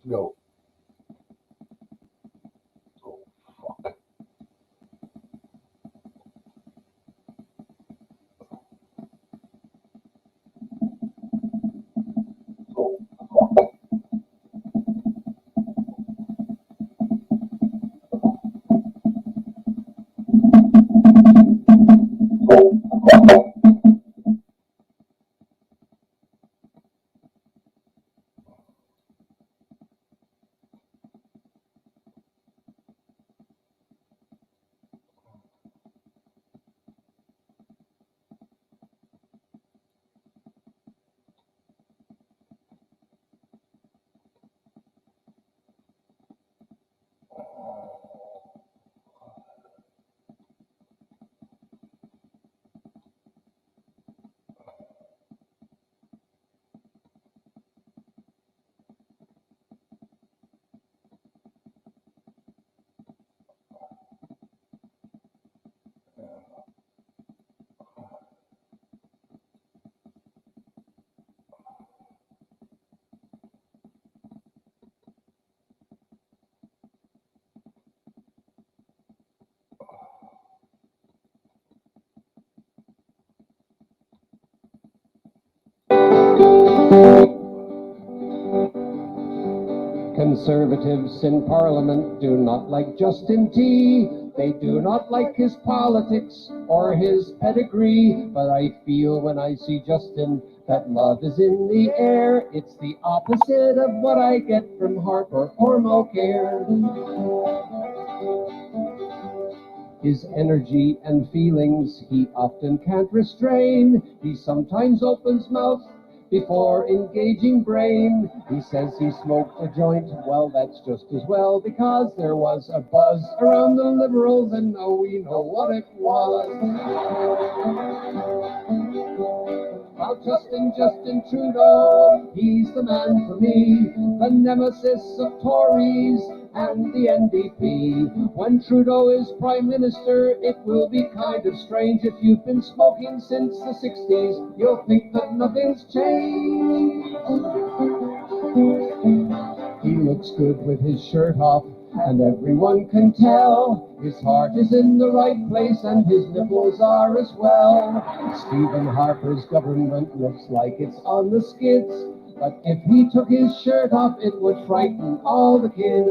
Go. Oh, fuck. Oh, fuck. Conservatives in Parliament do not like Justin T. They do not like his politics or his pedigree. But I feel when I see Justin that love is in the air. It's the opposite of what I get from Harper or Mulcair. His energy and feelings he often can't restrain. He sometimes opens mouth before engaging brain. He says he smoked a joint. Well, that's just as well, because there was a buzz around the Liberals, and now we know what it was. While Justin Trudeau, he's the man for me, the nemesis of Tories and the NDP. When Trudeau is Prime Minister, it will be kind of strange. If you've been smoking since the 60s, you'll think that nothing's changed. He looks good with his shirt off, and everyone can tell his heart is in the right place and his nipples are as well. Stephen Harper's government looks like it's on the skids, but if he took his shirt off, it would frighten all the kids.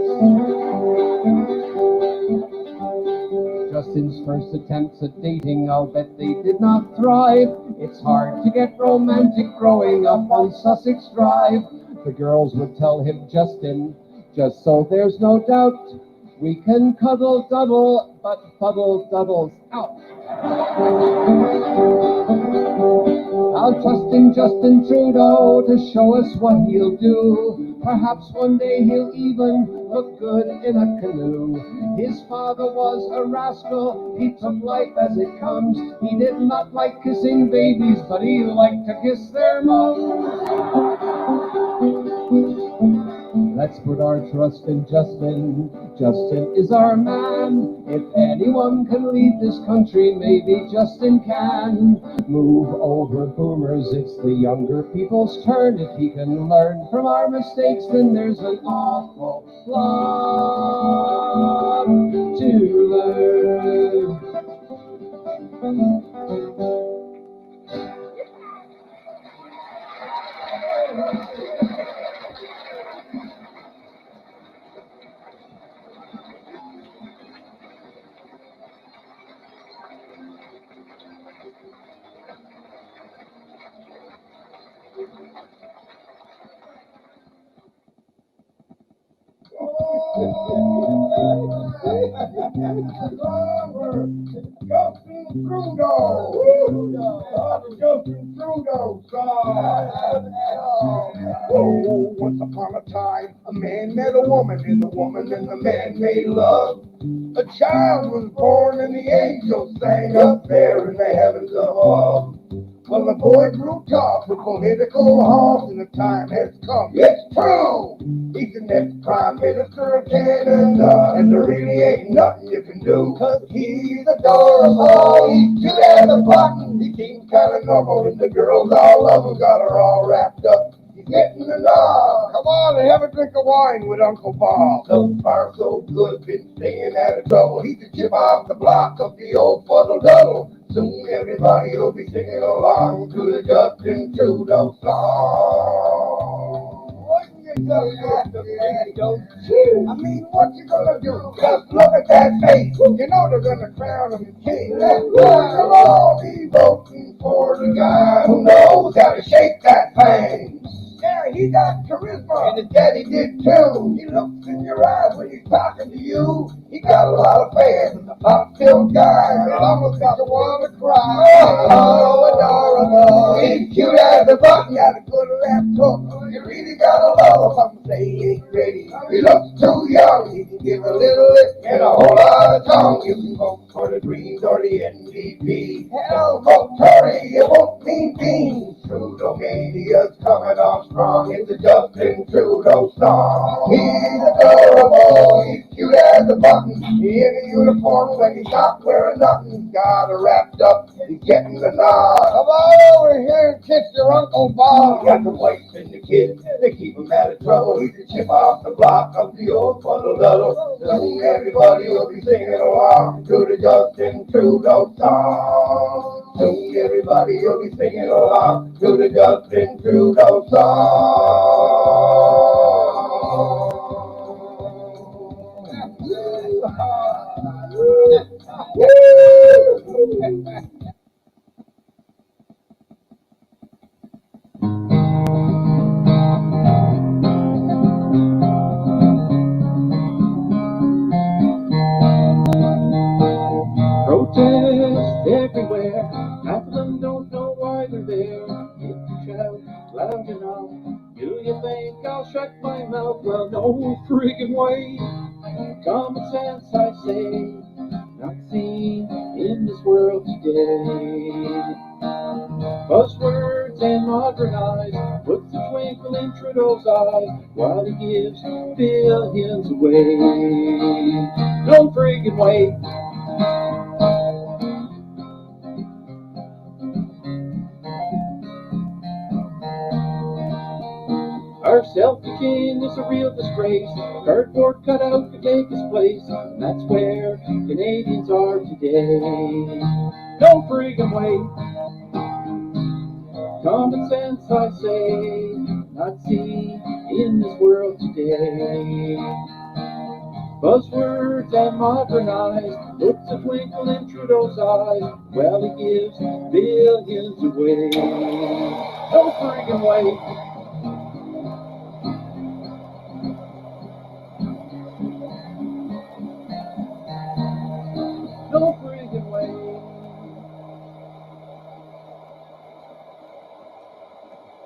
Justin's first attempts at dating, I'll bet they did not thrive. It's hard to get romantic growing up on Sussex Drive. The girls would tell him, Justin, just so there's no doubt, we can cuddle-duddle, but fuddle-duddle's out. I'll trust in Justin Trudeau to show us what he'll do. Perhaps one day he'll even look good in a canoe. His father was a rascal, he took life as it comes. He did not like kissing babies, but he liked to kiss their mums. Let's put our trust in Justin. Justin is our man. If anyone can lead this country, maybe Justin can. Move over boomers, it's the younger people's turn. If he can learn from our mistakes, then there's an awful lot to learn. Justin Trudeau. Justin Trudeau. Oh, once upon a time, a man met a woman, and the woman and the man made love. A child was born, and the angels sang up there in the heavens above. Well, the boy grew tough with political hawks, and the time has come. It's true! He's the next Prime Minister of Canada, and there really ain't nothing you can do, 'cause he's adorable, he's cute as a button, he seems kinda normal, and the girls all love him, got her all wrapped up. He's getting the nod. Come on and have a drink of wine with Uncle Bob. The fire so good, been staying out of trouble. He's the chip off the block of the old fuddle duddle. Soon everybody will be singing along to the Justin Trudeau song. What you just got to I mean, what you gonna do? Just look at that face. You know they're gonna crown him king. They'll all be voting for the guy who knows how to shake that thing. Yeah, he got charisma, and his daddy did too. He looks in your eyes when he's talking to you. He got a lot of fans, a pop-filled guy. It almost got you want to cry. Oh, adorable. He's cute as a button, got a good left hook. You really gotta love him. Some say he ain't ready. He looks too young. He can give a little lip and a whole lot of tongue. You can vote for the Greens or the NDP. Hell, vote Tory, it won't mean beans. Trudeau Media's coming on strong. It's the Justin Trudeau song. He's adorable. He's cute as a button. He in a uniform when he's not wearing nothing. Got her wrapped up. He's getting the nod. Come on over here and kiss your Uncle Bob. Got the wife and the kids. They keep him out of trouble. He's the chip off the block of the old fuddle duddle. Soon everybody will be singing along to the Justin Trudeau song. Soon everybody will be singing along to the Justin Trudeau song. Protests everywhere, half of them don't know why they're there. If you shout loud enough, do you think I'll shut my mouth? Well, no friggin' way. Common sense, I say, not seen in this world today. Buzzwords and modernized puts a twinkle in Trudeau's eyes while he gives billions away. No friggin' way. Our selfie king is a real disgrace. Cardboard cutout could take his place, and that's where Canadians are today. No friggin' way. Common sense, I say, not seen in this world today. Buzzwords and modernized, puts a twinkle in Trudeau's eyes, while he gives billions away. No friggin' way. No friggin' way.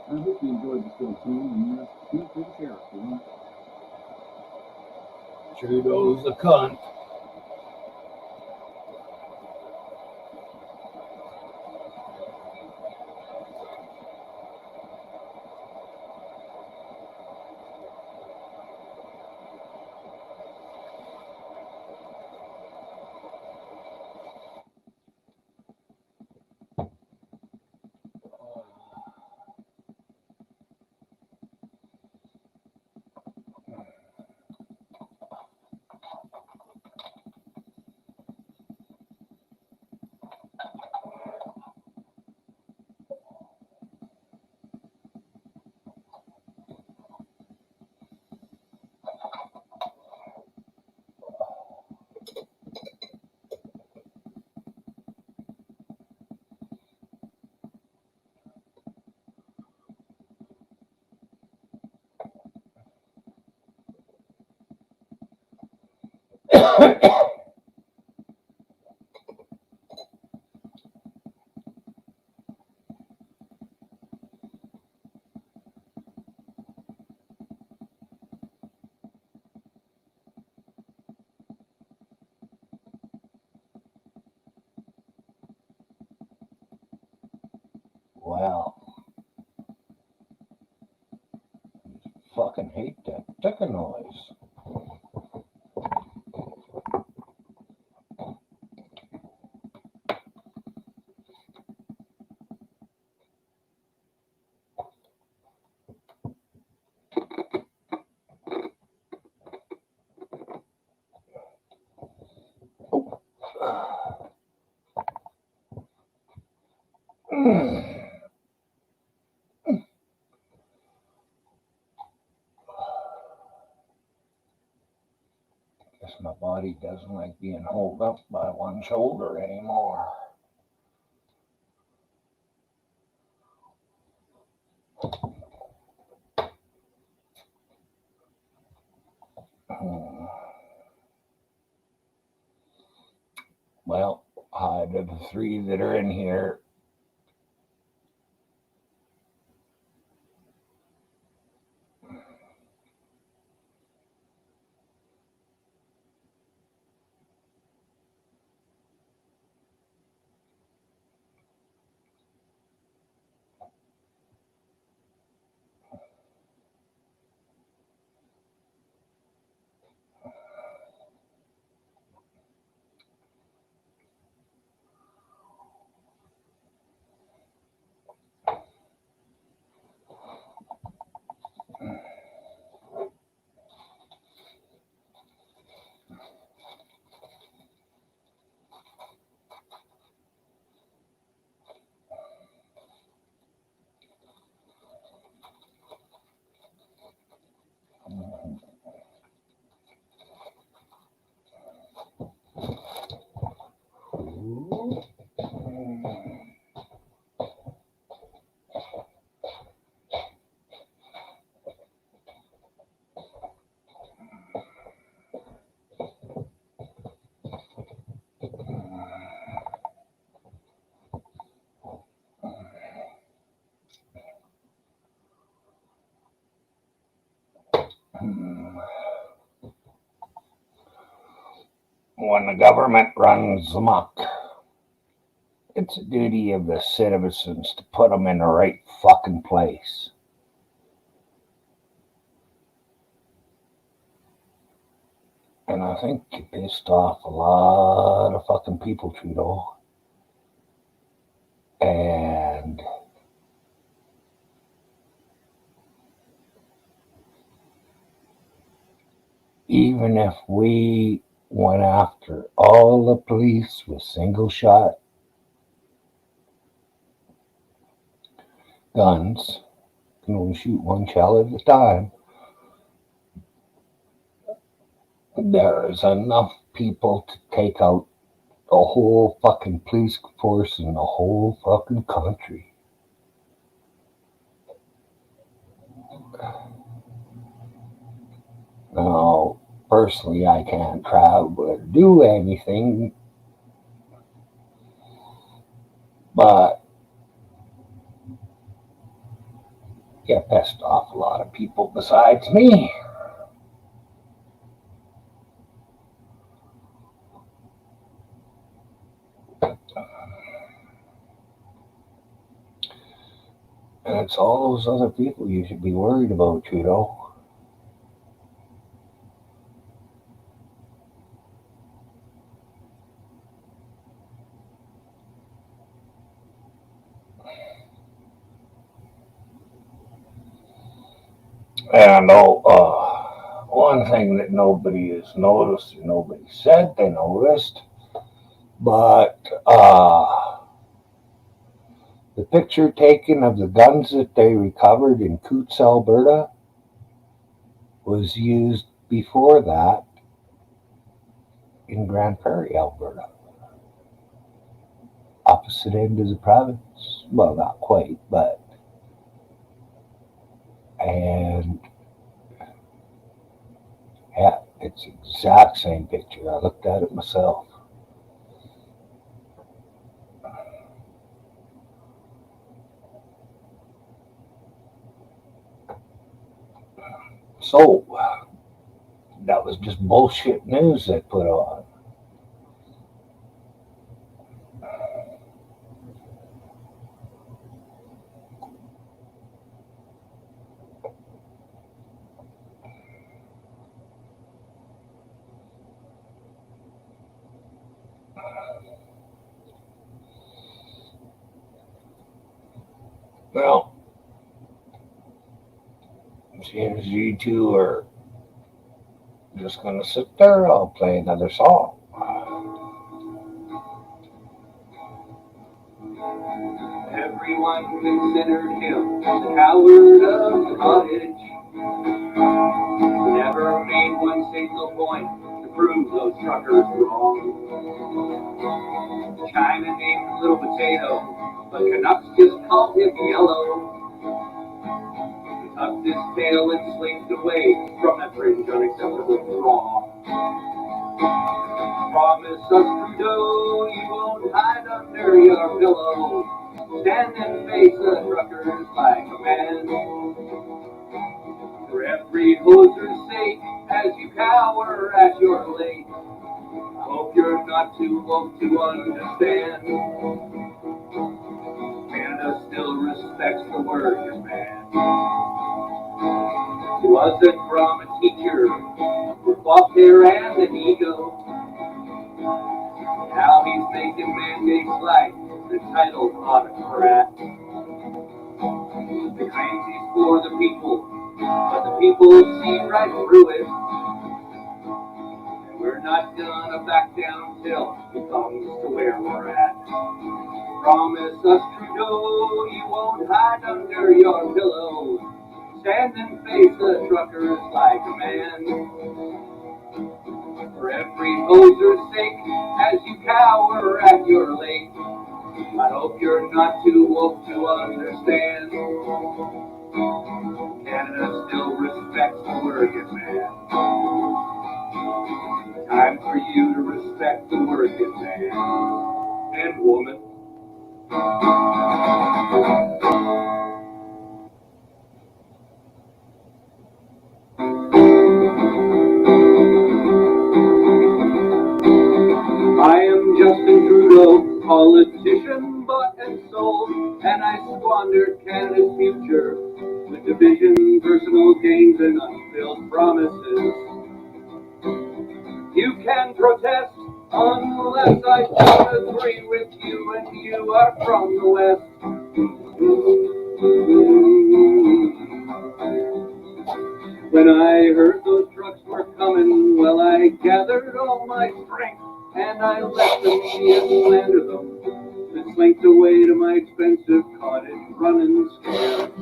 I hope you enjoyed this little tune, and feel free to share it if you want. Trudeau's a cunt. Wow. Fucking hate that ticking noise. Guess my body doesn't like being held up by one shoulder anymore. Well, out of the three that are in here, when the government runs amok, it's the duty of the citizens to put them in the right fucking place. And I think you pissed off a lot of fucking people, Trudeau. And even if we went after all the police with single shot guns, can only shoot one shell at a time, there is enough people to take out the whole fucking police force in the whole fucking country. Now, personally, I can't travel or do anything, but you pissed off a lot of people besides me. And it's all those other people you should be worried about, Trudeau. And one thing that nobody has noticed, or nobody said they noticed, but the picture taken of the guns that they recovered in Coutts, Alberta, was used before that in Grand Prairie, Alberta. Opposite end of the province. Well, not quite, but. And yeah, it's the exact same picture. I looked at it myself. So, that was just bullshit news they put on. Well, seeing as you two are just going to sit there, I'll play another song. everyone considered him the coward of the cottage. Never made one single point to prove those truckers wrong. China named him Little Potato, but Canucks just called him Yellow. He tucked his tail and slinked away from that fringe unacceptable throng. Promise us, Trudeau, you won't hide under your pillow. Stand and face the truckers like a man. For every hoser's sake, as you cower at your lake, I hope you're not too woke to understand. Canada still respects the working man. He wasn't from a teacher with bob hair and an ego. Now he's making mandates like the titled autocrat. He claims he's for the people, but the people see right through it. And we're not gonna back down till he comes to where we're at. Promise us, Trudeau, you won't hide under your pillow. Stand and face the truckers like a man. For every hoser's sake, as you cower at your lake, I hope you're not too woke to understand. Canada still respects the working man. Time for you to respect the working man and woman. I am Justin Trudeau, politician bought and sold, and I squandered Canada's future with division, personal gains, and unfulfilled promises. You can protest unless I don't agree with you, and you are from the West. When I heard those trucks were coming, well, I gathered all my strength, and I let them see and slander them, and slinked away to my expensive cottage running scared.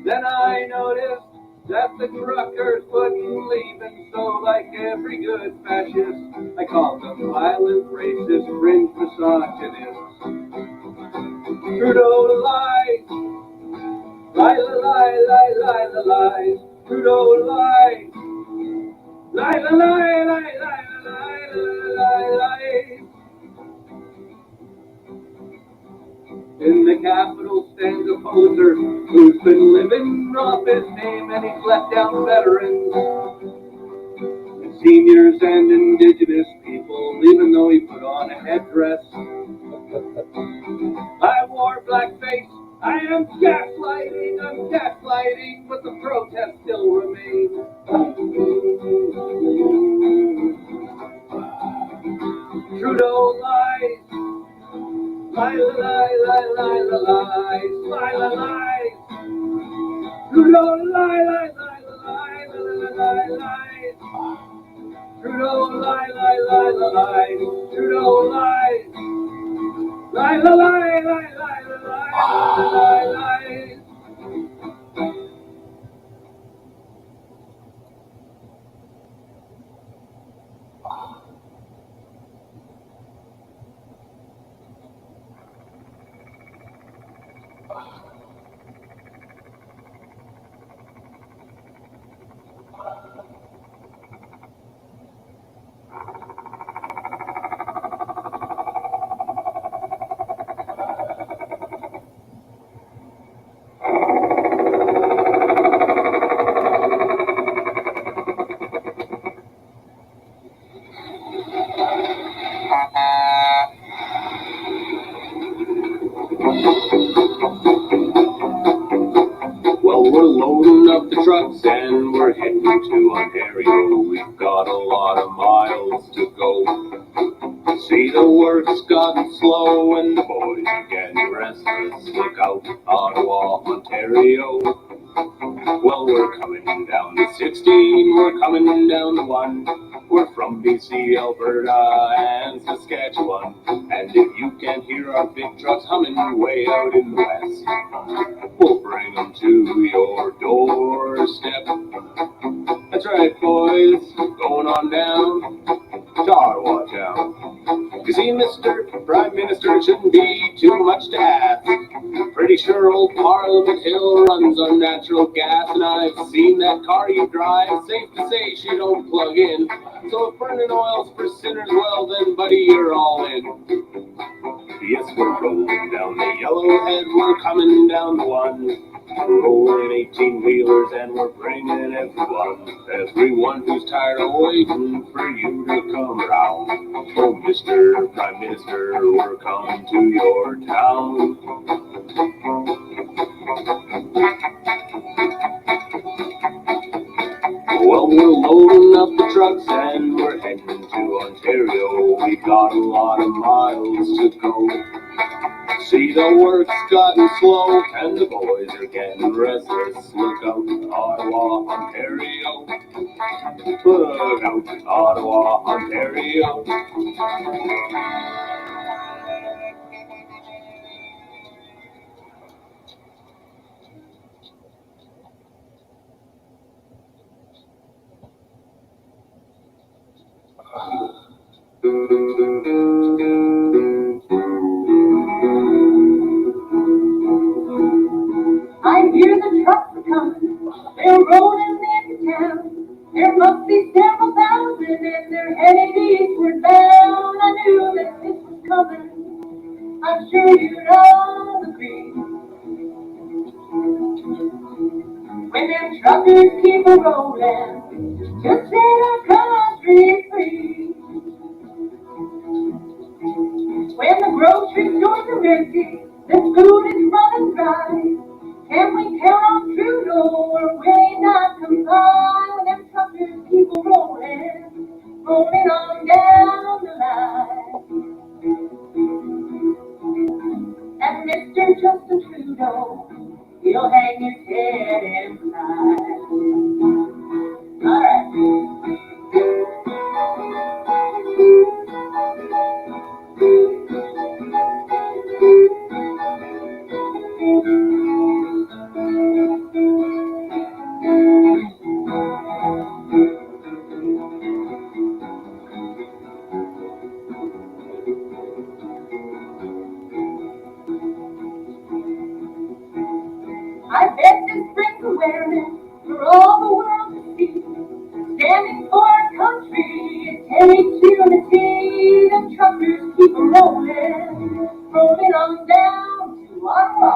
Then I noticed that the truckers wouldn't leave, and so like every good fascist, I called them violent, racist, fringe misogynists. Trudeau lies, lie, lie, lie, lie, lie, lies. Trudeau lies, lie, lie, lie, lie, lie, lie, lie, lie. In the capital stands a poser who's been living off his name, and he's let down veterans and seniors and indigenous people, even though he put on a headdress. I wore blackface, I am gaslighting, but the protest still remains. Trudeau lies. Lie, lie, lie, lie, lie, lies, lie, lie, lies. Trudeau, lie, lie, lie, lie, lie, lie, lies. Trudeau, lie, lie, lie, lies. Trudeau, lies. Lie, lie, lie, lie, lie, lie, lies. Well, we're loading up the trucks and we're heading to Ontario. We've got a lot of miles to go. See, the work's gotten slow and the boys are getting restless. Look out, Ottawa, Ontario. Well, we're coming down the 16, we're coming down the 1. We're from BC, Alberta, and Saskatchewan. And if you can hear our big trucks humming way out in the west, we'll bring them to your doorstep. That's right, boys, going on down to Ottawa town. You see, Mr. Prime Minister, it shouldn't be too much to ask. Pretty sure old Parliament Hill runs on natural gas, and I've seen that car you drive. Safe to say she don't plug in. So if burning oil's for sinners, well then, buddy, you're all in. Yes, we're rolling down the Yellowhead, we're coming down the one. We're rolling 18-wheelers and we're bringing everyone who's tired of waiting for you to come around. Oh, Mr. Prime Minister, we're coming to your town. Well, we're loading up the trucks and we're heading to Ontario. We've got a lot of miles to go. See, the work's gotten slow and the boys are getting restless. Look out, Ottawa, Ontario. Look out, Ottawa, Ontario. I hear the trucks are coming, they're rolling into town. There must be several thousand and they're headed eastward bound. I knew that this was coming, I'm sure you'd all agree. When them truckers keep a rolling, just set our country free. When the grocery stores are empty, the food is running dry. Can we count on Trudeau or will he not comply? When them truckers keep a rolling, rolling on down the line. And Mr. Justin Trudeau, he'll hang his head and cry. All right. I bet this brings awareness for all the world to see. Standing for our country, it takes unity. The truckers keep a rolling, rolling on down to Ottawa.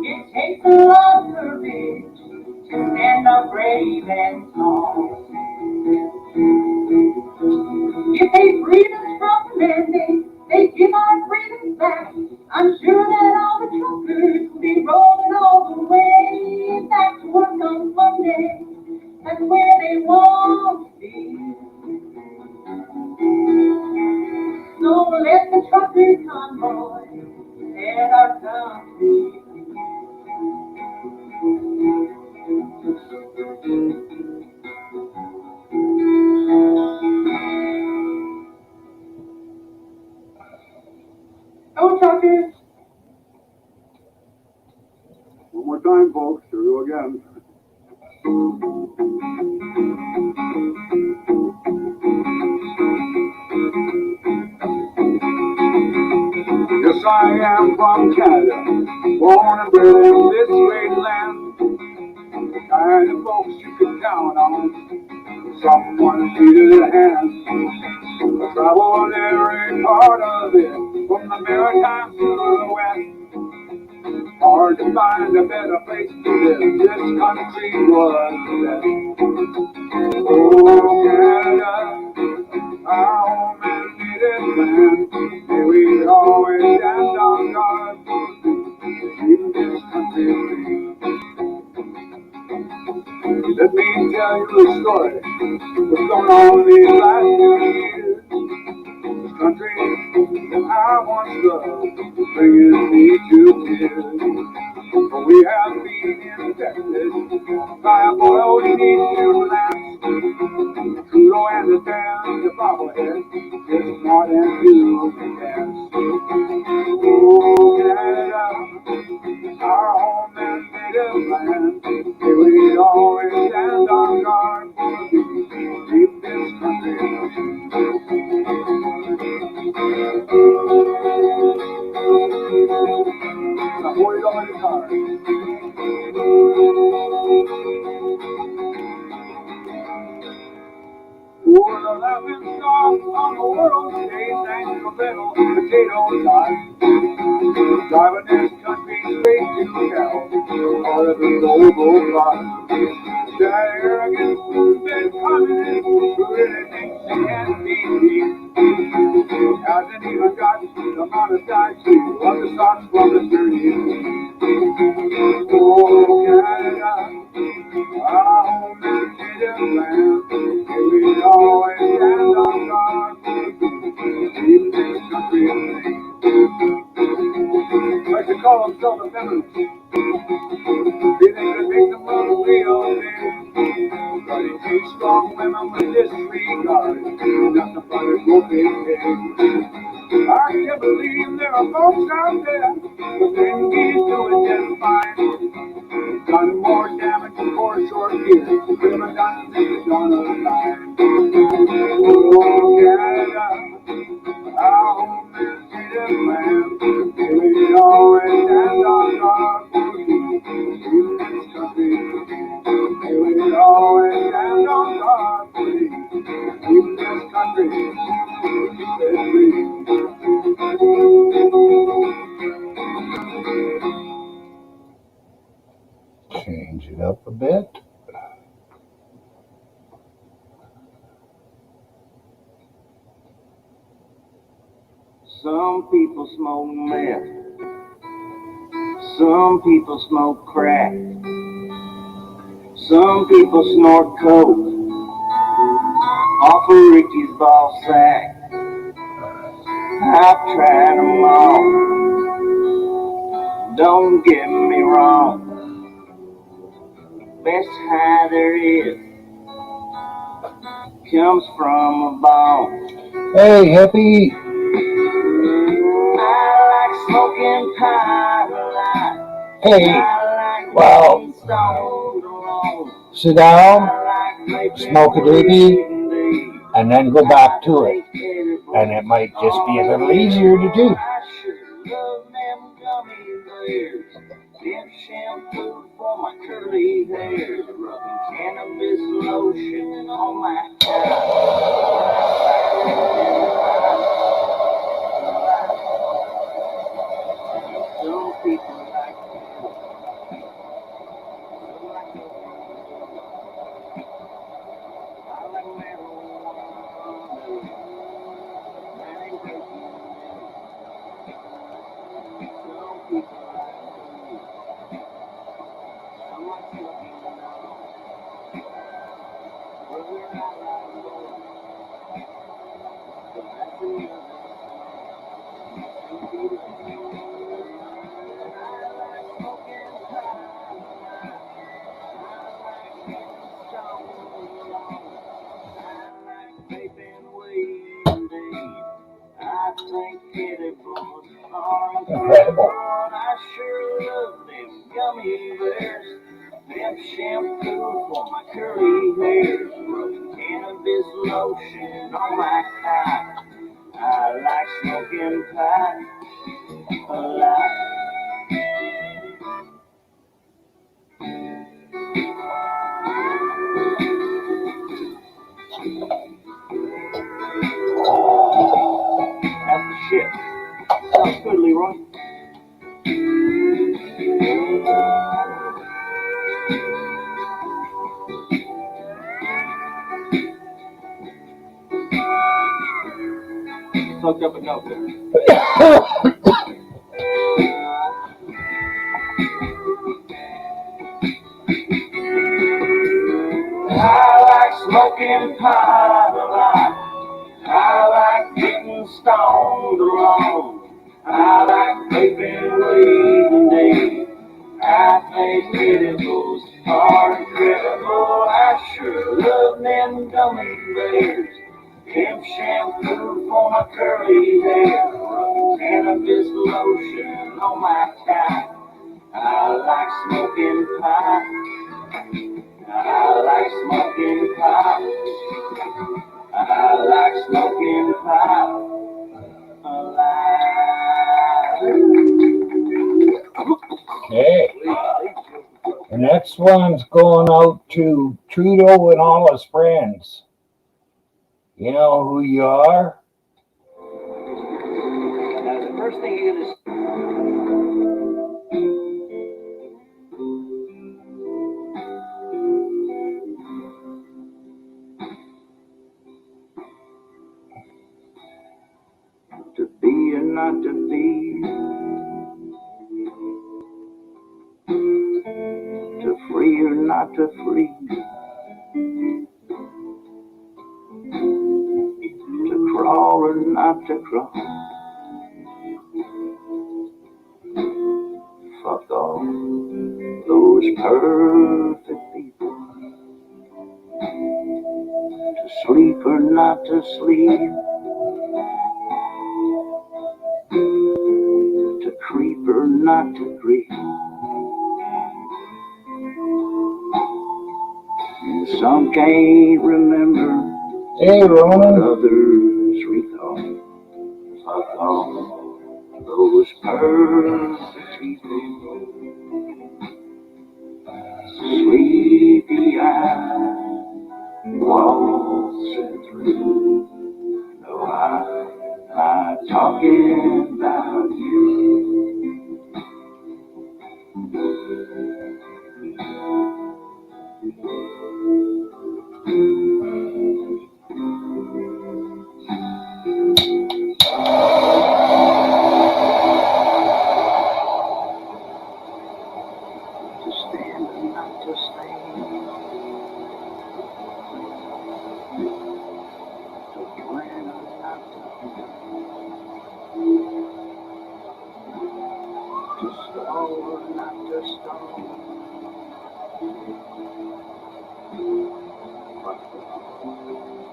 It takes a lot of courage to stand up brave and tall. If they freed us from the mandate, they give our freedoms back. I'm sure that all the truckers will be rolling all the way back to work on Monday. That's where they want to be. So let the truckers convoy set our country free. Go truckers! One more time, folks. Here we go again. Yes, I am from Canada, born and bred in this great land. The kind of folks you can count on, someone needed a hand. I traveled every part of it, from the Maritimes to the West. Hard to find a better place to live, this country was the best. Oh, Canada, our home and native land, may we always stand on guard, keep this country free. Let me tell you a story, what's going on these last few years. This country that I once loved, bringing me to tears. For we have been infected by a boiling new land. Trudeau understands the bobblehead is more than you can dance. Oh, Canada, our home and native land, may we always stand on guard for keep this country. Now, hold it on the guitar. We're the laughing stock on the world stage, thanks to little potato time. Driving this country straight to hell, out of the global plot. The arrogant, stupid communist who really thinks they can be beat hasn't even got the monetized view of the sun from the journey. Oh, Canada, our home and native land, may we always stand on guard for keep this country safe. Like they call themselves the feminists. They think they're victims of the real thing. But it takes strong women with disregard not to find a broken thing. I can't believe there are folks out there who think he's doing just fine. Done more damage for a short year than I've done since dawn of time. Oh, Canada, our home is native land. May we always stand on guard for keep this country. May we always stand on guard for keep this country. Keep it free. Change it up a bit. Some people smoke meth. Some people smoke crack. Some people snort coke off of Ricky's ball sack. I've tried them all. Don't get me wrong. Best high there is comes from a bone. Hey, hippie. I like smoking pot a lot. Hey, I like well, being stoned alone. sit down, I like smoke a doobie, and then go back to it. And it might just be a little easier to do. I sure love them gummy bears. Them shampoo for my curly hair. Rubbing cannabis lotion on my hair. Some people like I like marijuana. That ain't breaking me. Some people like weed. Some like smoking now. Brother, I like both. But that's another some people I like smoking pot. I like getting stoned alone. I like vaping weed indeed. I think edibles are Incredible. I sure love them gummy bears. Them shampoo for my curly hair. Rubbing cannabis lotion on my cock. I like smoking pot a lot. That's the shit. Sounds good, Leroy. Hooked up a note there. I like smoking pot a lot. I like getting stoned alone. I like vaping weed indeed. I face pitiful are incredible. I sure love them gummy bears. Pimp shampoo for my curly hair. Cannabis lotion on my tie. I like smoking pot. I like smoking pot. I like smoking pot. Okay. The next one's going out to Trudeau and all his friends. You know who you are? Now, the first thing you're going to be or not to be, to free or not to free, to crawl or not to crawl. Fuck all those perfect people, to sleep or not to sleep, to creep or not to creep. And some can't remember Hey, what Ronan. others recall. Fuck all those perfect people, sleepy eyes waltzing through. No, I'm not talking about you. To stand and not to stand, to plan and not to plan, to stall or not to stall.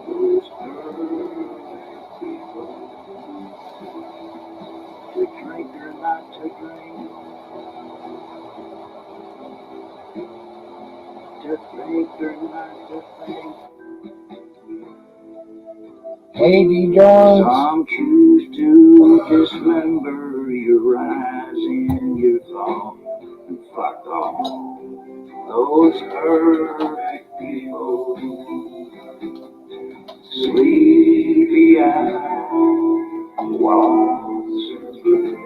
Those perfect people, to drink or not to drink, to think or not to think. Hey, D. Jones. Some choose to dismember your rise and your fall, and fuck all those perfect people, sleepy eyes, walls through.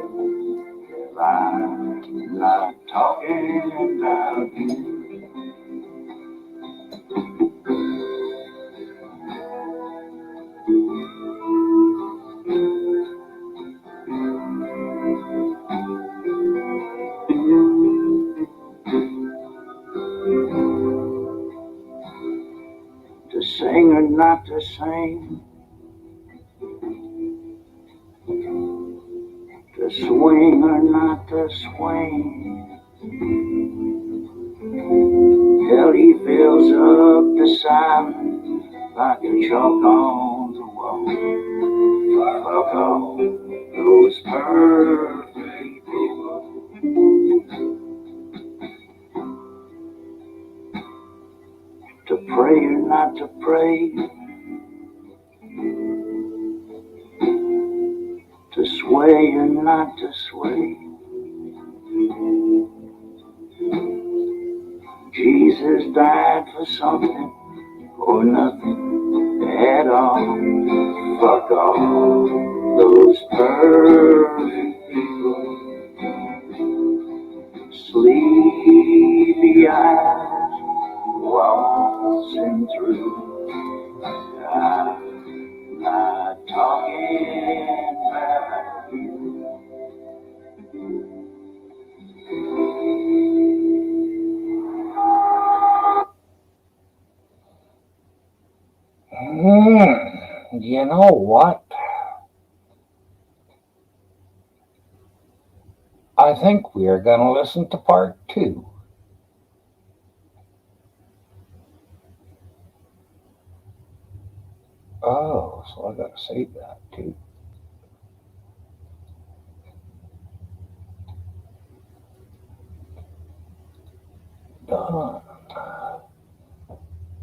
I'm not talking about you. To sing or not to sing, to swing or not to swing. Hell, he fills up the silence like a chalk on the wall. Fuck all those perfect people, to pray or not to pray, to sway or not to sway. Jesus died for something or nothing at all. Fuck all those perfect people, sleepy eyes waltzing through. I'm not talking about you. You know what? I think we are going to listen to part 2. Oh, so I gotta save that too. Done.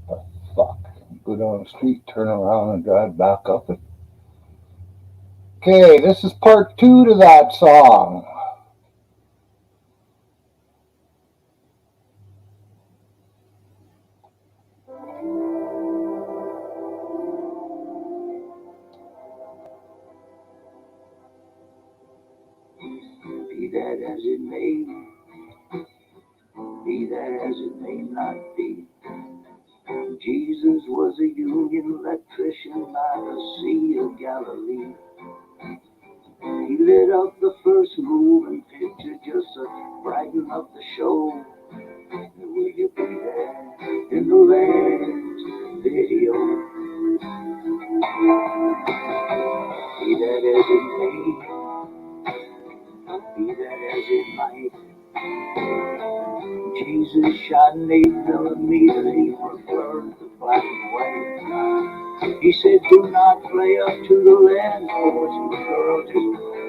The fuck. Go down the street, turn around, and drive back up it. Okay, this is part 2 to that song. Be that as it may, be that as it may not be. Jesus was a union electrician by the Sea of Galilee. He lit up the first moving picture just to brighten up the show. Will you be there in the last video? Be that as it may, be that as it might. Jesus shot an 8mm, he preferred the black and white. He said, do not play up to the lens, boys and girls, just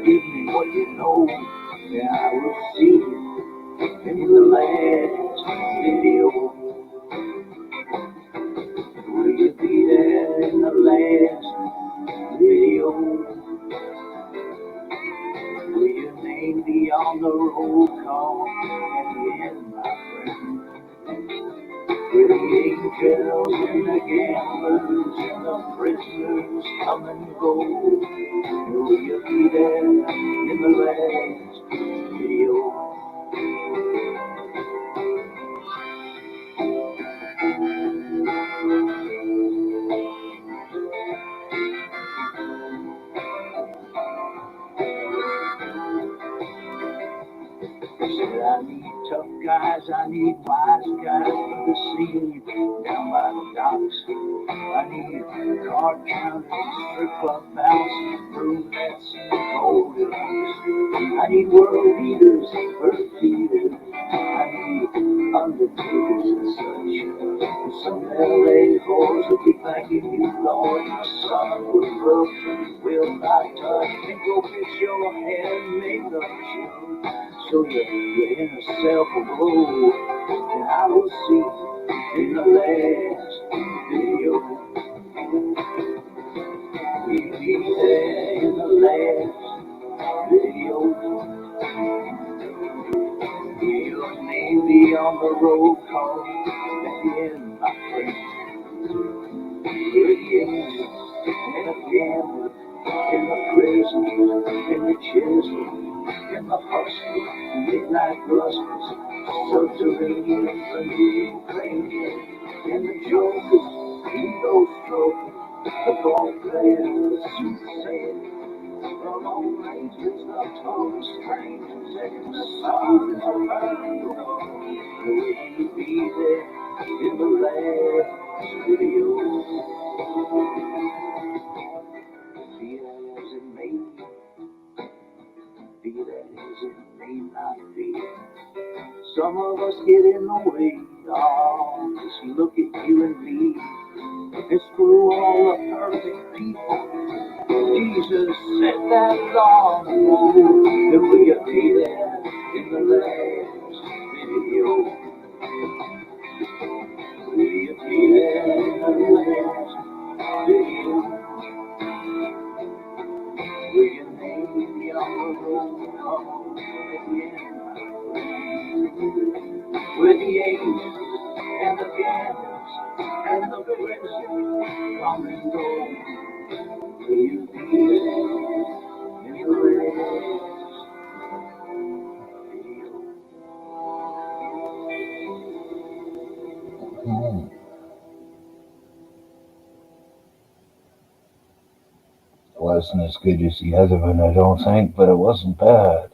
give me what you know, and I will see you in the last video. Will you be there in the last video? Will your name be on the roll call at the end, my friend? With the angels and the gamblers and the prisoners come and go. Will you be there in the last video? Said I need tough guys, I need wise guys for the scene down by the docks. I need card counters, strip club bouncers, brunettes, Goldilocks. I need world leaders, earth feeders. I need undertakers and such. And some LA whores will be thanking you, Lord, my son was broken, will not touch. And go fix your hair and makeup shoes. So your inner self will glow, and I will see in the last video. We'll be there in the last video. Will your name be on the roll call at the end, my friend? Will the angels and the gambler and the prisoners and the chisel and the hustlers, midnight rustlers, subterraneans and the Ukrainians, and the jokers, ego strokers, the golf players, the soothsayers, the lone rangers, the total strangers, and the stars around the world. Will you be there in the last video? Be that as it may, be that as it may not be. Some of us get in the way, oh, just look at you and me. And screw all the perfect people. Jesus said that long ago. And will you be there in the last video? Will you be there in the last video? Will your name be on the roll call at the end? With the angels and the gamblers and the prisoners come and go. Will you be there in the last video? Wasn't as good as the other one, I don't think, but it wasn't bad.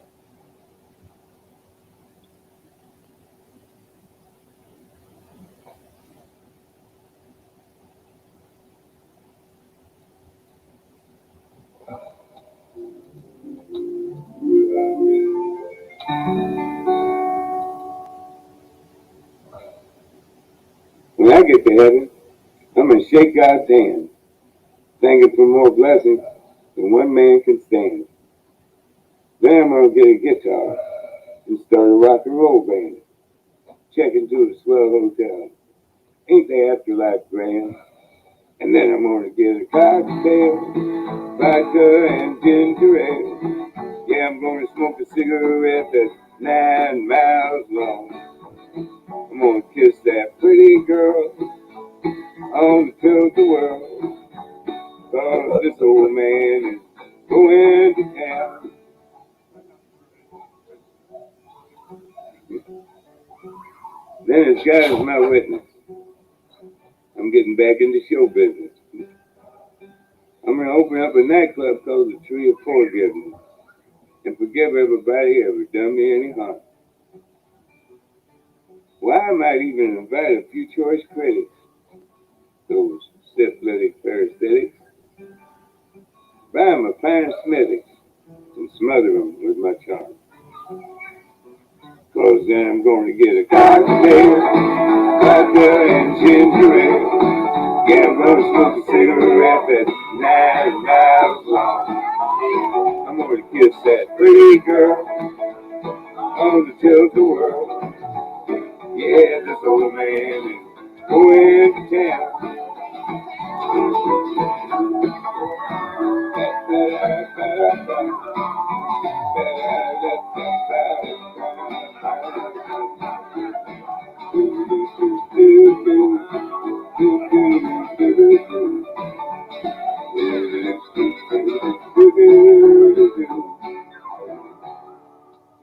When I get to heaven, I'm gonna shake God's hand thanking for more blessings than one man can stand. Then I'm gonna get a guitar and start a rock and roll band. Check into a swell hotel. Ain't the afterlife grand? And then I'm gonna get a cocktail, vodka and ginger ale. Yeah, I'm gonna smoke a cigarette that's 9 miles long. I'm gonna kiss that pretty girl on the tilt the world. Cause this old man is going to town. Then as God is my witness, I'm getting back into show business. I'm gonna open up a nightclub called the Tree of Forgiveness and forgive everybody who ever done me any harm. Well, I might even invite a few choice critics, those syphilitic parasitics, buy them a pint of Smithwick's and smother them with my charm. Cause then I'm going to get a cocktail, vodka and ginger ale. Yeah, I'm gonna smoke a cigarette that's 9 miles long. I'm gonna kiss that pretty girl on the tilt the world. Yeah, this old man is going to town.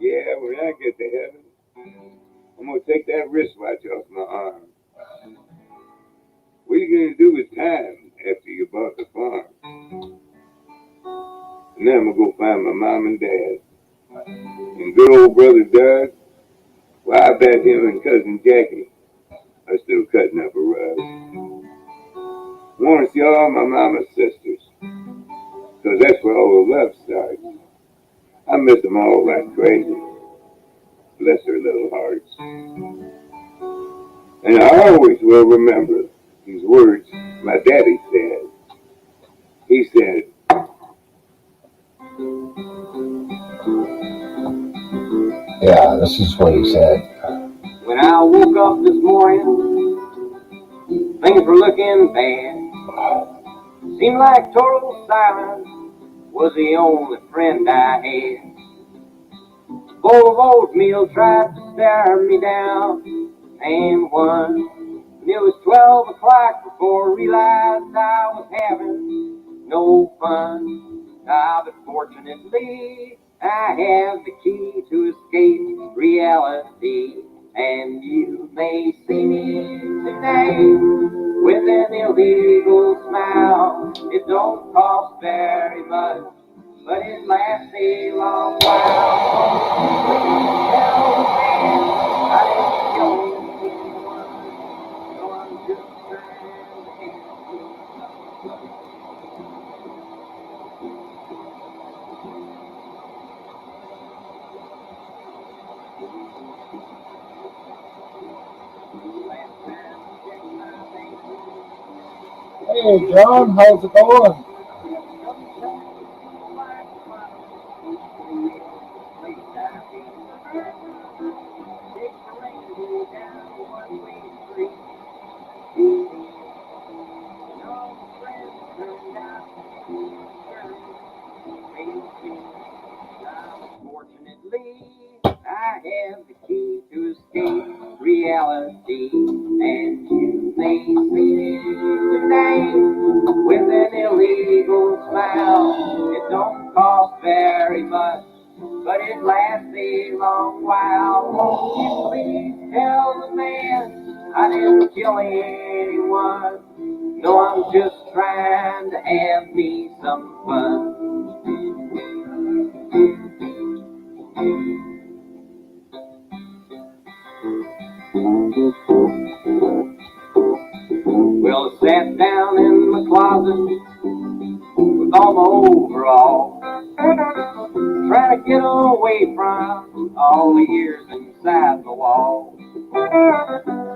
Yeah, when I get to heaven, I'm gonna take that wristwatch off my arm. What are you gonna do with time after you bought the farm? And then I'm gonna go find my mom and dad. And good old brother Doug, well, I bet him and cousin Jackie are still cutting up a rug. I want to see all my mama's sisters, because that's where all the love starts. I miss them all like crazy. Bless their little hearts. And I always will remember these words my daddy said. He said, Yeah, this is what he said. When I woke up this morning, things were looking bad. Seemed like total silence was the only friend I had. A bowl of oatmeal tried to stare me down, and won. And it was 12 o'clock before I realized I was having no fun. But fortunately, I have the key to escape reality. And you may see me today with an illegal smile. It don't cost very much, but it lasts a long while. Please tell the man I didn't kill anyone. No, I'm just trying to help you. Hey, John, how's it going? Fortunately, I have the key to escape reality, and you may see me today with an illegal smile. It don't cost very much, but it lasts a long while. Won't you please tell the man I didn't kill anyone? No, I'm just trying to have me some fun. Well, I sat down in the closet with all my overalls, trying to get away from all the years inside the wall.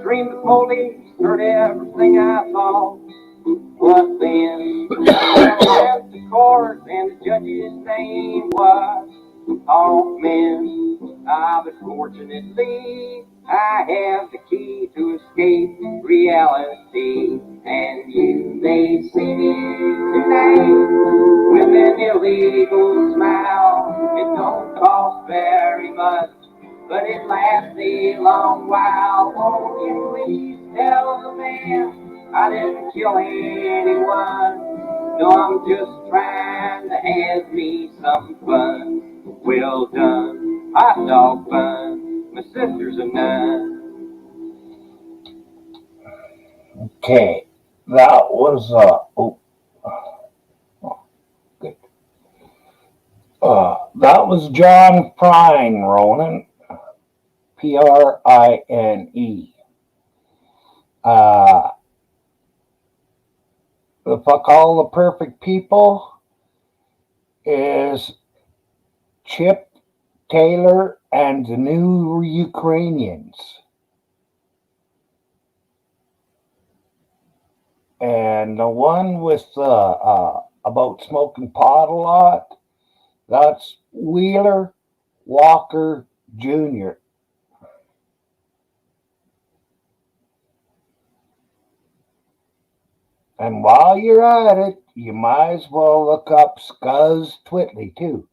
Dreamed the police heard everything I thought, What then? I left the court and the judge's name was Hoffman. But fortunately, I have the key to escape reality. And you may see me tonight with an illegal smile. It don't cost very much, but it lasts a long while. Won't you please tell the man I didn't kill anyone? No, I'm just trying to have me some fun. Well done, hot dog bun. My sister's a nun. Okay, that was good. That was John Prine, Ronan. Prine. The Fuck All the Perfect People is Chip Taylor and the New Ukrainians. And the one with about smoking pot a lot, that's Wheeler Walker Jr. And while you're at it, you might as well look up Scuzz Twitley too.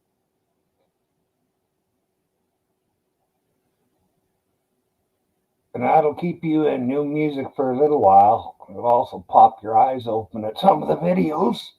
And that'll keep you in new music for a little while. It'll also pop your eyes open at some of the videos.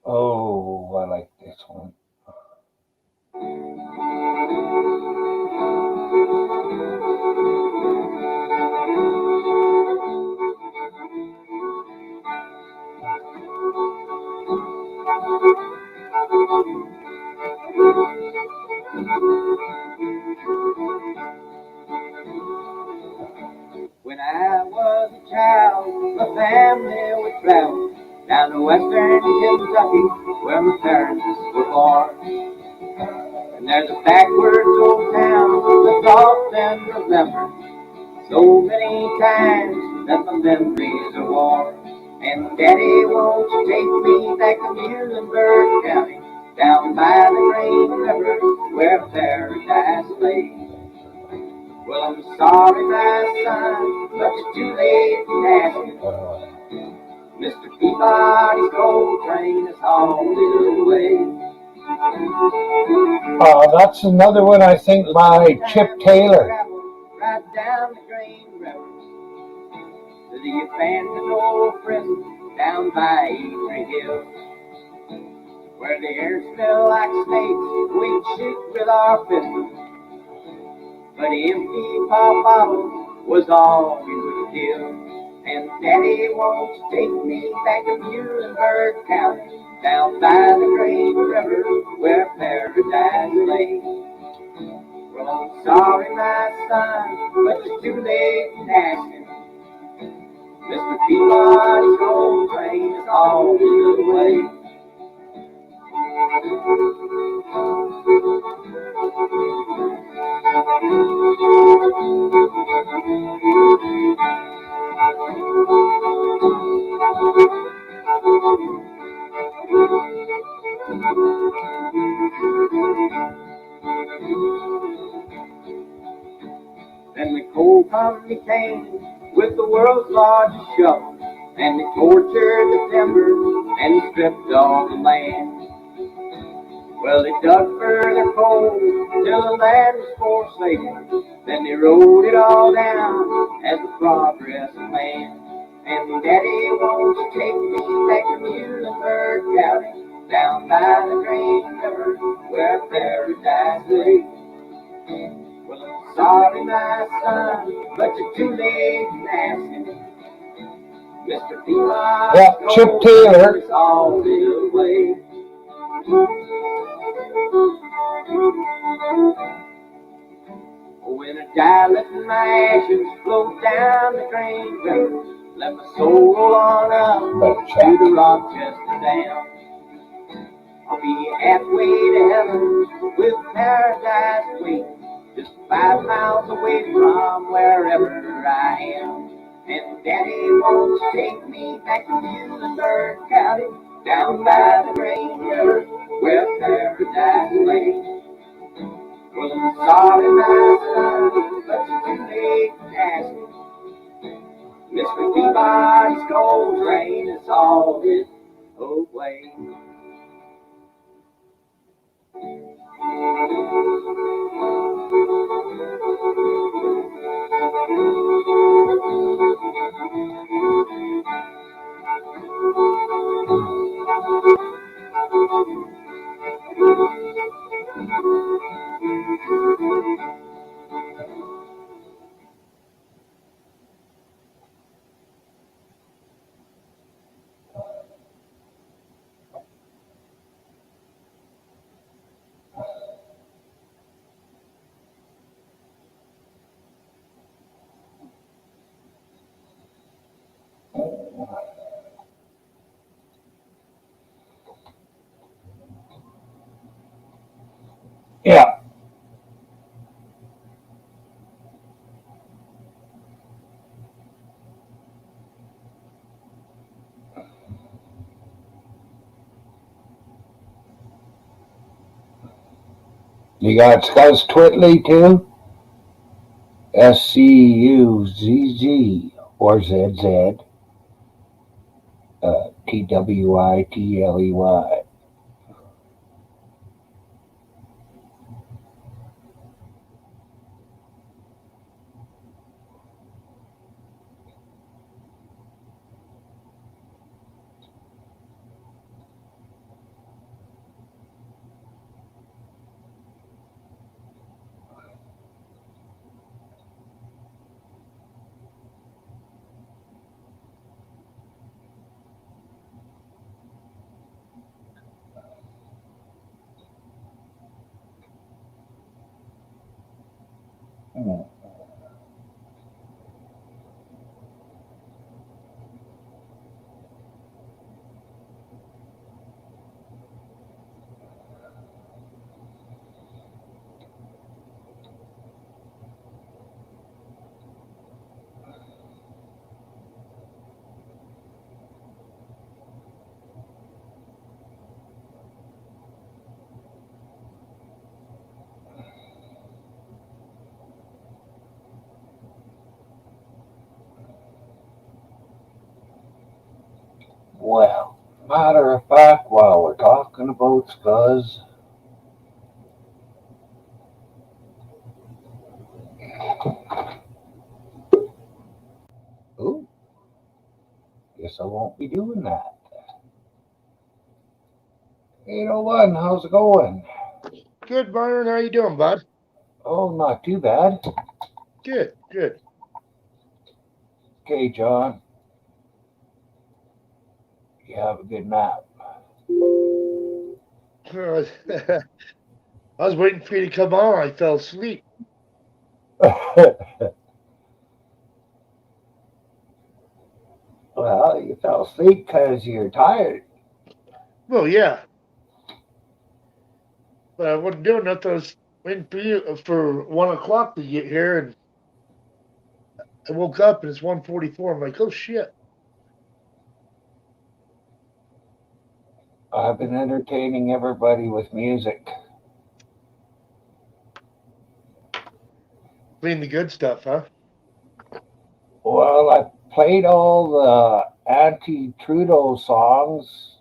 Oh, I like this one. When I was a child, my family would travel down to western Kentucky, where my parents were born. And there's a backwards old town that's often remembered so many times that my memories are worn. And Daddy, won't you take me back to Muhlenberg County, down by the Green River, where paradise lay? Well, I'm sorry, my son, but it's too late to ask you. Mr. Peabody's coal train is hauled away. That's another one, I think, by Chip Taylor. Right down the Green River to the abandoned old prison down by Avery Hill, where the air smelled like snakes. We'd shoot with our pistols, but the empty pop bottle was all we would kill. And Daddy, won't you take me back to Muhlenberg County, down by the Green River, where paradise lay? Well, I'm sorry, my son, but it's too late in asking. Mr. Peabody's coal train is hauled away. Then the coal company came with the world's largest shovel, and they tortured the timber and stripped all the land. Well, they dug for their coal till the land was forsaken. Then they wrote it all down as the progress of man. And Daddy, won't you take me back to Muhlenberg County, down by the Green River, where paradise lay? Well, I'm sorry, my son, but you're too late in asking. Mr. Peabody, Yeah, Chip Taylor. is all the way. When I die, let my ashes float down the green river. Let my soul roll on up to the Rochester Dam. I'll be halfway to heaven with paradise waiting, just 5 miles away from wherever I am. And Daddy wants to take me back to Muhlenberg County, down by the Green River, where paradise lay. Well, I'm sorry, my son, but it's too late to ask me. Mr. Peabody's cold rain is all his away. Yeah. You got Scuzz Twitley too? SCUZZ or ZZ. TWITLEY. Well, matter of fact, while we're talking about Scuzz, ooh, guess I won't be doing that. 801, how's it going? Good, Byron. How you doing, bud? Oh, not too bad. Good, good. Okay, John, you have a good nap. I was waiting for you to come on. I fell asleep. Well, you fell asleep because you're tired. Well, yeah, but I wasn't doing nothing. I was waiting for you for 1 o'clock to get here, and I woke up and it's 1:44. I'm like, oh shit. I've been entertaining everybody with music. Playing the good stuff, huh? Well, I played all the anti-Trudeau songs,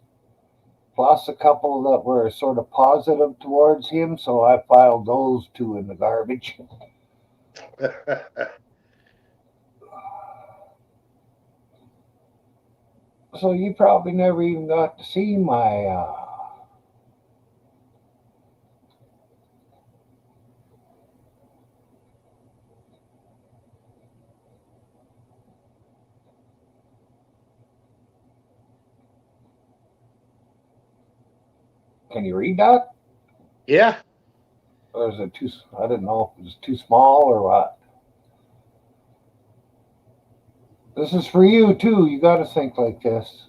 plus a couple that were sort of positive towards him, so I filed those two in the garbage. So you probably never even got to see my Can you read that? Yeah. Or is it too? I didn't know if it was too small or what. This is for you too. You got to think like this.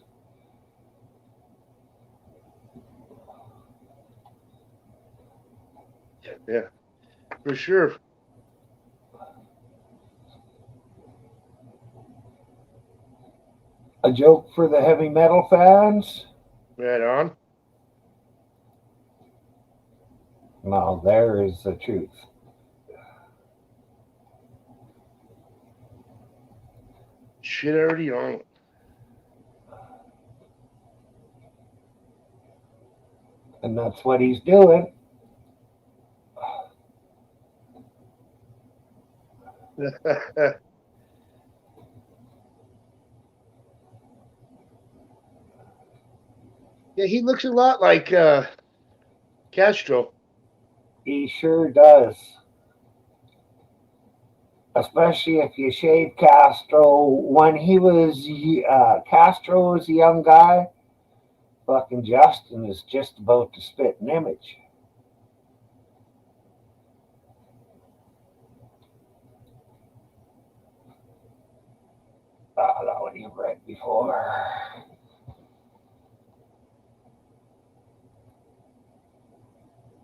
Yeah. For sure. A joke for the heavy metal fans. Right on. Now there is the truth. Shit already on. And that's what he's doing. Yeah, he looks a lot like Castro. He sure does. Especially if you shave Castro when he was Castro was a young guy. Fucking Justin is just about to spit an image. That one you've read before.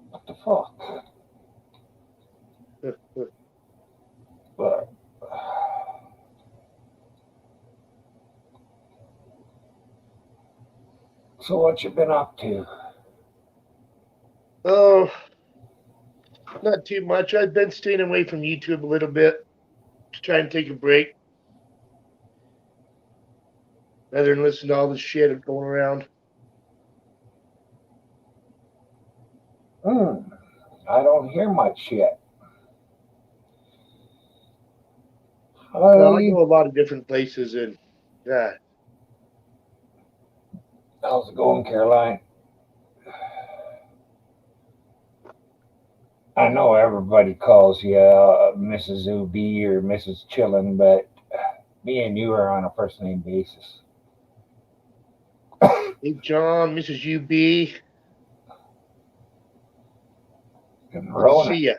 What the fuck? But so what you been up to? Oh, not too much. I've been staying away from YouTube a little bit to try and take a break. Rather than listen to all the shit going around. I don't hear much shit. Well, I go a lot of different places and how's it going, Caroline? I know everybody calls you Mrs. UB or Mrs. Chillin, but me and you are on a first name basis. Hey, John, Mrs. UB. And Good to see you.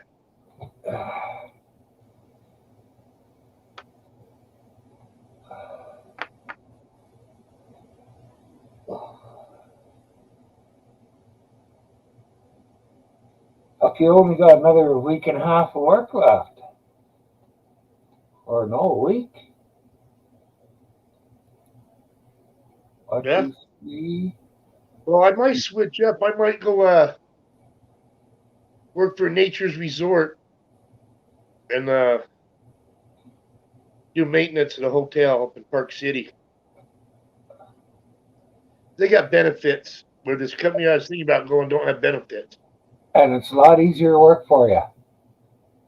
Fuck, you only got another week and a half of work left. Or no, a week. Yeah. Well, I might switch up. I might go work for Nature's Resort and do maintenance at a hotel up in Park City. They got benefits where this company I was thinking about going don't have benefits. And it's a lot easier work for you.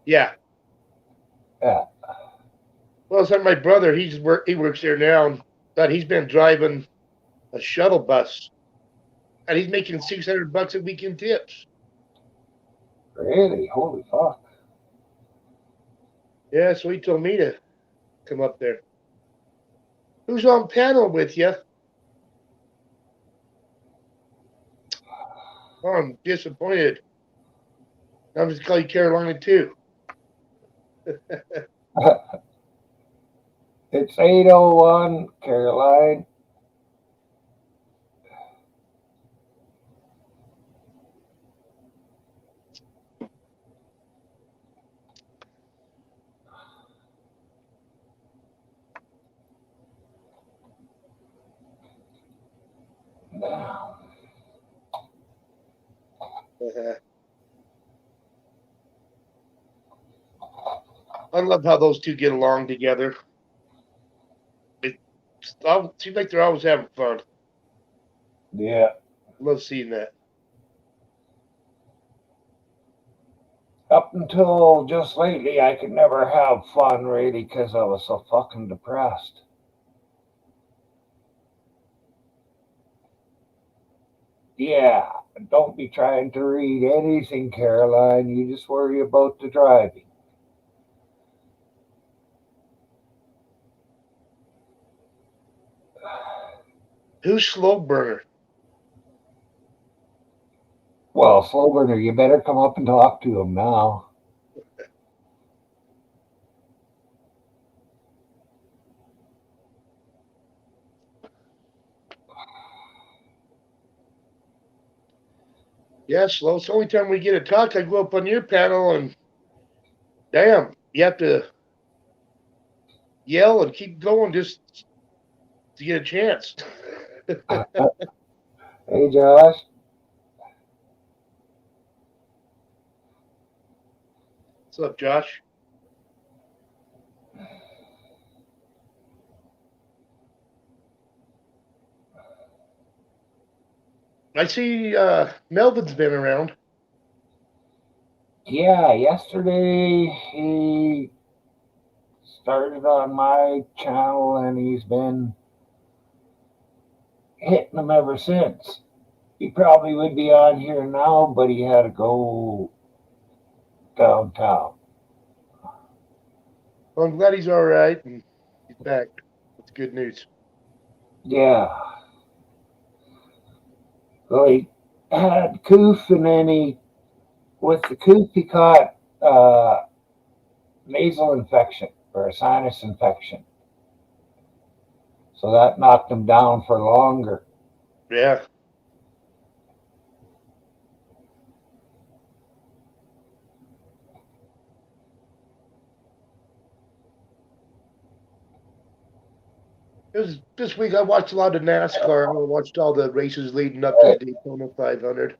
Yeah. Yeah. Well, it's like my brother. He works there now, but he's been driving a shuttle bus, and he's making $600 a week in tips. Really? Holy fuck. Yeah, so he told me to come up there. Who's on panel with you? Oh, I'm disappointed. I'm just call you Carolina too. It's 8:01, Caroline. I love how those two get along together. It seems like they're always having fun. Yeah. Love seeing that. Up until just lately, I could never have fun, really, because I was so fucking depressed. Yeah, don't be trying to read anything, Caroline. You just worry about the driving. Who's Slow Burner? Well, slow burner, you better come up and talk to him now. Yeah, Slow. It's the only time we get to talk. I go up on your panel and damn, you have to yell and keep going just to get a chance. Hey, Josh. What's up, Josh? I see Melvin's been around. Yeah, yesterday he started on my channel and he's been hitting them ever since. He probably would be on here now, but he had to go downtown. Well, I'm glad he's all right and he's back. That's good news. Yeah. Well, he had coof, and then with the coof, he caught nasal infection or a sinus infection. So that knocked him down for longer. Yeah. It was this week. I watched a lot of NASCAR. I watched all the races leading up to the Daytona 500.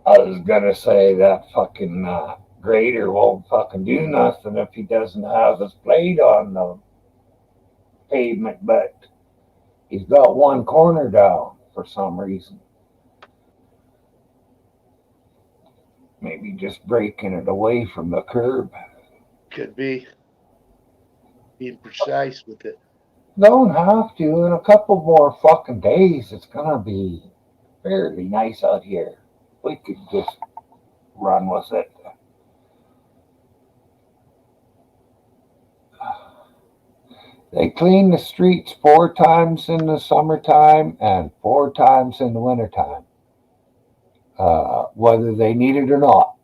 I was gonna say that fucking grader won't fucking do nothing if he doesn't have his blade on the pavement, but he's got one corner down for some reason. Maybe just breaking it away from the curb. Could be being precise with it. Don't have to. In a couple more fucking days, it's gonna be fairly nice out here. We could just run with it. They clean the streets 4 times in the summertime and 4 times in the wintertime, whether they need it or not.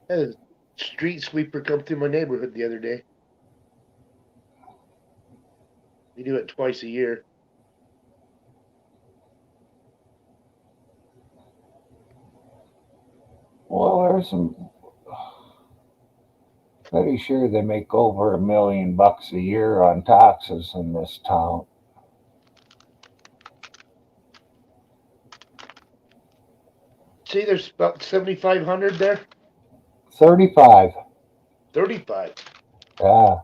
I had a street sweeper come through my neighborhood the other day. We do it twice a year. Well, there's some. Pretty sure they make over $1 million a year on taxes in this town. See, there's about 7,500 there. 35. 35. Yeah.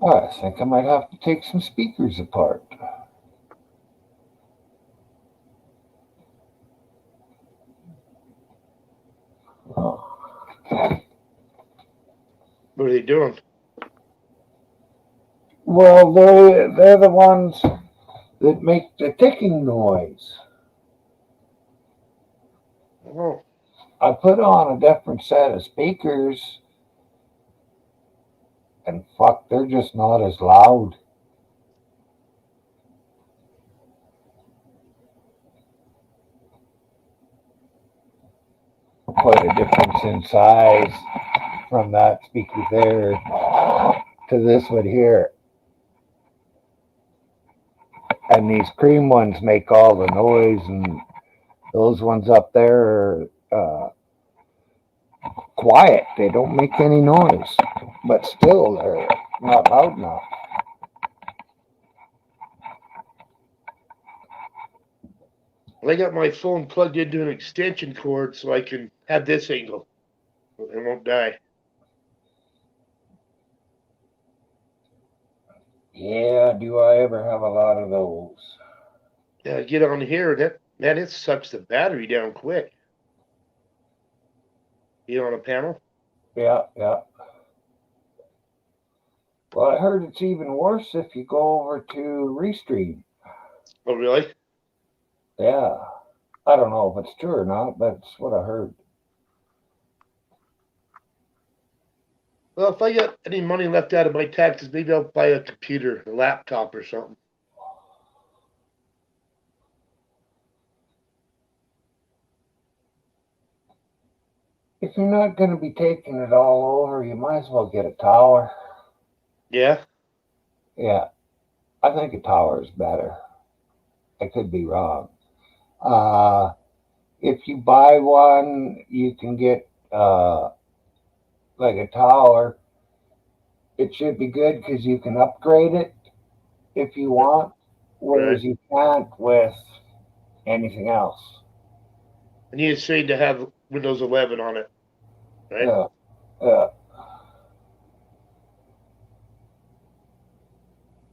I think I might have to take some speakers apart. Oh. What are they doing? Well, they're the ones that make the ticking noise. Oh, I put on a different set of speakers, and fuck, they're just not as loud. Quite a difference in size from that speaker there to this one here. And these cream ones make all the noise, and those ones up there are quiet. They don't make any noise, but still they're not loud enough. I got my phone plugged into an extension cord so I can have this angle. It won't die. Yeah, do I ever have a lot of those? get on here. Man, it sucks the battery down quick. You on a panel? Yeah, yeah. Well, I heard it's even worse if you go over to Restream. Oh, really? Yeah. I don't know if it's true or not, but it's what I heard. Well, if I got any money left out of my taxes, maybe I'll buy a computer, a laptop or something. If you're not going to be taking it all over, you might as well get a tower. Yeah? Yeah. I think a tower is better. I could be wrong. If you buy one, you can get like a tower. It should be good because you can upgrade it if you want, whereas Right. you can't with anything else. And you say to have Windows 11 on it, right? Yeah, yeah.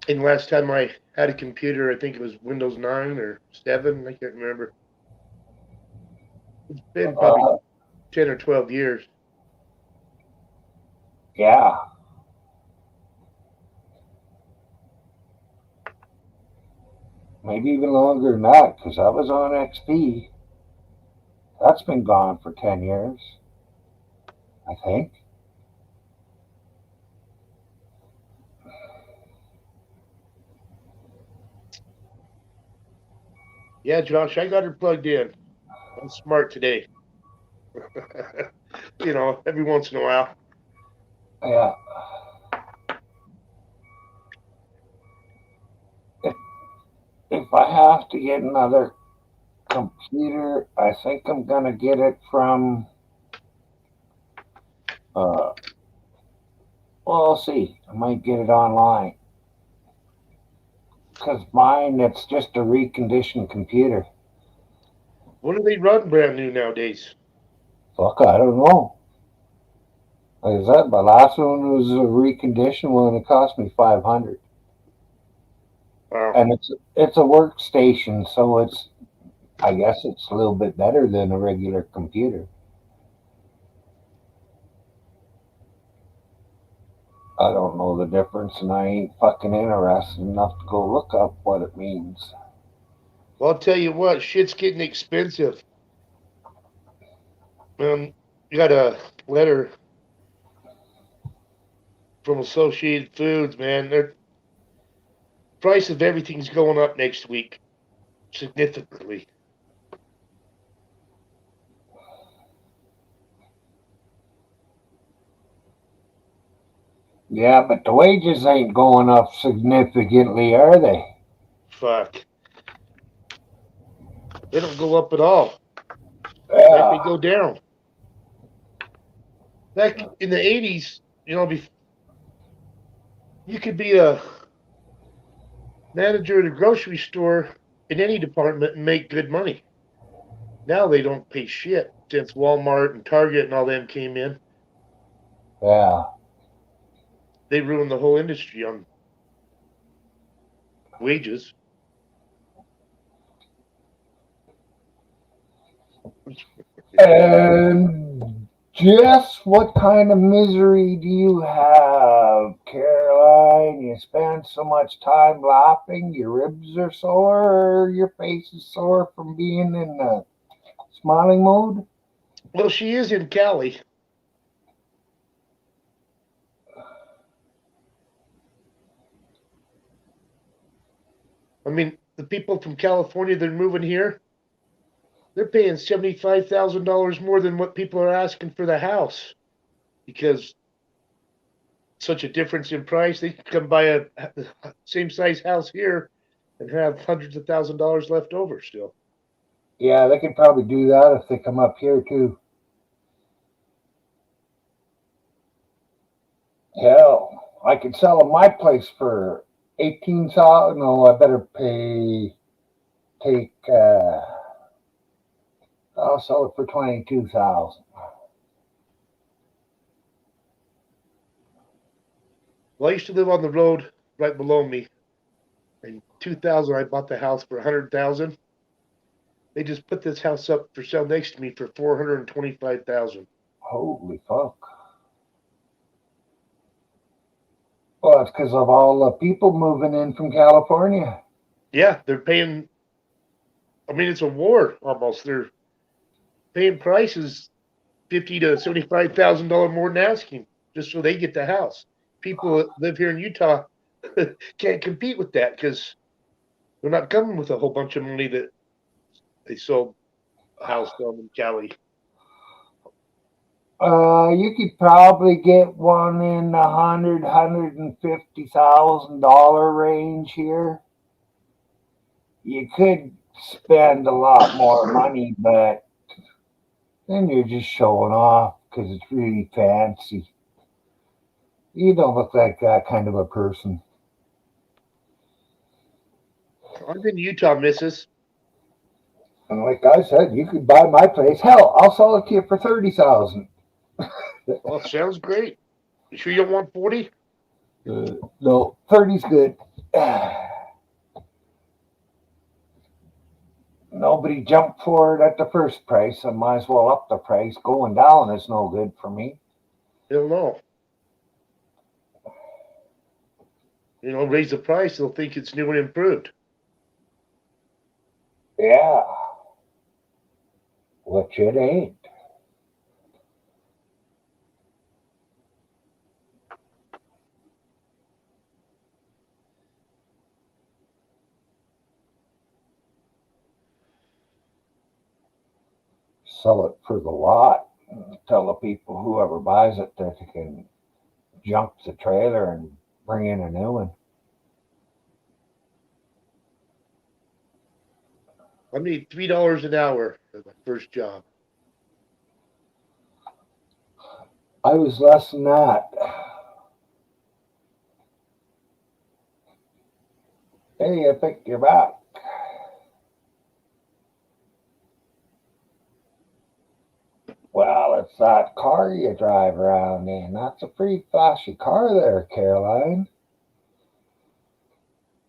And last time I had a computer, I think it was Windows 9 or 7. I can't remember. It's been probably Uh, 10 or 12 years. yeah. Maybe even longer than that because I was on XP. That's been gone for 10 years, I think. Yeah, Josh, I got her plugged in. I'm smart today. Every once in a while. Yeah. If I have to get another computer, I think I'm going to get it from, well, I'll see. I might get it online. Because mine, it's just a reconditioned computer. What do they run brand new nowadays? Fuck, I don't know. Like I said, my last one was a reconditioned one. It cost me $500, and it's a workstation, so I guess it's a little bit better than a regular computer. I don't know the difference, and I ain't fucking interested enough to go look up what it means. Well, I'll tell you what, shit's getting expensive. You got a letter from Associated Foods, man. The price of everything's going up next week significantly. Yeah, but the wages ain't going up significantly, are they? Fuck. They don't go up at all. In fact, they Yeah. go down. Back in the 80s, you could be a manager at a grocery store in any department and make good money. Now they don't pay shit since Walmart and Target and all them came in. Yeah. They ruined the whole industry on wages. And Jess, what kind of misery do you have, Caroline? You spend so much time laughing, your ribs are sore, or your face is sore from being in the smiling mode? Well, she is in Cali. I mean, the people from California that are moving here, they're paying $75,000 more than what people are asking for the house because such a difference in price. They can come buy a same size house here and have hundreds of $1,000s left over still. Yeah, they could probably do that if they come up here too. Hell, I could sell my place for 18,000. No, I better take. I'll sell it for 22,000. Well, I used to live on the road right below me, and 2000, I bought the house for 100,000. They just put this house up for sale next to me for 425,000. Holy fuck. Well, it's because of all the people moving in from California. Yeah, they're paying. I mean, it's a war almost. They're paying prices $50,000 to $75,000 more than asking just so they get the house. People that live here in Utah can't compete with that because they're not coming with a whole bunch of money that they sold a house down in Cali. You could probably get one in the $150,000 range here. You could spend a lot more money, but then you're just showing off because it's really fancy. You don't look like that kind of a person. I'm in Utah, missus. And like I said, you could buy my place. Hell, I'll sell it to you for 30,000. Well, sounds great. You sure you don't want 40? No, 30's good. Nobody jumped for it at the first price. I might as well up the price. Going down is no good for me. They'll know. Raise the price, they'll think it's new and improved. Yeah. Which it ain't. Sell it for the lot. Tell the people, whoever buys it, that they can junk the trailer and bring in a new one. I made $3 an hour for my first job. I was less than that. Hey, I picked your back. Well, it's that car you drive around in. That's a pretty flashy car there, Caroline.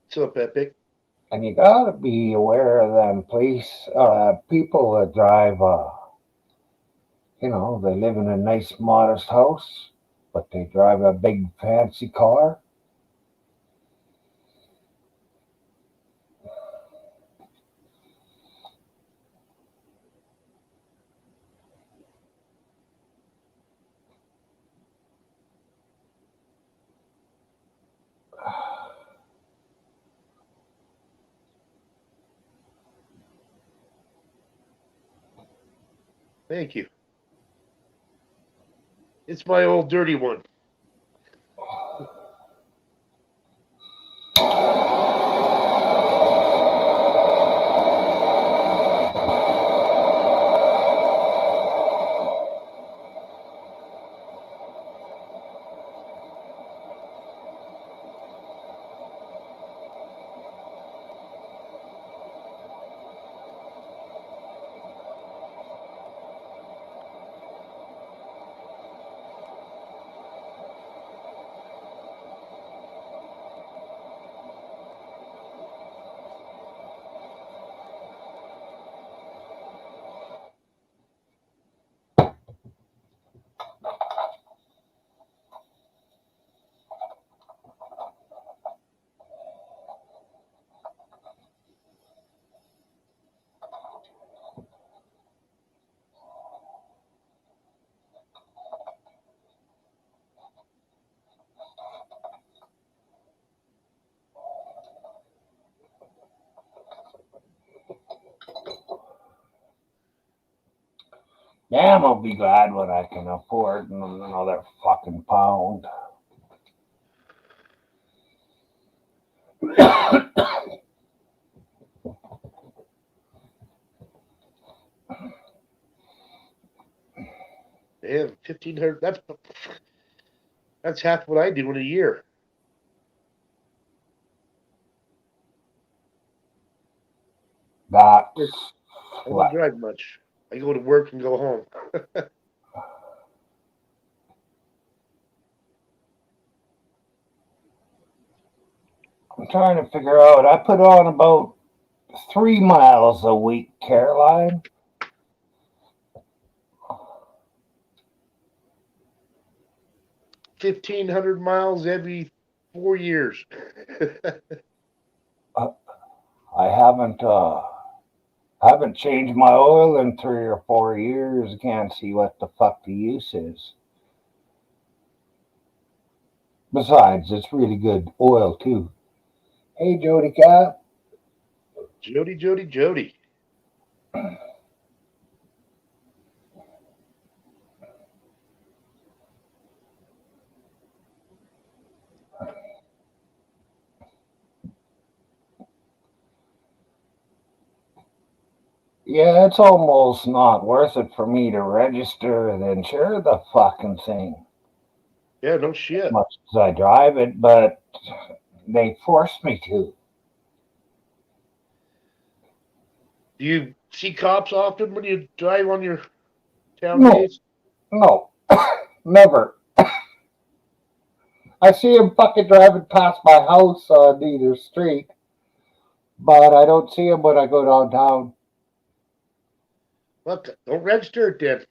What's up, Epic? And you gotta be aware of them people that drive, they live in a nice, modest house, but they drive a big, fancy car. Thank you. It's my old dirty one. Damn, I'll be glad when I can afford another fucking pound. Damn, 1,500. That's half what I do in a year. That's I don't drive much. I go to work and go home. I'm trying to figure out. I put on about 3 miles a week, Caroline. $1,500 every 4 years. I haven't changed my oil in 3 or 4 years. Can't see what the fuck the use is. Besides, it's really good oil too. Hey, Jody Cat. Jody. Yeah, it's almost not worth it for me to register and insure the fucking thing. Yeah, no shit. As much as I drive it, but they force me to. Do you see cops often when you drive on your town No. days? No, never. I see them fucking driving past my house on either street, but I don't see them when I go downtown. Look, don't register it then.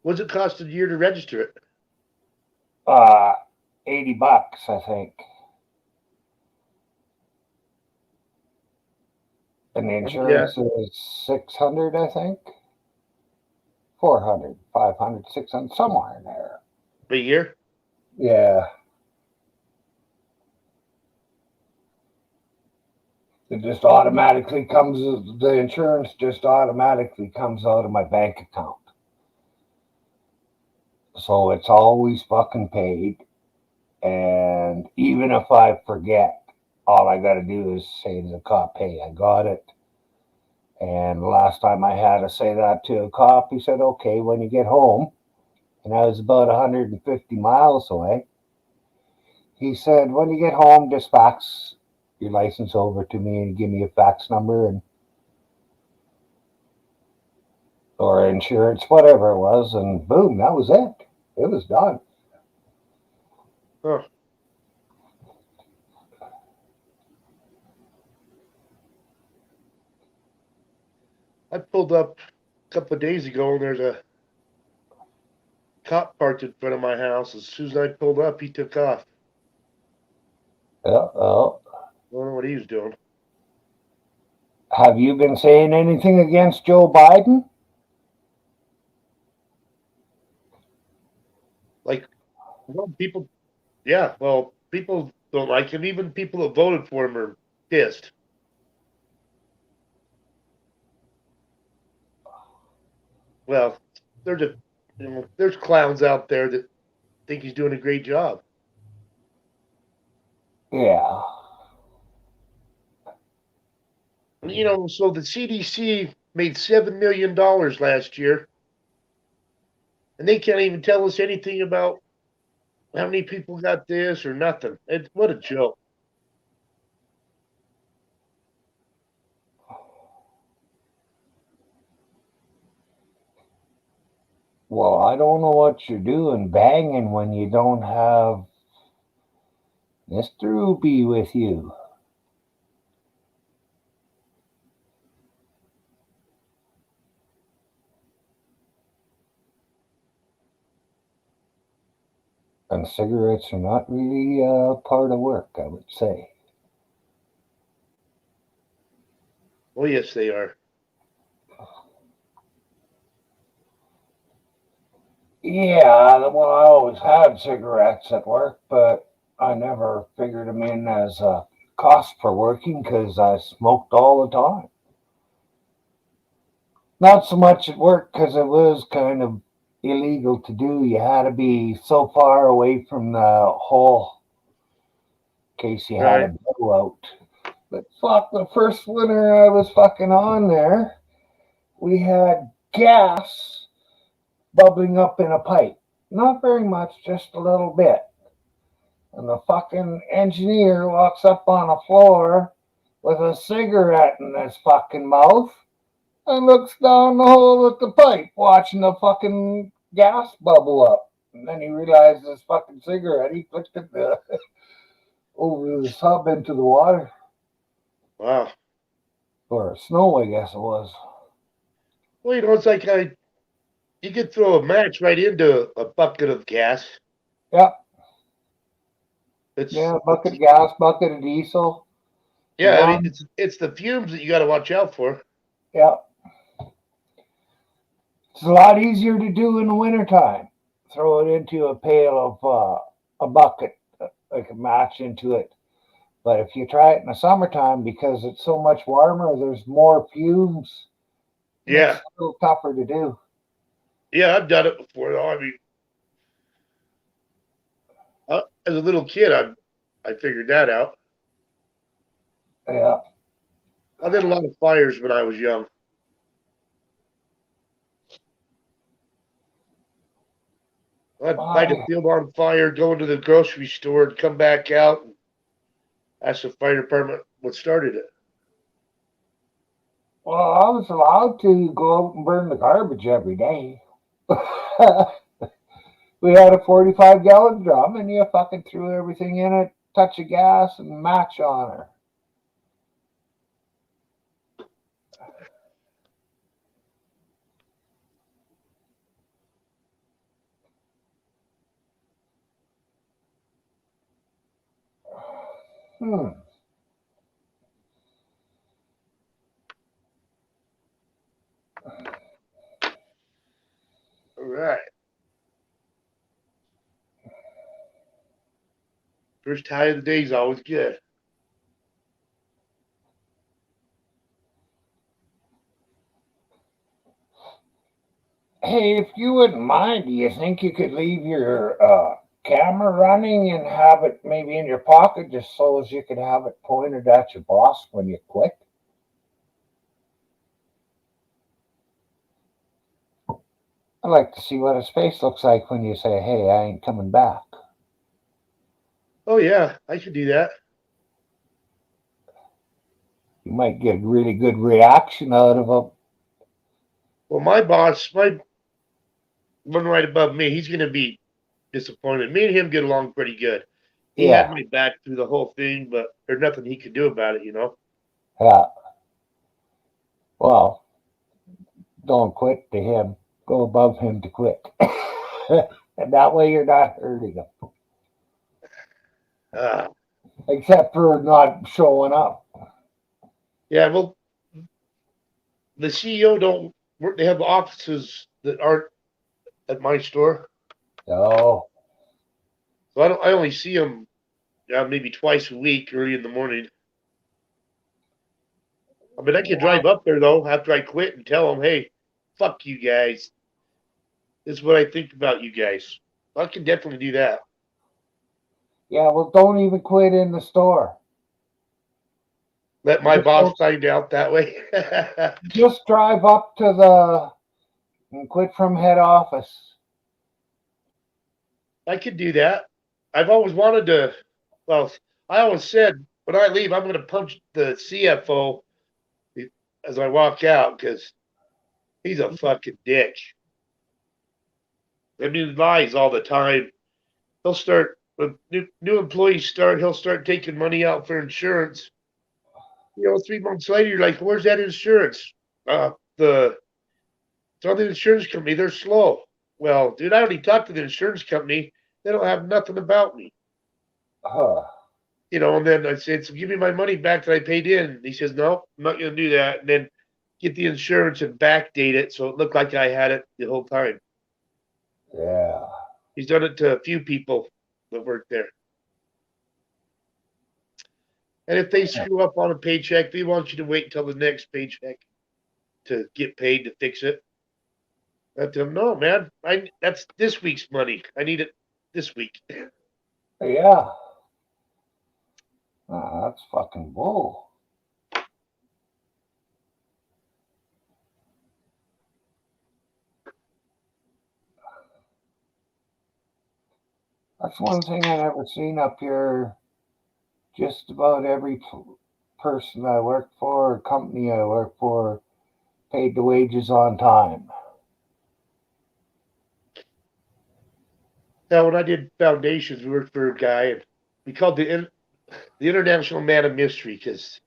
What's it cost a year to register it? $80, I think. And the insurance is 600, I think. 400, 500, 600, somewhere in there. A year? Yeah. It just automatically comes, the insurance just automatically comes out of my bank account. So it's always fucking paid. And even if I forget, all I got to do is say to the cop, hey, I got it. And the last time I had to say that to a cop, he said, okay, when you get home, and I was about 150 miles away, he said, when you get home, just fax your license over to me and give me a fax number or insurance, whatever it was, and boom, that was it. It was done. Huh. I pulled up a couple of days ago and there's a cop parked in front of my house. As soon as I pulled up, he took off. Uh-oh. I don't know what he was doing. Have you been saying anything against Joe Biden? Like, well, people don't like him. Even people that voted for him are pissed. Well, there's clowns out there that think he's doing a great job. Yeah. You know, so the CDC made $7 million last year, and they can't even tell us anything about how many people got this or nothing. What a joke. Well, I don't know what you're doing banging when you don't have Mr. Ruby with you. And cigarettes are not really part of work, I would say. Oh, yes, they are. Yeah, well, I always had cigarettes at work, but I never figured them in as a cost for working because I smoked all the time. Not so much at work because it was kind of illegal to do. You had to be so far away from the hole in case you had a blowout. But fuck, the first winter I was fucking on there, we had gas bubbling up in a pipe. Not very much, just a little bit. And the fucking engineer walks up on the floor with a cigarette in his fucking mouth and looks down the hole at the pipe, watching the fucking gas bubble up. And then he realized his fucking cigarette, he flicked it. over the sub into the water. Wow. Or snow, I guess it was. Well, it's like you could throw a match right into a bucket of gas. Yeah. It's Yeah, bucket of gas, bucket of diesel. yeah. I One. mean, it's the fumes that you got to watch out for. Yeah. It's a lot easier to do in the wintertime. Throw it into a pail of a bucket, like a match into it. But if you try it in the summertime, because it's so much warmer, there's more fumes. Yeah. It's a little tougher to do. Yeah, I've done it before, though. I mean, as a little kid, I figured that out. Yeah. I did a lot of fires when I was young. I'd light a field on fire, go into the grocery store, and come back out and ask the fire department what started it. Well, I was allowed to go out and burn the garbage every day. We had a 45-gallon drum, and you fucking threw everything in it, touch of gas, and match on her. All right. First high of the day is always good. Hey, if you wouldn't mind, do you think you could leave your camera running and have it maybe in your pocket just so as you could have it pointed at your boss when you quit? I'd like to see what his face looks like when you say, hey, I ain't coming back. Oh, yeah, I could do that. You might get a really good reaction out of him. Well, my boss, one right above me, he's going to be disappointed. Me and him get along pretty good. He had my back through the whole thing, but there's nothing he could do about it, Yeah. Well, don't quit to him. Go above him to quit. And that way you're not hurting him. Except for not showing up. Yeah, well, the CEO don't work. They have offices that aren't at my store. Oh. So I only see him maybe twice a week, early in the morning. I mean, I can drive up there, though, after I quit and tell them, hey, fuck you guys. This is what I think about you guys. I can definitely do that. Yeah, well, don't even quit in the store. Let my boss find out that way. Just drive up to and quit from head office. I could do that. I've always wanted to. Well, I always said when I leave, I'm going to punch the CFO as I walk out because he's a fucking dick. I mean, lies all the time. He'll start when new employees start. He'll start taking money out for insurance. 3 months later, you're like, "Where's that insurance?" It's on the insurance company. They're slow. Well, dude, I already talked to the insurance company. They don't have nothing about me. And then I said, so give me my money back that I paid in. And he says, no, I'm not going to do that. And then get the insurance and backdate it so it looked like I had it the whole time. Yeah. He's done it to a few people that work there. And if they screw up on a paycheck, they want you to wait until the next paycheck to get paid to fix it. I tell them, no, man, that's this week's money. I need it this week. Yeah. That's fucking bull. That's one thing I never seen up here. Just about every person I work for, or company I work for, paid the wages on time. Now, when I did foundations, we worked for a guy, and we called the international man of mystery, because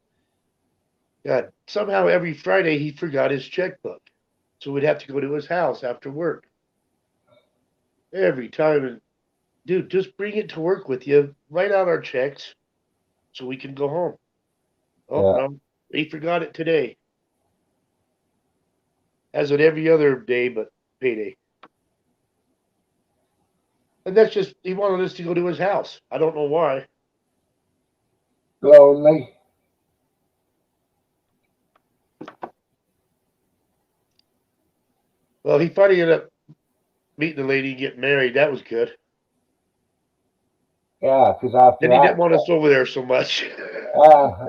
God, somehow every Friday he forgot his checkbook. So we'd have to go to his house after work. Every time. And dude, just bring it to work with you. Write out our checks so we can go home. Oh, Yeah. no. He forgot it today. As in every other day but payday. And that's just, he wanted us to go to his house. I don't know why. Lonely. Well, he finally ended up meeting the lady and getting married. That was good. Yeah, because after And he that, didn't want us over there so much. uh,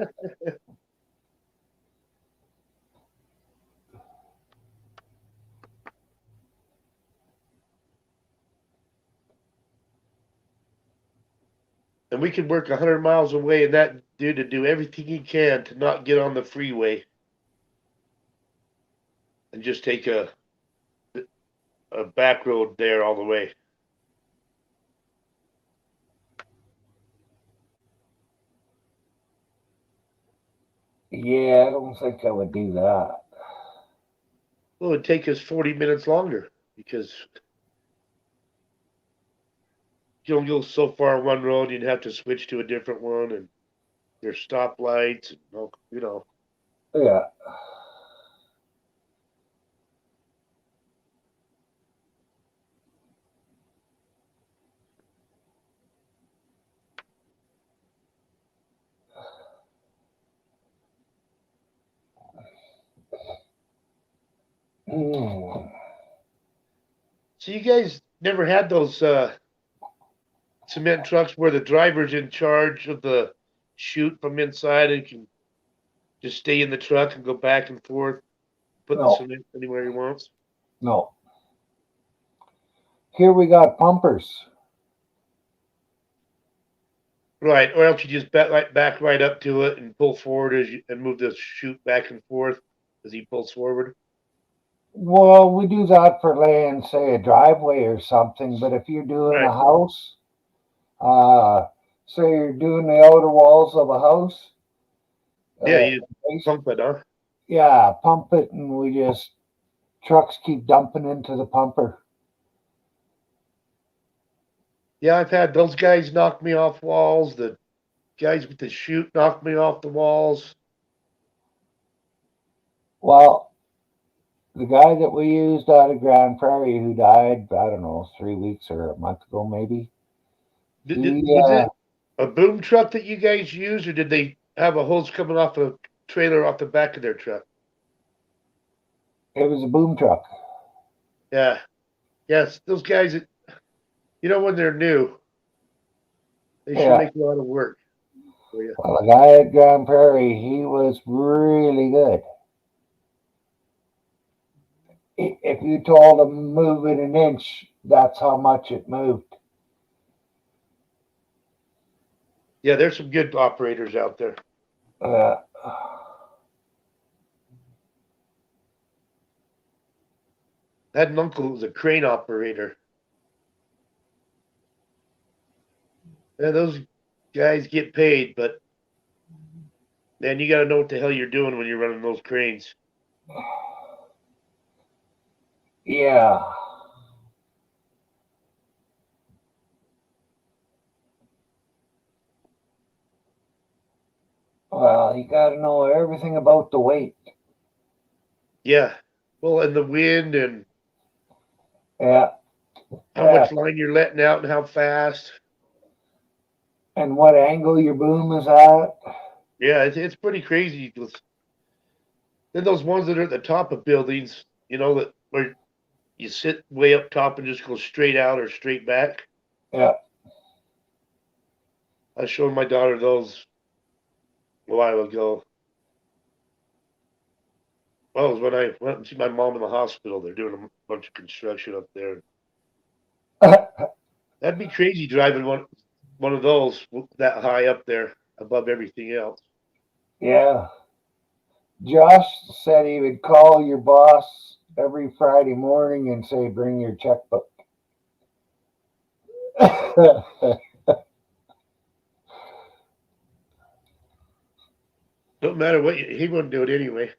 And we could work 100 miles away, and that dude to do everything he can to not get on the freeway and just take a back road there all the way. yeah, I don't think I would do that. Well, it'd take us 40 minutes longer because you don't go so far on one road, you'd have to switch to a different one, and there's stoplights, and you know. Yeah. Mm. So you guys never had those cement trucks where the driver's in charge of the chute from inside and can just stay in the truck and go back and forth, put the No, cement anywhere he wants? no. Here we got pumpers. Right, or else you just back right up to it and pull forward and move the chute back and forth as he pulls forward. Well, we do that for laying, say, a driveway or something. But if you're doing Right. a house, say you're doing the outer walls of a house, Yeah, you bas- pump it, huh? yeah, pump it, and we just trucks keep dumping into the pumper. Yeah, I've had those guys knock me off walls. The guys with the chute knock me off the walls. Well, the guy that we used out of Grand Prairie who died, I don't know, 3 weeks or a month ago, maybe. Was it a boom truck that you guys used, or did they have a hose coming off a trailer off the back of their truck? It was a boom truck. Yeah. Yes, those guys that, when they're new, they sure Yeah. make a lot of work for you. Well, the guy at Grand Prairie, he was really good. If you told him move it an inch, that's how much it moved. Yeah, there's some good operators out there. Uh, I had an uncle who was a crane operator. Yeah, those guys get paid, but man, you got to know what the hell you're doing when you're running those cranes. yeah. Well, you got to know everything about the weight. Yeah. Well, and the wind and Yeah. how much line you're letting out and how fast. And what angle your boom is at. Yeah, it's pretty crazy. Then those ones that are at the top of buildings, that where you sit way up top and just go straight out or straight back. Yeah. I showed my daughter those a while ago. Well, it was when I went and see my mom in the hospital. They're doing a bunch of construction up there. That'd be crazy driving one of those that high up there above everything else. Yeah. Josh said he would call your boss every Friday morning and say, bring your checkbook. Don't matter what he wouldn't do it anyway.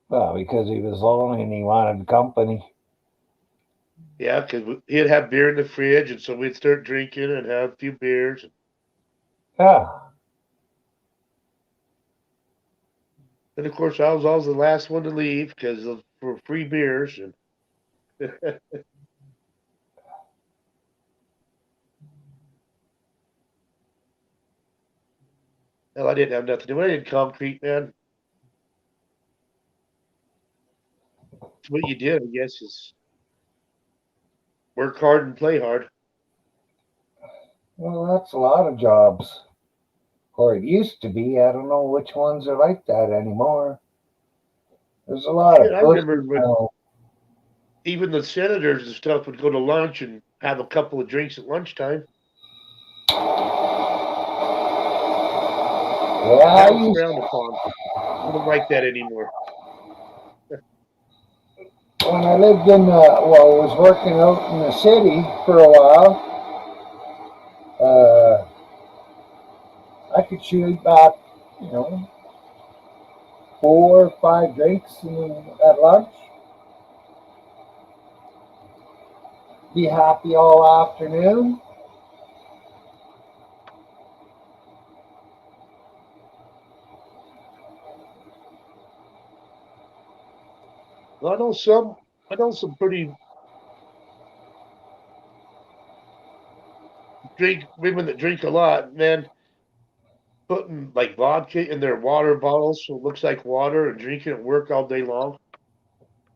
Well, because he was lonely and he wanted company. Yeah, because he'd have beer in the fridge, and so we'd start drinking and have a few beers. Yeah. And of course, I was always the last one to leave because for free beers. And hell, I didn't have nothing to do. I did concrete, man. What you did, I guess, is work hard and play hard. Well, that's a lot of jobs. Or it used to be. I don't know which ones are like that anymore. There's a lot Shit, of I remember pussies when now. even the senators and stuff would go to lunch and have a couple of drinks at lunchtime. Yeah, That was frowned upon. I don't like that anymore. when I lived in, was working out in the city for a while, I could shoot back, 4 or 5 drinks at lunch. Be happy all afternoon. Well, I know some pretty women that drink a lot, man. Putting like vodka in their water bottles so it looks like water and drinking at work all day long.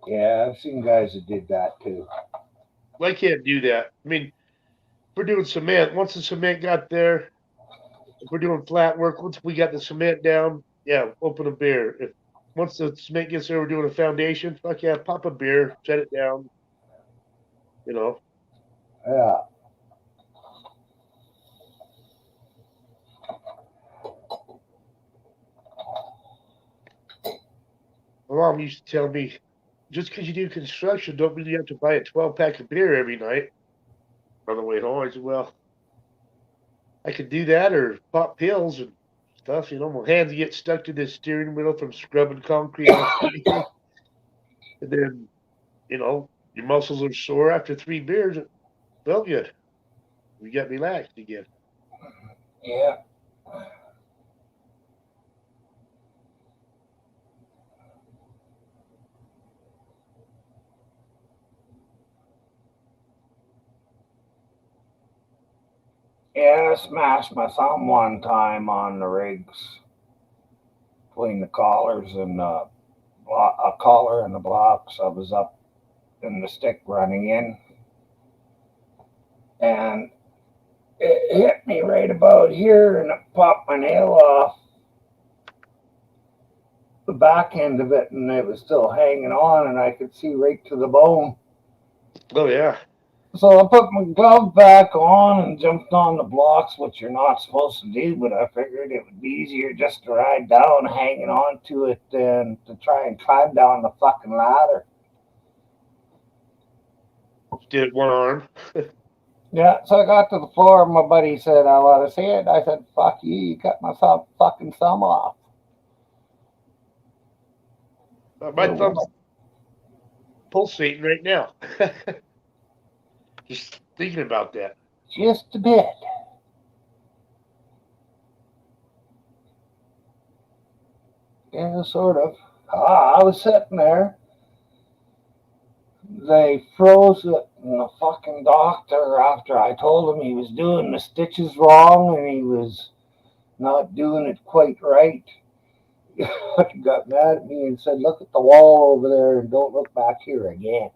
Yeah, I've seen guys that did that too. I can't do that. I mean, if we're doing cement, once the cement got there, if we're doing flat work, once we got the cement down, yeah, open a beer. If once the cement gets there, we're doing a foundation, fuck yeah, pop a beer, set it down, you know. Yeah. My mom used to tell me, just because you do construction, don't mean you have to buy a 12-pack of beer every night on the way home. I said, well, I could do that or pop pills and stuff. You know, my hands get stuck to this steering wheel from scrubbing concrete off everything. And then, your muscles are sore after 3 beers. It felt good. We got relaxed again. Yeah. Yeah, I smashed my thumb one time on the rigs between the collars and a collar and the blocks. I was up in the stick running in, and it hit me right about here, and it popped my nail off the back end of it, and it was still hanging on, and I could see right to the bone. Oh, yeah. So I put my glove back on and jumped on the blocks, which you're not supposed to do, but I figured it would be easier just to ride down hanging on to it than to try and climb down the fucking ladder. Did one arm. Yeah, so I got to the floor and my buddy said, I want to see it. I said, fuck you cut my fucking thumb off. My thumb's pulsating right now. Just thinking about that. Just a bit. Yeah, sort of. I was sitting there. They froze it, and the fucking doctor, after I told him he was doing the stitches wrong and he was not doing it quite right, got mad at me and said, look at the wall over there and don't look back here again.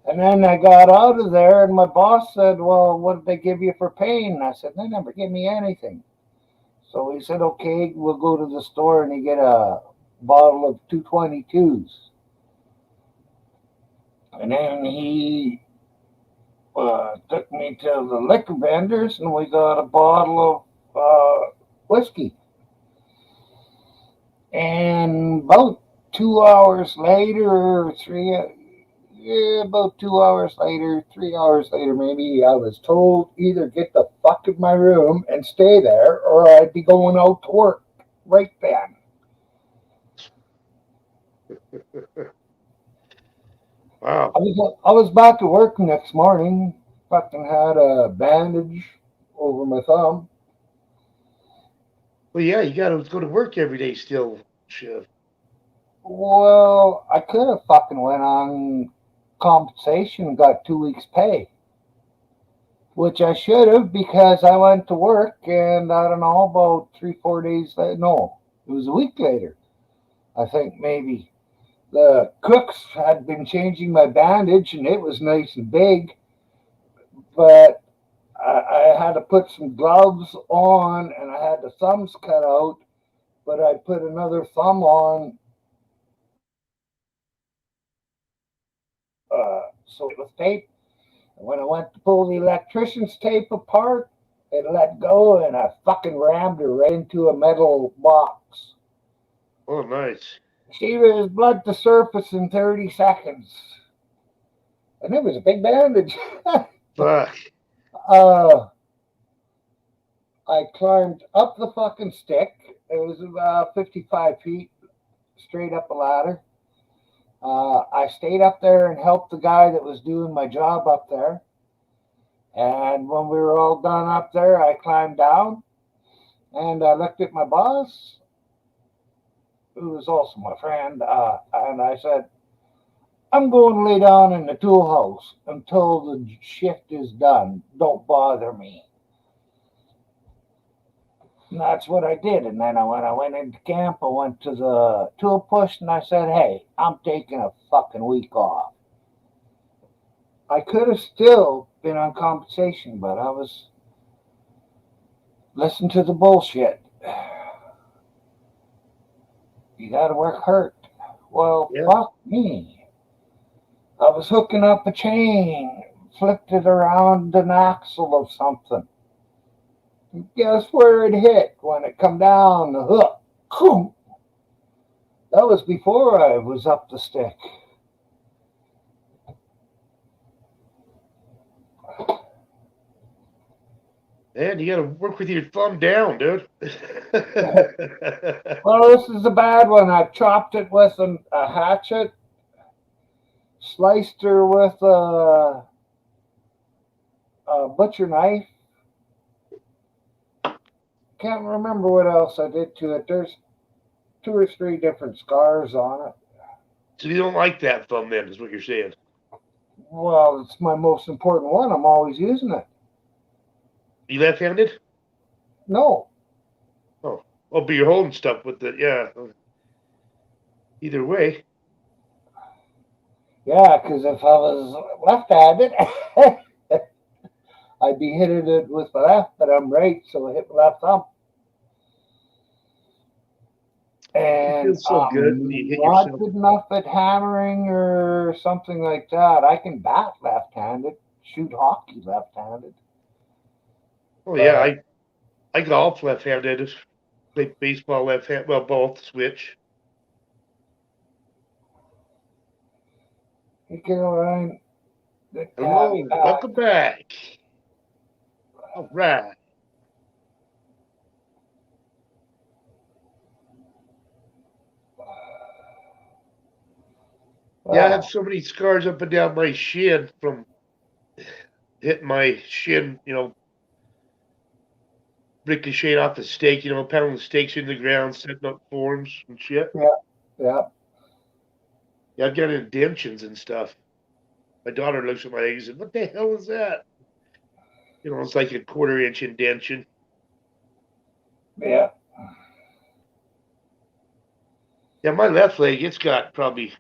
And then I got out of there, and my boss said, well, what did they give you for pain? And I said, they never give me anything. So he said, okay, we'll go to the store and you get a bottle of 222s. And then he took me to the liquor vendors, and we got a bottle of whiskey. And about 2 hours later, or 3, about 2 hours later, 3 hours later, maybe, I was told either get the fuck in my room and stay there, or I'd be going out to work right then. Wow. I was back at work next morning. Fucking had a bandage over my thumb. Well, yeah, you gotta go to work every day still. Shit. Well, I could have fucking went on compensation and got 2 weeks' pay, which I should have because I went to work and I don't know about 3-4 days later. No, it was a week later. I think maybe the cooks had been changing my bandage and it was nice and big, but I had to put some gloves on and I had the thumbs cut out, but I put another thumb on. So it was tape. And when I went to pull the electrician's tape apart, it let go and I fucking rammed her right into a metal box. Oh, nice. She was blood to surface in 30 seconds. And it was a big bandage. Fuck. I climbed up the fucking stick. It was about 55 feet straight up a ladder. I stayed up there and helped the guy that was doing my job up there. And when we were all done up there, I climbed down and I looked at my boss, who was also my friend, and I said, I'm going to lay down in the tool house until the shift is done. Don't bother me. And that's what I did. And then when I went into camp, I went to the tool push and I said, hey, I'm taking a fucking week off. I could have still been on compensation, but I was listening to the bullshit. You gotta work hurt. Well, Yeah. fuck me. I was hooking up a chain, flipped it around an axle of something. Guess where it hit when it come down the hook? Boom. That was before I was up the stick. Man, you gotta work with your thumb down, dude. Well, this is a bad one. I chopped it with a hatchet, sliced her with a butcher knife. Can't remember what else I did to it. There's 2 or 3 different scars on it. So you don't like that thumb then, is what you're saying? Well, it's my most important one. I'm always using it. You left-handed? No. Oh, but you're holding stuff with it, yeah. Either way. Yeah, because if I was left-handed, I'd be hitting it with my left, but I'm right, so I hit my left thumb. And feels so good when you hit not yourself. good enough at hammering or something like that. I can bat left-handed, shoot hockey left-handed. Oh yeah, I golf left-handed. Play baseball left-handed. Well, both switch. You can run. Hello, welcome back. All right. Yeah, I have so many scars up and down my shin from hitting my shin, ricochet off the stake, pounding the stakes in the ground, setting up forms and shit. Yeah. Yeah, I've got indentions and stuff. My daughter looks at my legs and, what the hell is that? It's like a 1/4-inch indention. Yeah. Yeah, my left leg, it's got probably,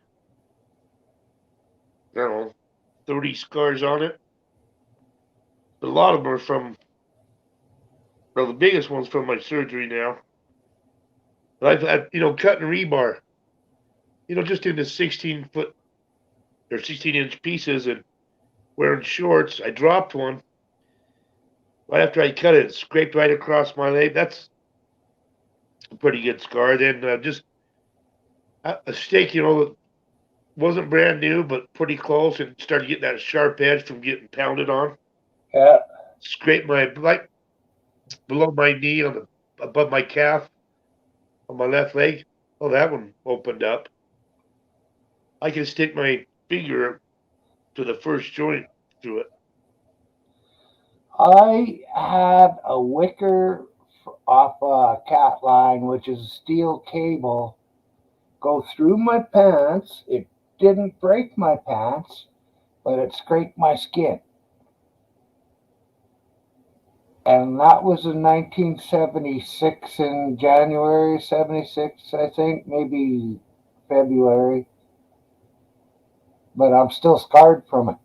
30 scars on it. But a lot of them are from, the biggest one's from my surgery now. But I've cutting rebar, just into 16-foot or 16-inch pieces and wearing shorts. I dropped one. Right after I cut it, scraped right across my leg. That's a pretty good scar. Then just a stake, wasn't brand new, but pretty close, and started getting that sharp edge from getting pounded on. Yeah. Scraped my like below my knee on the above my calf on my left leg. Oh, that one opened up. I can stick my finger to the first joint through it. I had a wicker off a cat line, which is a steel cable, go through my pants. It didn't break my pants, but it scraped my skin. And that was in 1976, in January 76, I think, maybe February. But I'm still scarred from it.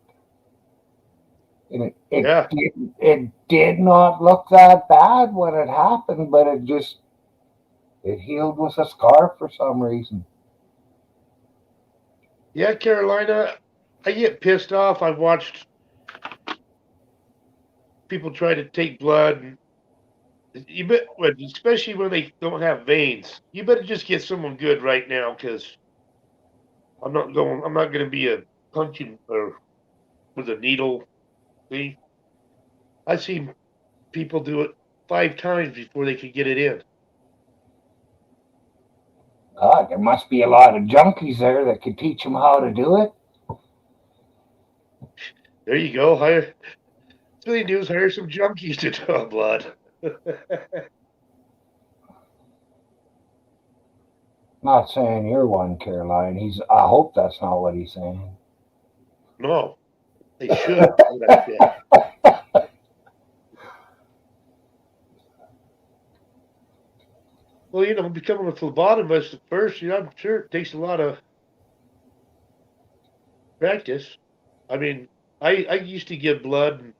And Yeah. it did not look that bad when it happened, but it healed with a scar for some reason. Yeah, Carolina, I get pissed off. I've watched people try to take blood, and especially when they don't have veins. You better just get someone good right now, because I'm not going. I'm not going to be a punching or with a needle. See, I've seen people do it 5 times before they can get it in. God, there must be a lot of junkies there that could teach them how to do it. There you go. Hire. That's what they do is hire some junkies to draw blood. Not saying you're one, Caroline. I hope that's not what he's saying. No, they should. That's it. Well, becoming a phlebotomist at first, I'm sure it takes a lot of practice. I mean, I used to give blood and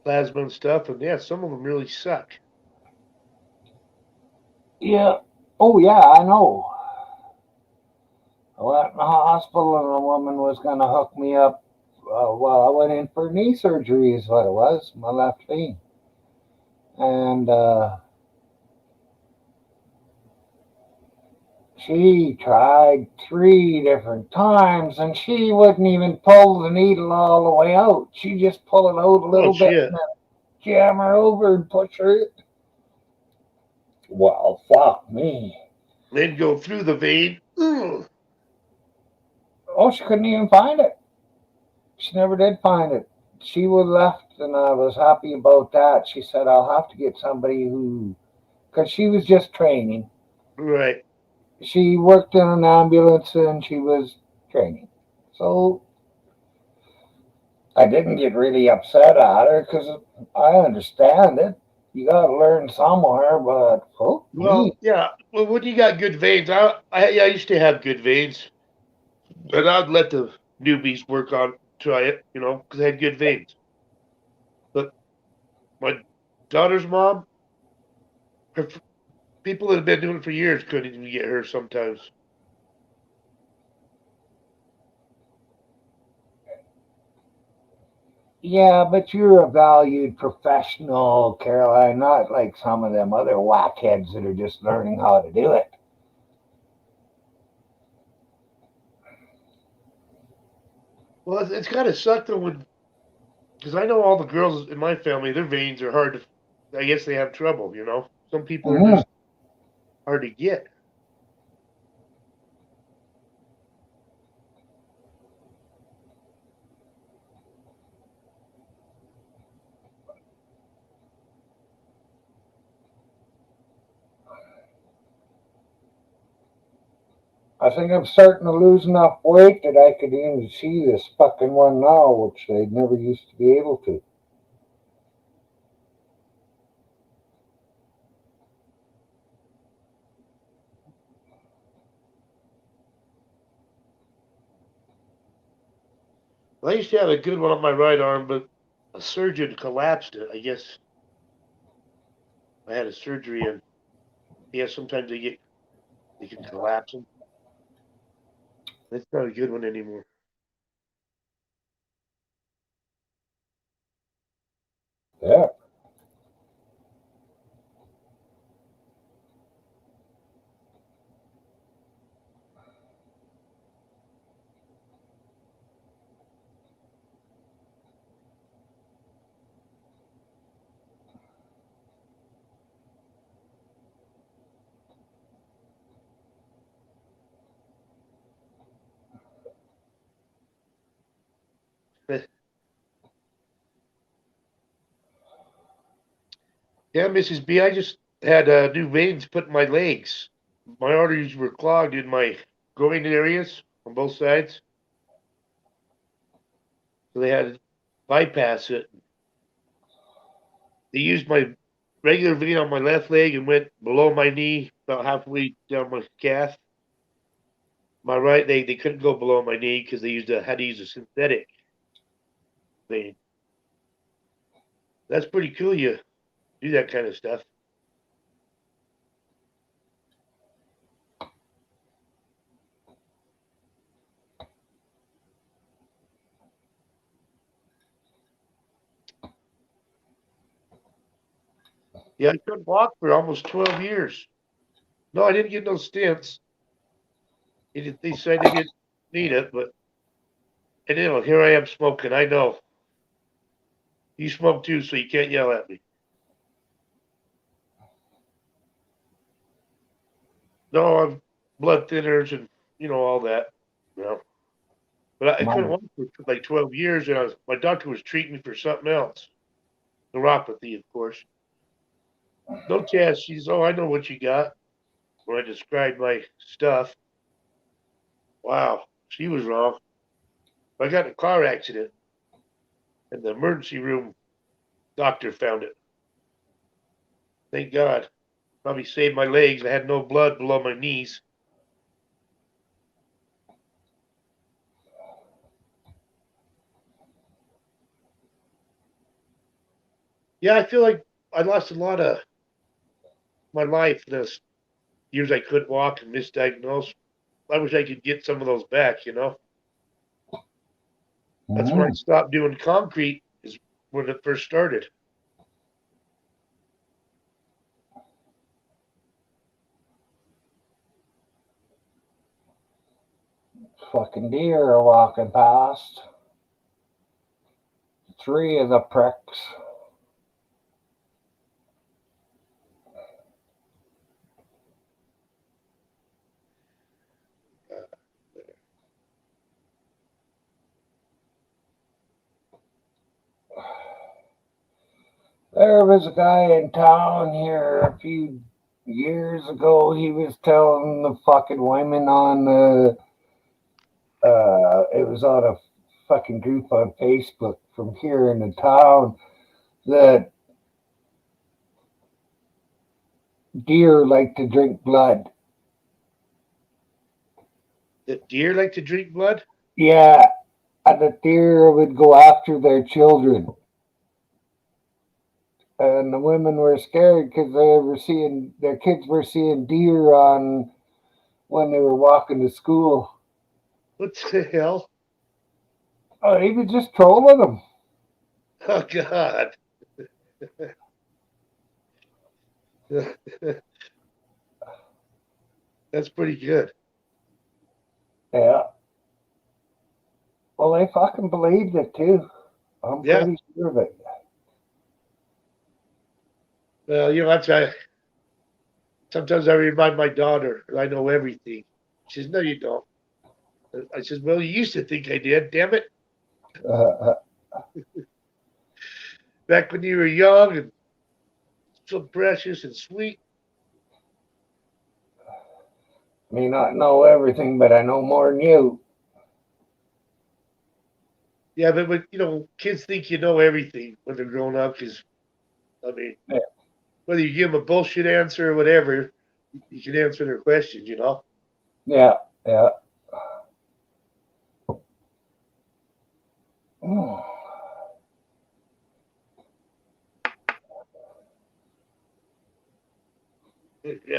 plasma and stuff, and yeah, some of them really suck. Yeah. Oh, yeah, I know. I went in the hospital and a woman was going to hook me up. Well, I went in for knee surgery, is what it was, my left knee. And she tried 3 different times and she wouldn't even pull the needle all the way out. She just pull it out a little bit Shit. and then jam her over and push her. Well, fuck me. Then go through the vein. Ugh. Oh, she couldn't even find it. She never did find it. She was left, and I was happy about that. She said, I'll have to get somebody because she was just training. Right. She worked in an ambulance and she was training. So I didn't get really upset at her because I understand it. You got to learn somewhere, but Well, yeah. Well, when you got good veins, I used to have good veins, and I'd let the newbies try it, because I had good veins. But my daughter's mom, her, people that have been doing it for years couldn't even get her sometimes. yeah, but you're a valued professional, Caroline, not like some of them other whackheads that are just learning how to do it. Well, it's got to suck though, because I know all the girls in my family, their veins are hard to. I guess they have trouble. Some people are Mhm. just hard to get. I think I'm starting to lose enough weight that I could even see this fucking one now, which I never used to be able to. Well, I used to have a good one on my right arm, but a surgeon collapsed it. I guess I had a surgery, and yeah, sometimes they can collapse them. That's not a good one anymore. Yeah. Yeah, Mrs. B, I just had new veins put in my legs. My arteries were clogged in my groin areas on both sides. So they had to bypass it. They used my regular vein on my left leg and went below my knee, about halfway down my calf. My right leg, they couldn't go below my knee because they had to use a synthetic vein. That's pretty cool. You do that kind of stuff. Yeah, I couldn't walk for almost 12 years. No, I didn't get no stents. They said they didn't need it, but and here I am smoking. I know. You smoke too, so you can't yell at me. No, I'm blood thinners and all that. But I couldn't walk for like 12 years, and my doctor was treating me for something else, neuropathy, of course. No chance. She's, oh, I know what you got. When I described my stuff, wow, she was wrong. I got in a car accident, and the emergency room doctor found it. Thank God. Probably saved my legs. I had no blood below my knees. Yeah, I feel like I lost a lot of my life this years I couldn't walk and misdiagnosed. I wish I could get some of those back. That's when I stopped doing concrete, is when it first started. Fucking deer are walking past. 3 of the pricks. There was a guy in town here a few years ago. He was telling the fucking women on it was on a fucking group on Facebook from here in the town that deer like to drink blood. That deer like to drink blood? Yeah, and the deer would go after their children. And the women were scared because their kids were seeing deer on when they were walking to school. What the hell? Oh, he was just trolling them. Oh God. That's pretty good. Yeah. Well, they fucking believed it too. I'm pretty sure of it. Well, that's sometimes I remind my daughter I know everything. She says, "No, you don't." I says, "Well, you used to think I did. Damn it." Back when you were young and so precious and sweet. I may not know everything, but I know more than you. Yeah, but when kids think you know everything when they're grown up, because whether you give them a bullshit answer or whatever, you can answer their questions. Yeah. Have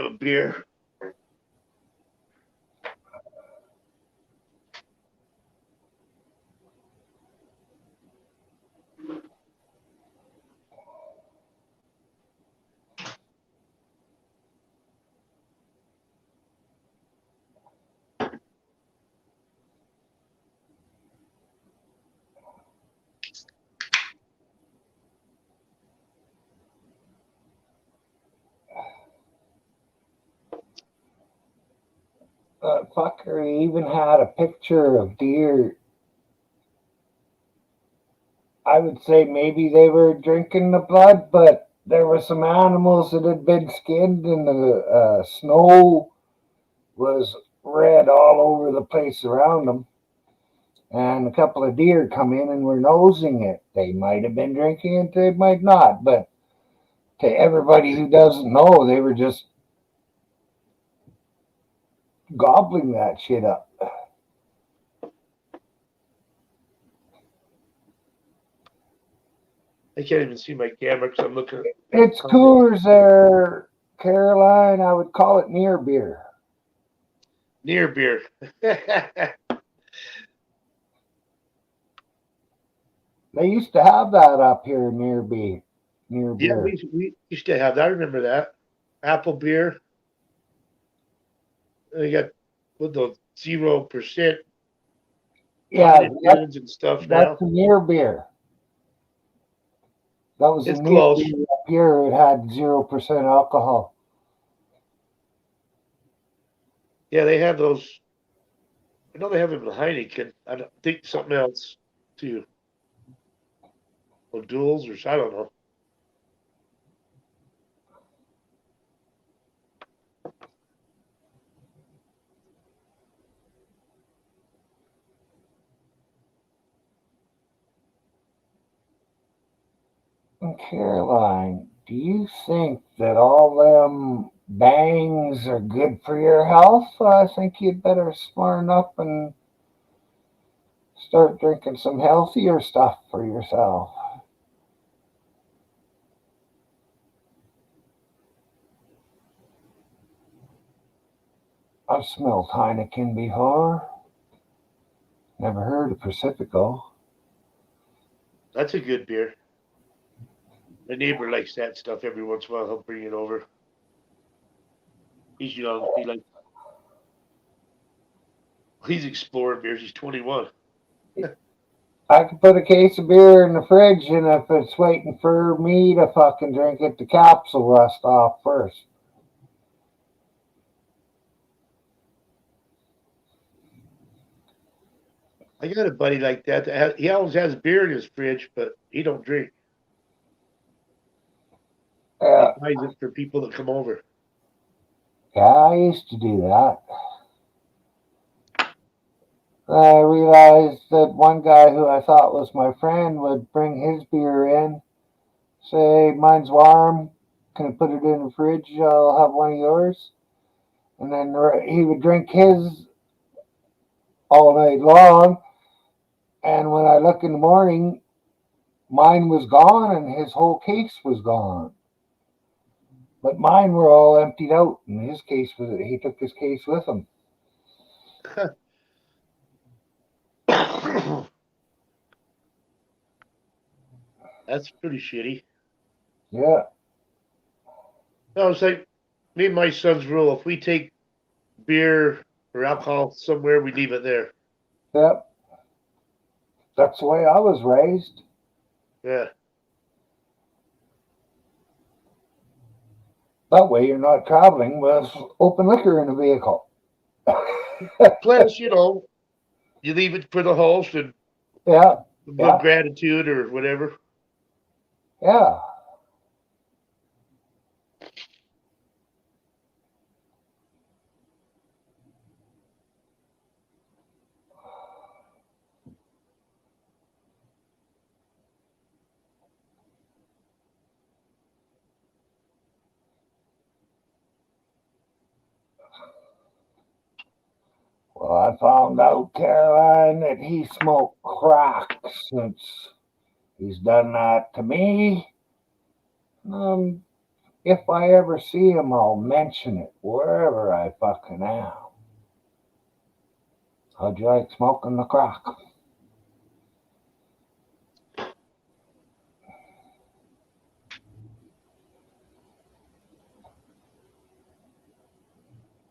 a beer. Fucker even had a picture of deer. I would say maybe they were drinking the blood, but there were some animals that had been skinned, and the snow was red all over the place around them. And a couple of deer come in and were nosing it. They might have been drinking it, they might not, but to everybody who doesn't know, they were just gobbling that shit up. I can't even see my camera because I'm looking at It's Coors there, Caroline. I would call it near beer. near beer. They used to have that up here near beer. Yeah, we used to have that. I remember that. Apple beer. They got with the 0% Yeah, tunes and stuff that's now. a near beer. That was It's a near close. beer up here. It had 0% alcohol. Yeah, they have those. I know they have them in Heineken. I don't think something else too. Or duels or I don't know. And Caroline, do you think that all them bangs are good for your health? I think you'd better smarten up and start drinking some healthier stuff for yourself. I've smelled Heineken before. Never heard of Pacifico. That's a good beer. My neighbor likes that stuff every once in a while. He'll bring it over. He's young. He's exploring beers. He's 21. I could put a case of beer in the fridge, and if it's waiting for me to fucking drink it, the caps will rust off first. I got a buddy like that. He always has beer in his fridge, but he don't drink. He Yeah, buys it for people that come over. I used to do that. I realized that one guy who I thought was my friend would bring his beer in, say, mine's warm, can I put it in the fridge? I'll have one of yours. And then he would drink his all night long. And when I look in the morning, mine was gone and his whole case was gone. But mine were all emptied out, and his case was, he took his case with him. That's pretty shitty. Yeah, No, it's like me and my son's rule. If we take beer or alcohol somewhere, we leave it there. yeah. That's the way I was raised. Yeah. That way you're not traveling with open liquor in a vehicle. Plus, you leave it for the host and Yeah, book gratitude or whatever. yeah. Well, I found out, Caroline, that he smoked crack since he's done that to me. If I ever see him, I'll mention it wherever I fucking am. How'd you like smoking the crack?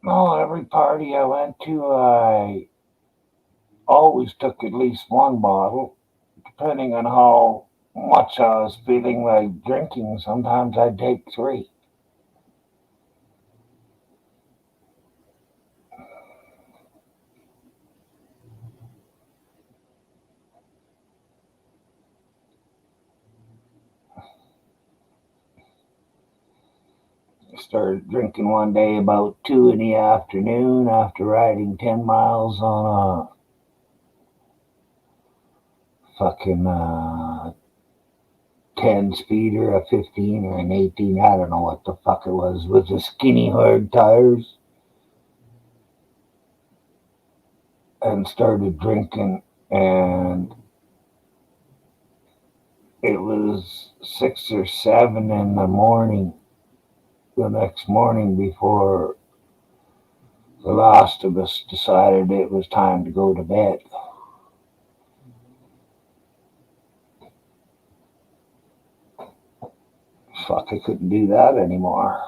No, every party I went to, I always took at least one bottle, depending on how much I was feeling like drinking. Sometimes I'd take three. started drinking one day about 2 in the afternoon after riding 10 miles on a fucking 10 speeder, a 15 or an 18, I don't know what the fuck it was, with the skinny hard tires, and started drinking, and it was 6 or 7 in the morning, the next morning, before the last of us decided it was time to go to bed. Fuck, I couldn't do that anymore.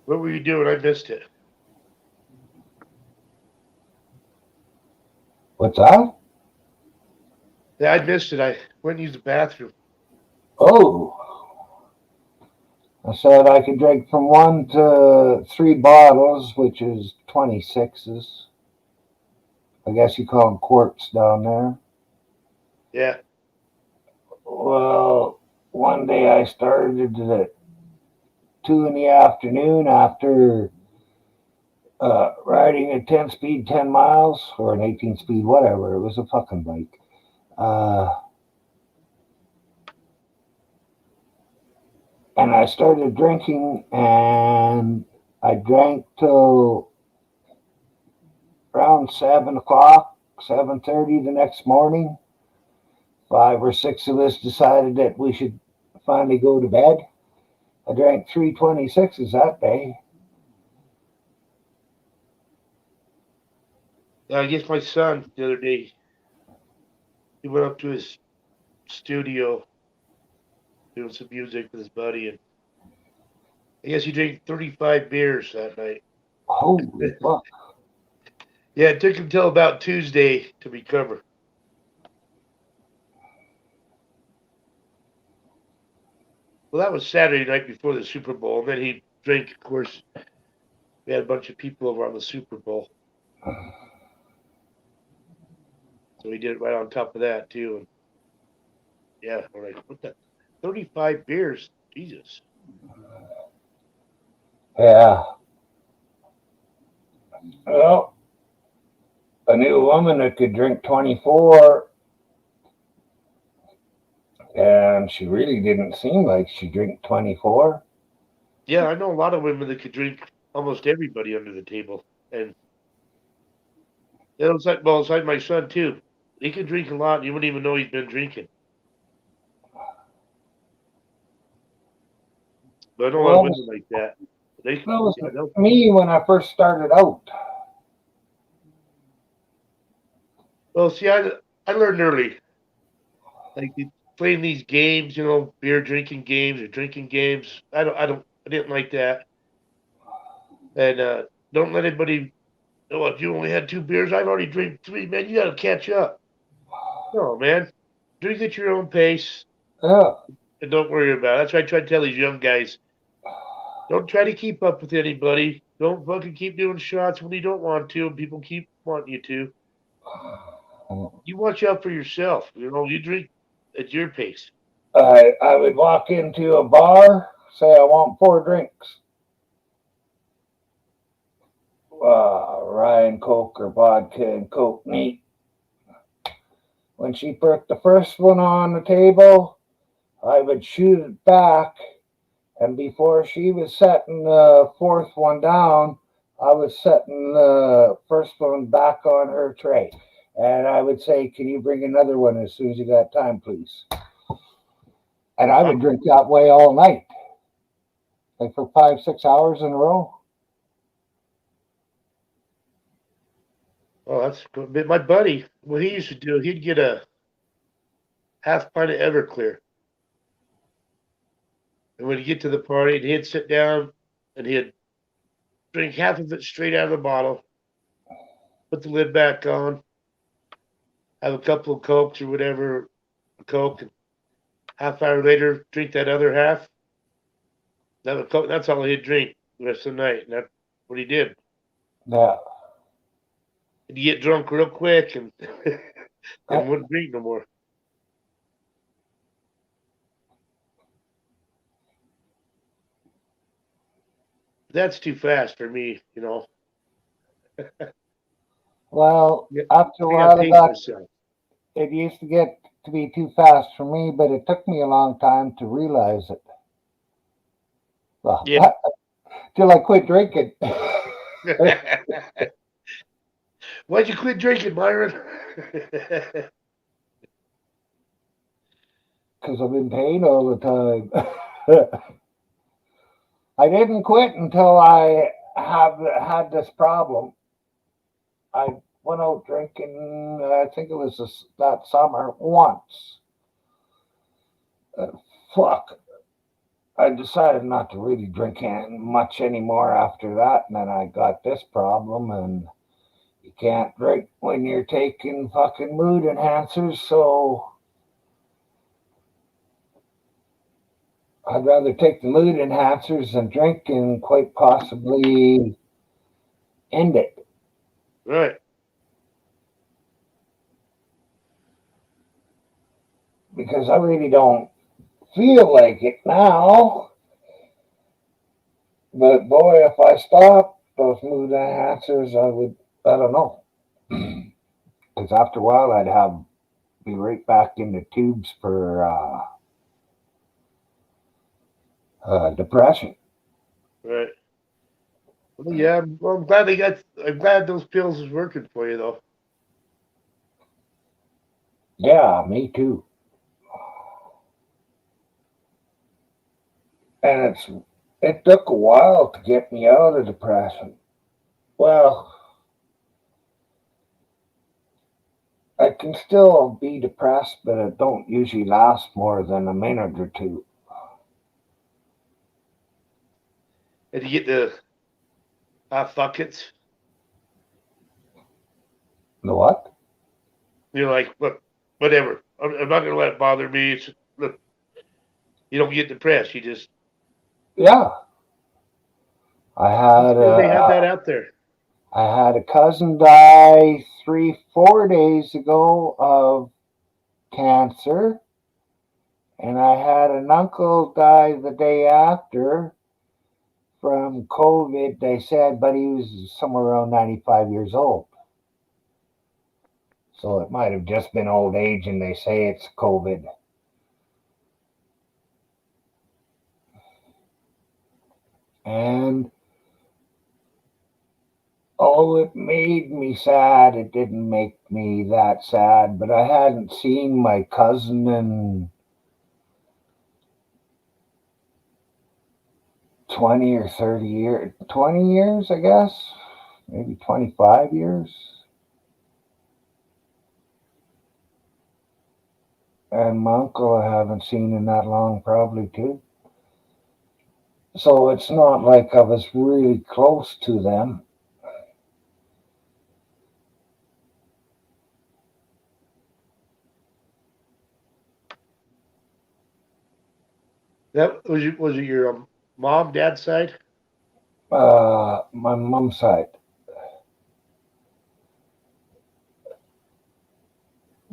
What were you doing? I missed it. What's that? Yeah, I missed it. I went and used the bathroom. Oh. I said I could drink from 1 to 3 bottles, which is 26s. I guess you call them quarts down there. Yeah. Well, one day I started at 2 in the afternoon after riding a 10-speed 10 miles, or an 18-speed, whatever. It was a fucking bike. And I started drinking, and I drank till around 7 o'clock, 7:30 the next morning. 5 or 6 of us decided that we should finally go to bed. I drank 3 26s that day. I guess my son the other day, he went up to his studio doing some music with his buddy, and I guess he drank 35 beers that night. Holy fuck. Yeah, it took him till about Tuesday to recover. Well, that was Saturday night before the Super Bowl, and then he drank, of course. We had a bunch of people over on the Super Bowl. So he did it right on top of that, too. And yeah, we're like, what the? 35 beers? Jesus. Yeah. Well, I knew a woman that could drink 24, and she really didn't seem like she drank 24. Yeah, I know a lot of women that could drink almost everybody under the table. And it's like, well, it's like my son, too. He can drink a lot, and you wouldn't even know he's been drinking. But I know a lot of women like that. That was me when I first started out. Well, see, I learned early. Like playing these games, beer drinking games or drinking games. I didn't like that. And don't let anybody know if you only had 2 beers. I've already drank 3, man. You got to catch up. No, man. Drink at your own pace. Yeah. And don't worry about it. That's why I try to tell these young guys. Don't try to keep up with anybody. Don't fucking keep doing shots when you don't want to, and people keep wanting you to. You watch out for yourself. You drink at your pace. I would walk into a bar, say I want 4 drinks. Rye and Coke or vodka and Coke neat. When she put the first one on the table, I would shoot it back, and before she was setting the 4th one down, I was setting the first one back on her tray. And I would say, can you bring another one as soon as you got time, please? And I would drink that way all night. Like for 5-6 hours in a row. Oh, that's good. My buddy, what he used to do, he'd get a half pint of Everclear. And when he'd get to the party, he'd sit down and he'd drink half of it straight out of the bottle, put the lid back on, have a couple of Cokes or whatever, Coke, and half hour later, drink that other half. That's all he'd drink the rest of the night, and that's what he did. Yeah. He'd get drunk real quick and wouldn't drink no more. That's too fast for me, you know. Well, Yeah, after a I gotta while, pace myself. it used to get to be too fast for me, but it took me a long time to realize it. Well, Yeah. till I quit drinking. Why'd you quit drinking, Myron? Because I'm in pain all the time. I didn't quit until I have had this problem. I went out drinking. I think it was that summer once. Uh, Fuck. I decided not to really drink much anymore after that, and then I got this problem, and you can't drink when you're taking fucking mood enhancers, so I'd rather take the mood enhancers than drink and quite possibly end it. Right. Because I really don't feel like it now. But boy, if I stopped those mood enhancers, I don't know. Because after a while, be right back into tubes for depression. Right. Well, yeah, I'm glad I'm glad those pills is working for you though. Yeah, me too. And it took a while to get me out of depression. Well, I can still be depressed, but it don't usually last more than a minute or two. And you get the hot buckets. The what? You're like, look, whatever. I'm not gonna let it bother me. Look, you don't get depressed. You just Yeah, I that's had good. They have a that out there. I had a cousin die 4 days ago of cancer, and I had an uncle die the day after from COVID. They said, but he was somewhere around 95 years old. So it might have just been old age, and they say it's COVID. And oh, it made me sad. It didn't make me that sad, but I hadn't seen my cousin in 20 or 30 years. 20 years, I guess. Maybe 25 years. And my uncle I haven't seen in that long, probably too. So it's not like I was really close to them. That was it your mom, dad's side? My mom's side.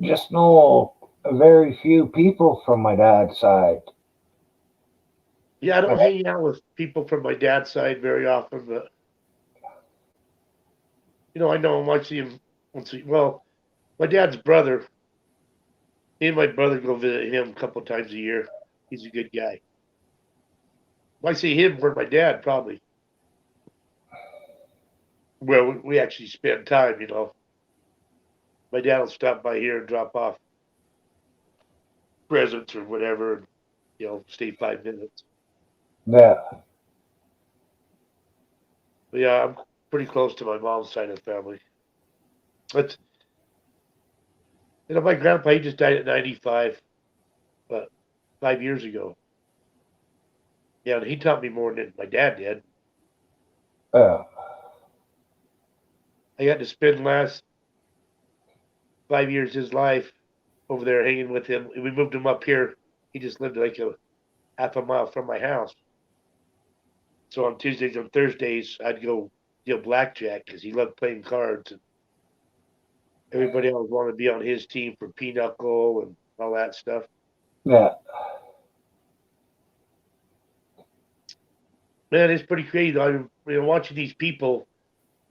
Just know very few people from my dad's side. Yeah, I don't But hang out with people from my dad's side very often, but I know him. I see him once. Well, my dad's brother. Me and my brother go visit him a couple times a year. He's a good guy. I see him for my dad probably. Well, we actually spend time. My dad will stop by here and drop off presents or whatever, and stay 5 minutes. yeah, But yeah, I'm pretty close to my mom's side of the family. But my grandpa he just died at 95, but 5 years ago. Yeah, and he taught me more than my dad did. yeah, I got to spend last 5 years of his life over there hanging with him. We moved him up here. He just lived like a half a mile from my house. So on Tuesdays and Thursdays, I'd go deal blackjack because he loved playing cards. And everybody else wanted to be on his team for pinochle and all that stuff. yeah. Man, it's pretty crazy. I'm watching these people.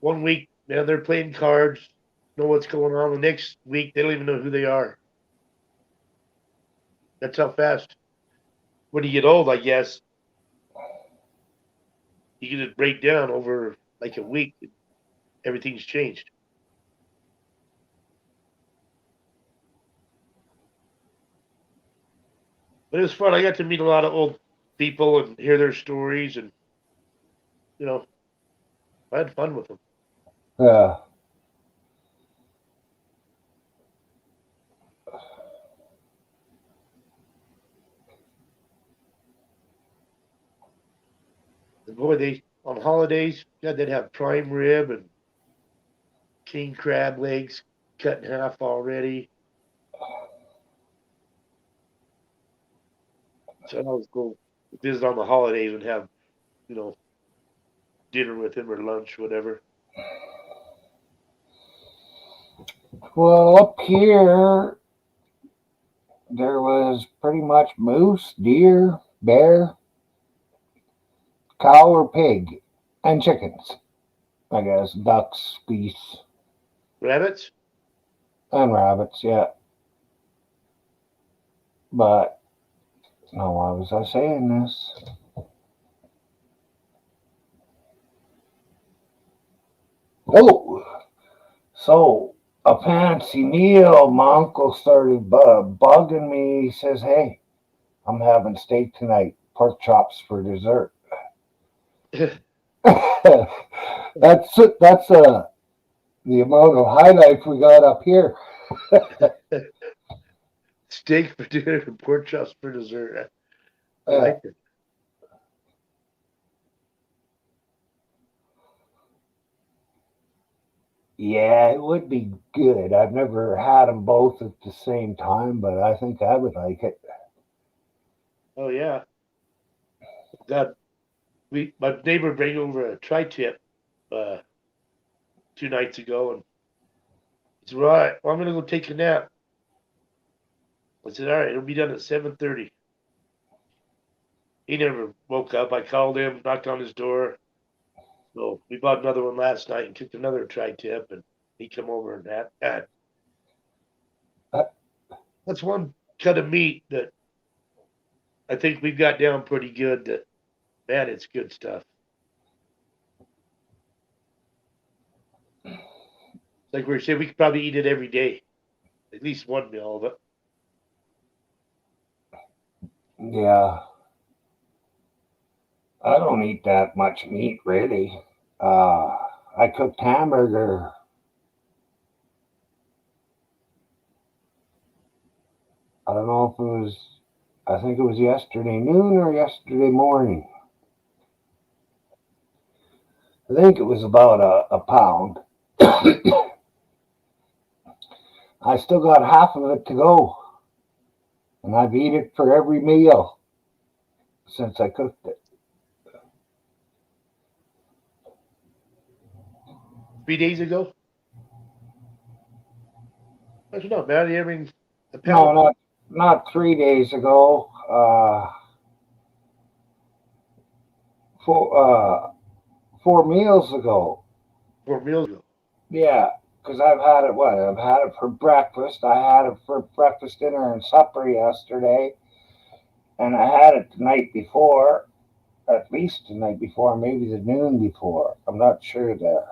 One week, man, they're playing cards, know what's going on. The next week, they don't even know who they are. That's how fast. When you get old, I guess you can just break down over like a week. Everything's changed. But it was fun. I got to meet a lot of old people and hear their stories, and you know, I had fun with them. Yeah. And boy, they on holidays, God, they'd have prime rib and king crab legs cut in half already. So I was go visit on the holidays and have, you know, dinner with him or lunch, whatever. Well, up here, there was pretty much moose, deer, bear, cow or pig, and chickens. I guess ducks, geese, Rabbits? and rabbits. Yeah, but no, why was I saying this? Oh, so a fancy meal. My uncle started bugging me. He says, "Hey, I'm having steak tonight. Pork chops for dessert." that's the amount of high life we got up here. Steak for dinner and pork chops for dessert. I Uh, like it. yeah, it would be good. I've never had them both at the same time, but I think I would like it. Oh yeah. God, my neighbor bring over a tri-tip uh, 2 nights ago, and he said, "Right, well, I'm gonna go take a nap." I said, "All right, it'll be done at 7:30." He never woke up. I called him, knocked on his door. So we bought another one last night and cooked another tri-tip, and he come over and had. Uh, That's one cut of meat that I think we've got down pretty good. That man, it's good stuff. Like we were saying, we could probably eat it every day, at least one meal of it. yeah, I don't eat that much meat really. Uh, I cooked hamburger. I don't know if it was. I think it was yesterday noon or yesterday morning. I think it was about a pound. I still got half of it to go, and I've eaten it for every meal since I cooked it. 3 days ago, that's not bad. I mean, a No, pound, not 3 days ago. Four 4 meals ago. 4 meals ago. Yeah, because I've had it. What? I've had it for breakfast. I had it for breakfast, dinner, and supper yesterday, and I had it the night before. At least the night before, maybe the noon before. I'm not sure there.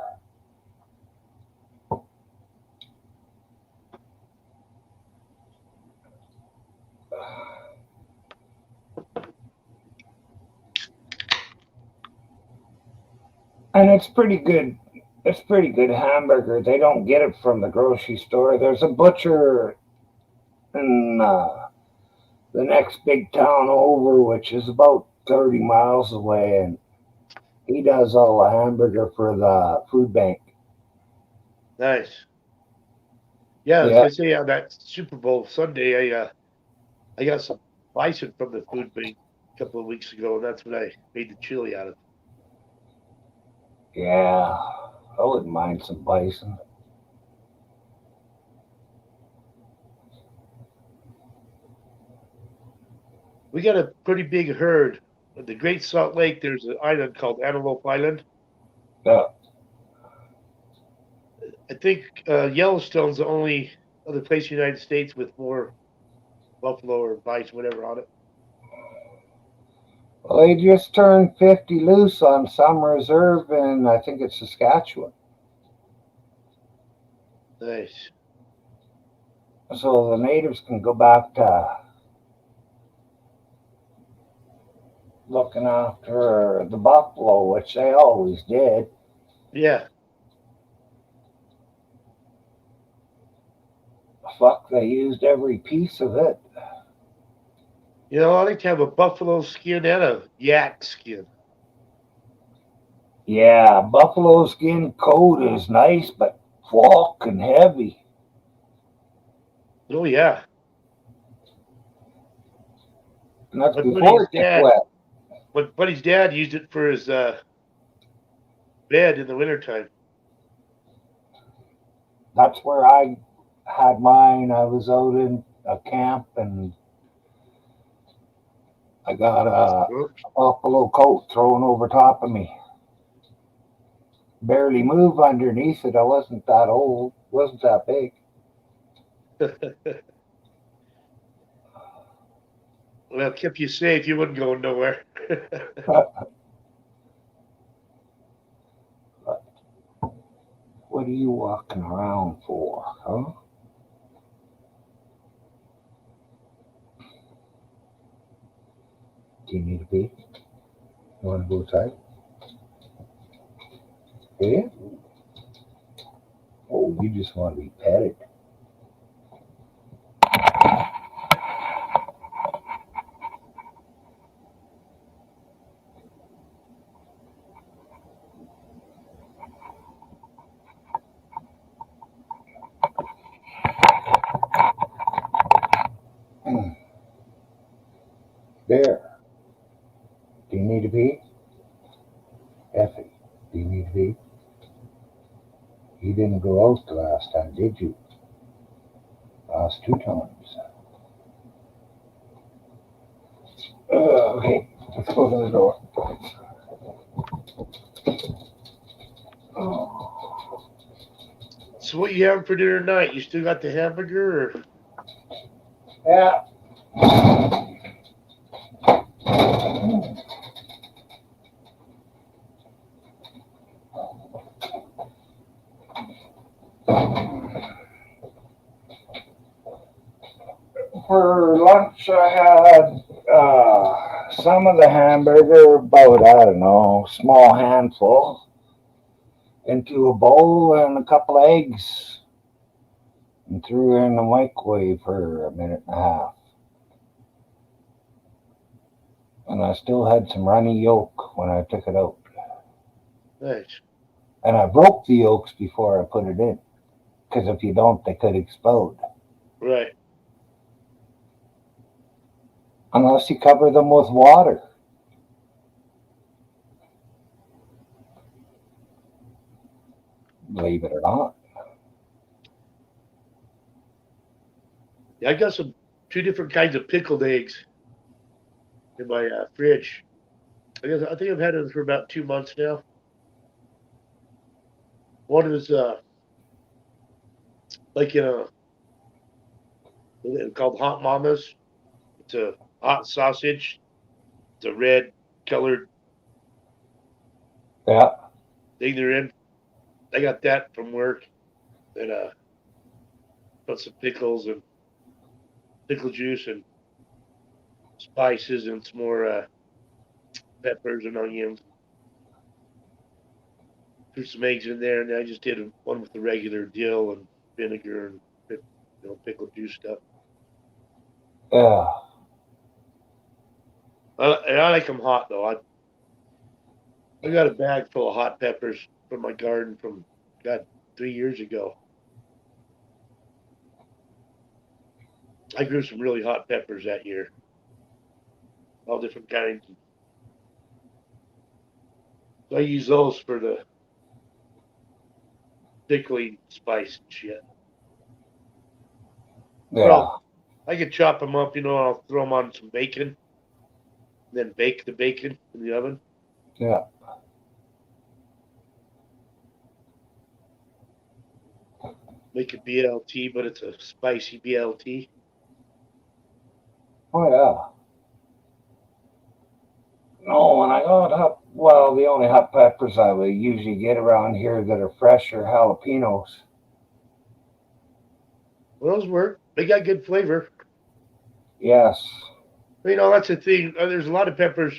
And it's pretty good. It's pretty good hamburger. They don't get it from the grocery store. There's a butcher in the next big town over, which is about 30 miles away, and he does all the hamburger for the food bank. Nice. Yeah, I was Yeah, gonna say on that Super Bowl Sunday, I got some bison from the food bank a couple of weeks ago, and that's what I made the chili out of. yeah. I wouldn't mind some bison. We got a pretty big herd the Great Salt Lake, there's an island called Antelope Island. Yeah. I think Yellowstone's the only other place in the United States with more buffalo or bison, whatever, on it. Well, they just turned 50 loose on some reserve in, I think it's Saskatchewan. Nice. So the natives can go back to looking after the buffalo, which they always did. Yeah. Fuck, they used every piece of it. You know, I like to have a buffalo skin and a yak skin. Yeah, buffalo skin coat is nice, but fucking heavy. Oh, yeah. And that's My before it buddy's gets dad, wet. my buddy's dad used it for his bed in the wintertime. That's where I had mine. I was out in a camp and I got a buffalo coat thrown over top of me. Barely move underneath it. I wasn't that old. Wasn't that big. Well, it kept you safe. You wouldn't go nowhere. What are you walking around for, huh? Do you need a pee? You want to go outside? Yeah? Oh, you just want to be petted. There. Do you need a pee? Effie, do you need a pee? You didn't go out the last time, did you? Last 2 times. Okay, let's go to the door. Oh. So what you having for dinner tonight? You still got the hamburger? Or? Yeah. For lunch, I had some of the hamburger, about, I don't know, small handful, into a bowl and a couple eggs, and threw it in the microwave for a minute and a half. And I still had some runny yolk when I took it out. Nice. And I broke the yolks before I put it in, because if you don't, they could explode. Right. Unless you cover them with water. Believe it or not. Yeah, I got 2 different kinds of pickled eggs in my fridge. I think I've had it for about 2 months now. One is like in a called Hot Mamas. It's a hot sausage. It's a red colored Yeah. thing they're in. I got that from work. And put some pickles and pickle juice and spices and some more peppers and onions. Threw some eggs in there, and I just did one with the regular dill and vinegar and pickle juice stuff. Yeah. And I like them hot though. I got a bag full of hot peppers from my garden from 3 years ago. I grew some really hot peppers that year, all different kinds. So I use those for the pickling spice and shit. Yeah. Well, I could chop them up, I'll throw them on some bacon. then bake the bacon in the oven. Yeah. Make a BLT, but it's a spicy BLT. Oh yeah. No, when I got the only hot peppers I would usually get around here that are fresh are jalapenos. Well, those work. They got good flavor. Yes. You know, that's the thing. There's a lot of peppers.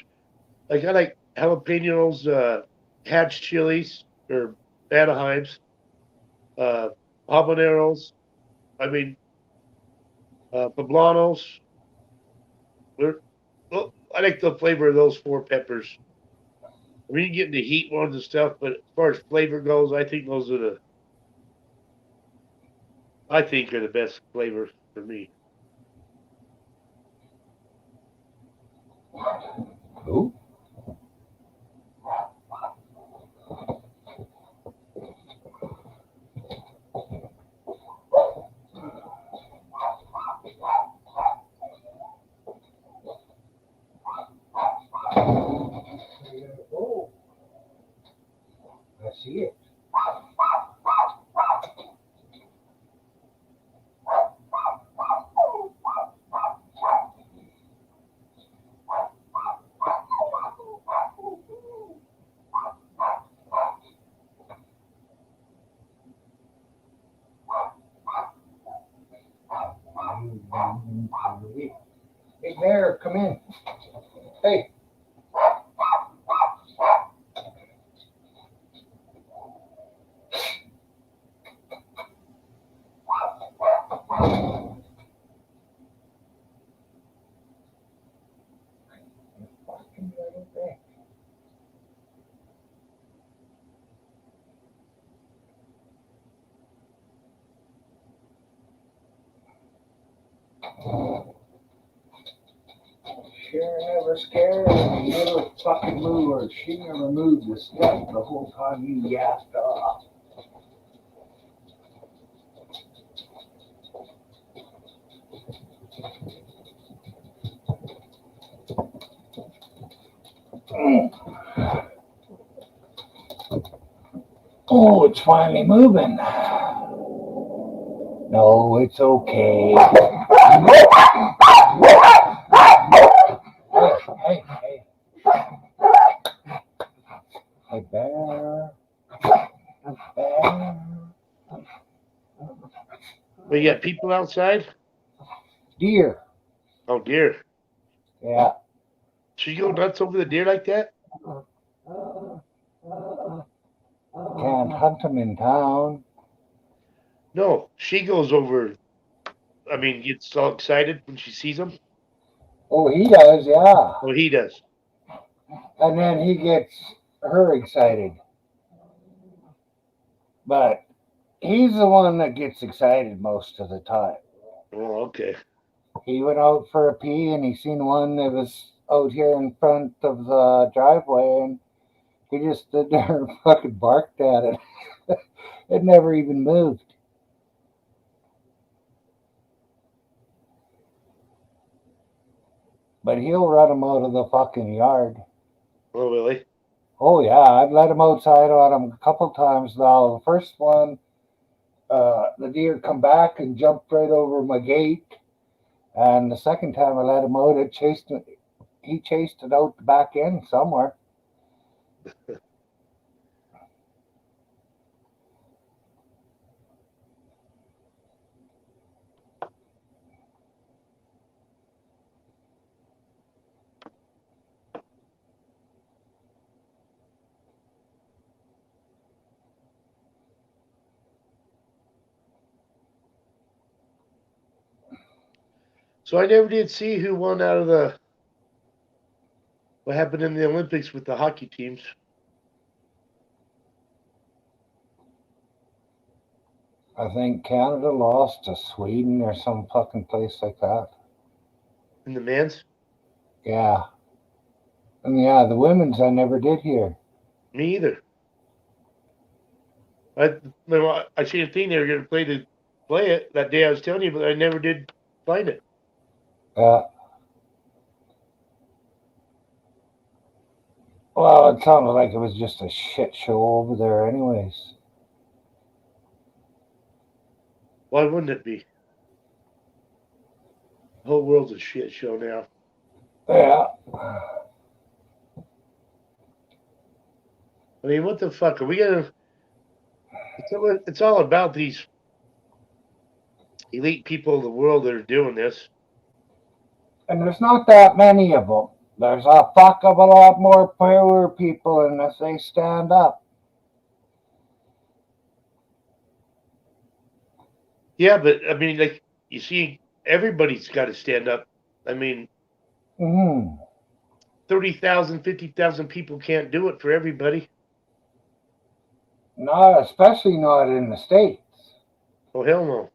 Like I like jalapenos, hatch chilies or Anaheims, habaneros. I mean, poblanos. Well, I like the flavor of those four peppers. I mean, you get into heat ones and stuff, but as far as flavor goes, I think those are the best flavors for me. Ooh. Oh, I see it. Hey, Bear, come in. Hey. Sure never scared, and never fucking moved, or she never moved the step the whole time you yapped off. Oh, it's finally moving. No, it's okay. Hey. Hey, Bear. Bear. But you got people outside? Deer. Oh, deer. Yeah. Should you go nuts over the deer like that? Can't hunt them in town. No, she goes over. I mean, gets all excited when she sees them. Oh, he does, yeah. Oh, he does. And then he gets her excited. But he's the one that gets excited most of the time. Oh, okay. He went out for a pee and he seen one that was out here in front of the driveway and he just stood there and fucking barked at it. It never even moved. But he'll run him out of the fucking yard. Oh, really? Oh, yeah. I've let him outside on him a couple times now. The first one, the deer come back and jumped right over my gate. And the second time I let him out, he chased it out the back end somewhere. So I never did see who won out of what happened in the Olympics with the hockey teams. I think Canada lost to Sweden or some fucking place like that. In the men's? Yeah. And yeah, the women's I never did hear. Me either. I seen a thing they were going to play it that day I was telling you, but I never did find it. Well, it sounded like it was just a shit show over there, anyways. Why wouldn't it be? The whole world's a shit show now. Yeah. I mean, what the fuck? Are we gonna. It's all about these elite people of the world that are doing this. And there's not that many of them. There's a fuck of a lot more poor people, and if they stand up. Yeah, but I mean, like, you see, everybody's got to stand up. I mean, Mm-hmm. 30,000, 50,000 people can't do it for everybody. Not, especially not in the States. Oh, hell no.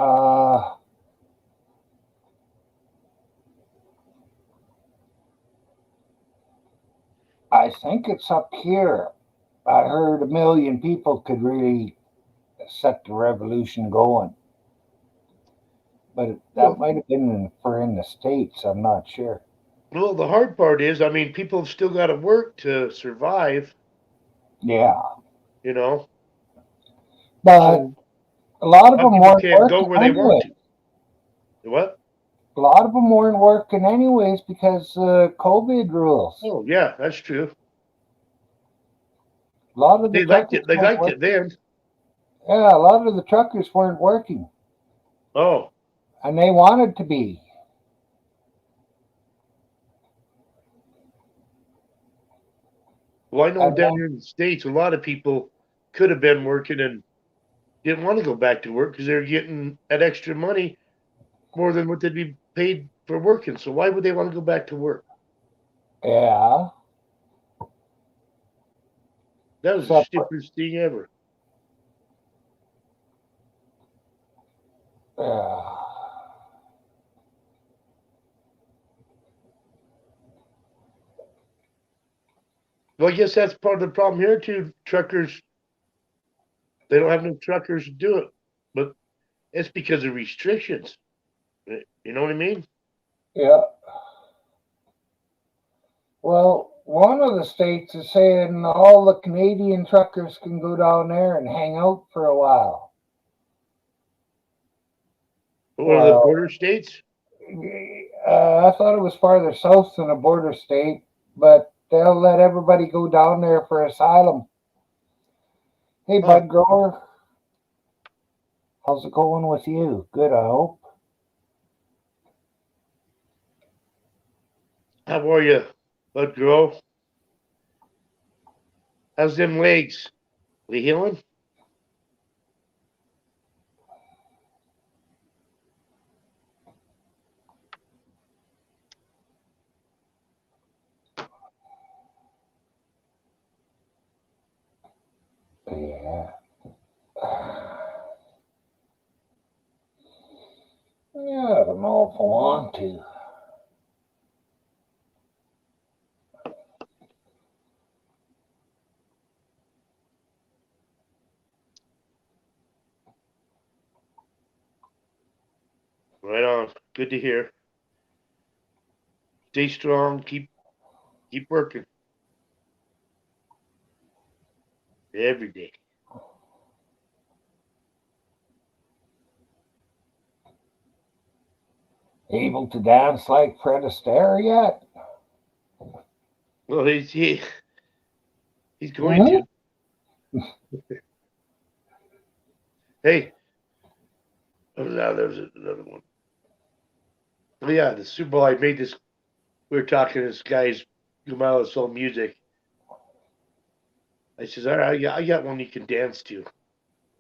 Uh, I think it's up here. I heard 1 million people could really set the revolution going. But Well, that might have been in the States. I'm not sure. well, the hard part is, I mean, people have still got to work to survive, Yeah. you know? But So, a lot a of lot of them people weren't can't go working where they want anyway. to. What? A lot of them weren't working anyways because COVID rules. Oh, yeah, that's true. A lot of the They liked truckers it. They weren't liked it working. then. Yeah, a lot of the truckers weren't working, Oh, and they wanted to be. well, I know And down here in the States, a lot of people could have been working and didn't want to go back to work because they're getting that extra money more than what they'd be paid for working. So why would they want to go back to work? Yeah, That was the separate. stupidest thing ever. Yeah. Well, I guess that's part of the problem here too. Truckers, they don't have no truckers to do it, but it's because of restrictions. You know what I mean? Yeah. Well, one of the states is saying all the Canadian truckers can go down there and hang out for a while. One of the Well, border states. I thought it was farther south than a border state, but they'll let everybody go down there for asylum. Hey, Huh. Bud Grower, how's it going with you? Good, I hope. How are you, Bud Grow? How's them legs? They healing? Yeah. Yeah, I don't know if I want to. Right on. Good to hear. Stay strong. Keep working every day. Able to dance like Fred Astaire yet? Well, he's going Mhm. to. Hey, now there's another one. Oh yeah, the Super Bowl. I made this. We were talking to this guy's Gamal soul music. I says, all right, I got one you can dance to.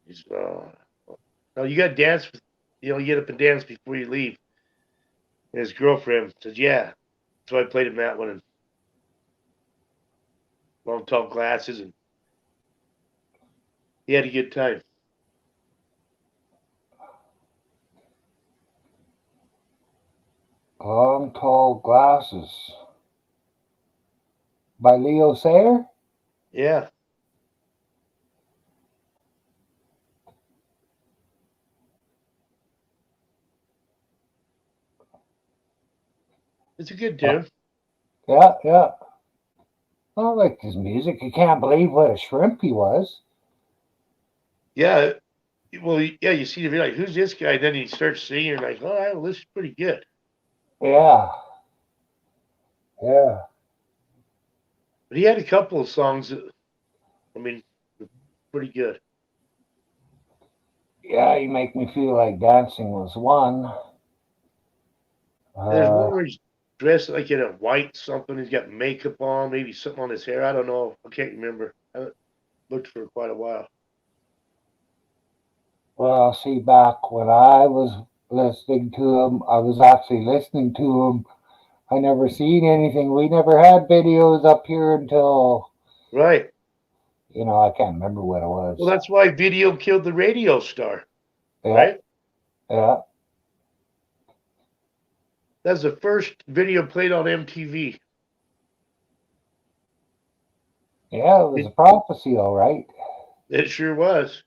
He says, oh, no, you got to dance. You get up and dance before you leave. And his girlfriend says, yeah. So I played him that one and long tall glasses, and he had a good time. Long Tall Glasses by Leo Sayer? Yeah. It's a good tune. Yeah. I like his music. You can't believe what a shrimp he was. Yeah. Well, yeah, you see, you're like, who's this guy? Then he starts singing, like, oh, this is pretty good. Yeah. Yeah. But he had a couple of songs that, I mean, were pretty good. Yeah, you make me feel like dancing was one. There's Uh, one where he's dressed like in a white something. He's got makeup on, maybe something on his hair. I don't know. I can't remember. I haven't looked for quite a while. well, see, back when I was listening to him, I was actually listening to him. I never seen anything. We never had videos up here until, Right. I can't remember what it was. Well, that's why video killed the radio star. Yeah, Right? yeah, That's the first video played on MTV. yeah. It was a prophecy, all right. It sure was.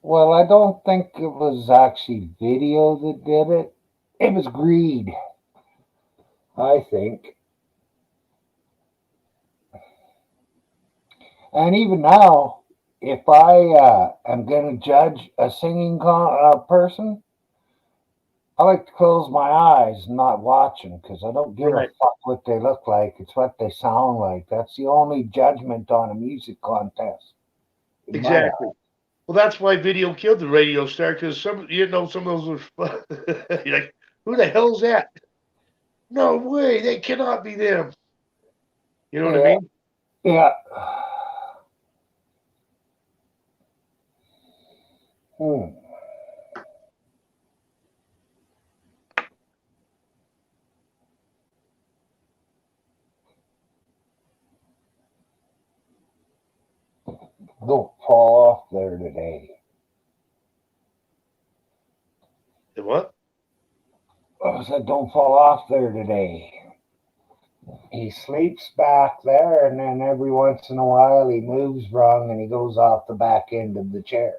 Well, I don't think it was actually video that did it. It was greed, I think. And even now, if I am going to judge a singing person, I like to close my eyes and not watch them because I don't give Right. a fuck what they look like. It's what they sound like. That's the only judgment on a music contest. in my Exactly. Well, that's why video killed the radio star because some of those were you're like, who the hell's that? No way, they cannot be them. You know what I Yeah, mean? yeah. Hmm. Don't fall off there today. The what? I said, don't fall off there today. He sleeps back there, and then every once in a while he moves wrong and he goes off the back end of the chair.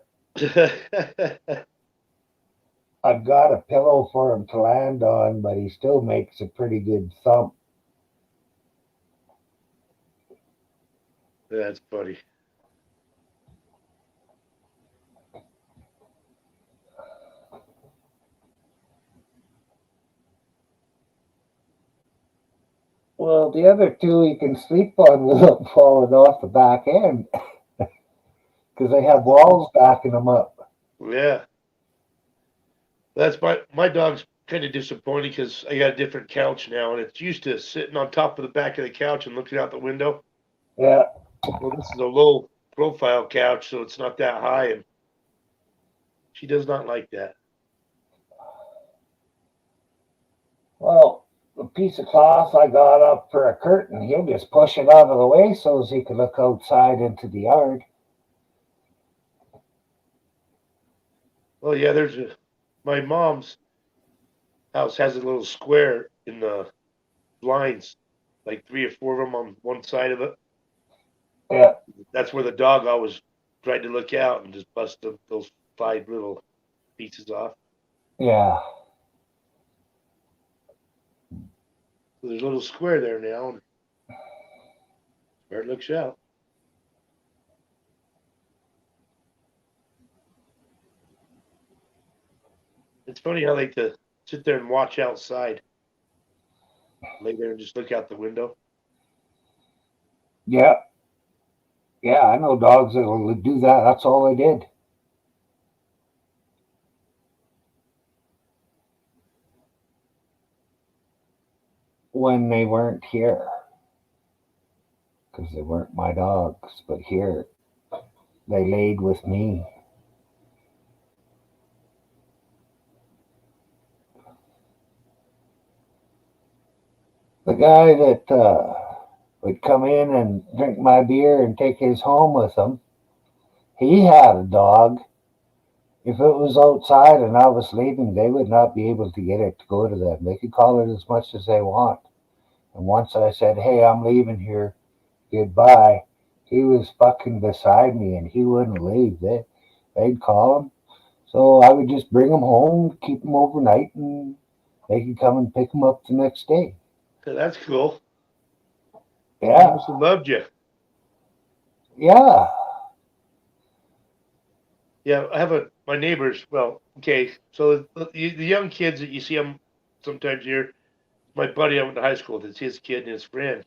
I've got a pillow for him to land on, but he still makes a pretty good thump. That's funny. Well, the other two he can sleep on without falling off the back end because they have walls backing them up. Yeah. That's my dog's kind of disappointing because I got a different couch now, and it's used to sitting on top of the back of the couch and looking out the window. Yeah, Well, this is a low profile couch, so it's not that high, and she does not like that. well, the piece of cloth I got up for a curtain, he'll just push it out of the way so as he can look outside into the yard. Well, yeah, my mom's house has a little square in the blinds, like 3 or 4 of them on one side of it. Yeah, That's where the dog always tried to look out and just bust those 5 little pieces off. yeah. So there's a little square there now, and where it looks out. It's funny how they like to sit there and watch outside, lay there and just look out the window. Yeah, yeah, I know dogs that will do that. That's all they did. When they weren't here, because they weren't my dogs, but here they laid with me. The guy that would come in and drink my beer and take his home with him, he had a dog. If it was outside and I was leaving, they would not be able to get it to go to them. They could call it as much as they want. And once I said, hey, I'm leaving here, goodbye, he was fucking beside me and he wouldn't leave. They'd call him. So I would just bring him home, keep him overnight, and they can come and pick them up the next day. That's cool. Yeah, Must have loved you. yeah, Yeah, I have my neighbors. Well, okay, so the young kids that you see them sometimes here. My buddy I went to high school with, it's his kid and his friend.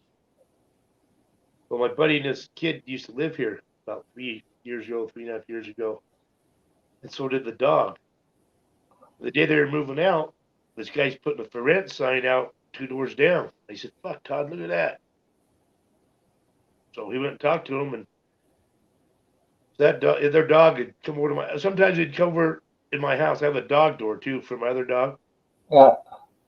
Well, my buddy and his kid used to live here about 3 years ago, 3.5 years ago, and so did the dog. The day they were moving out, this guy's putting a for rent sign out 2 doors down. I said, "Fuck, Todd, look at that." So he went and talked to him, and their dog had come over to my. Sometimes he'd come over in my house. I have a dog door too for my other dog. yeah.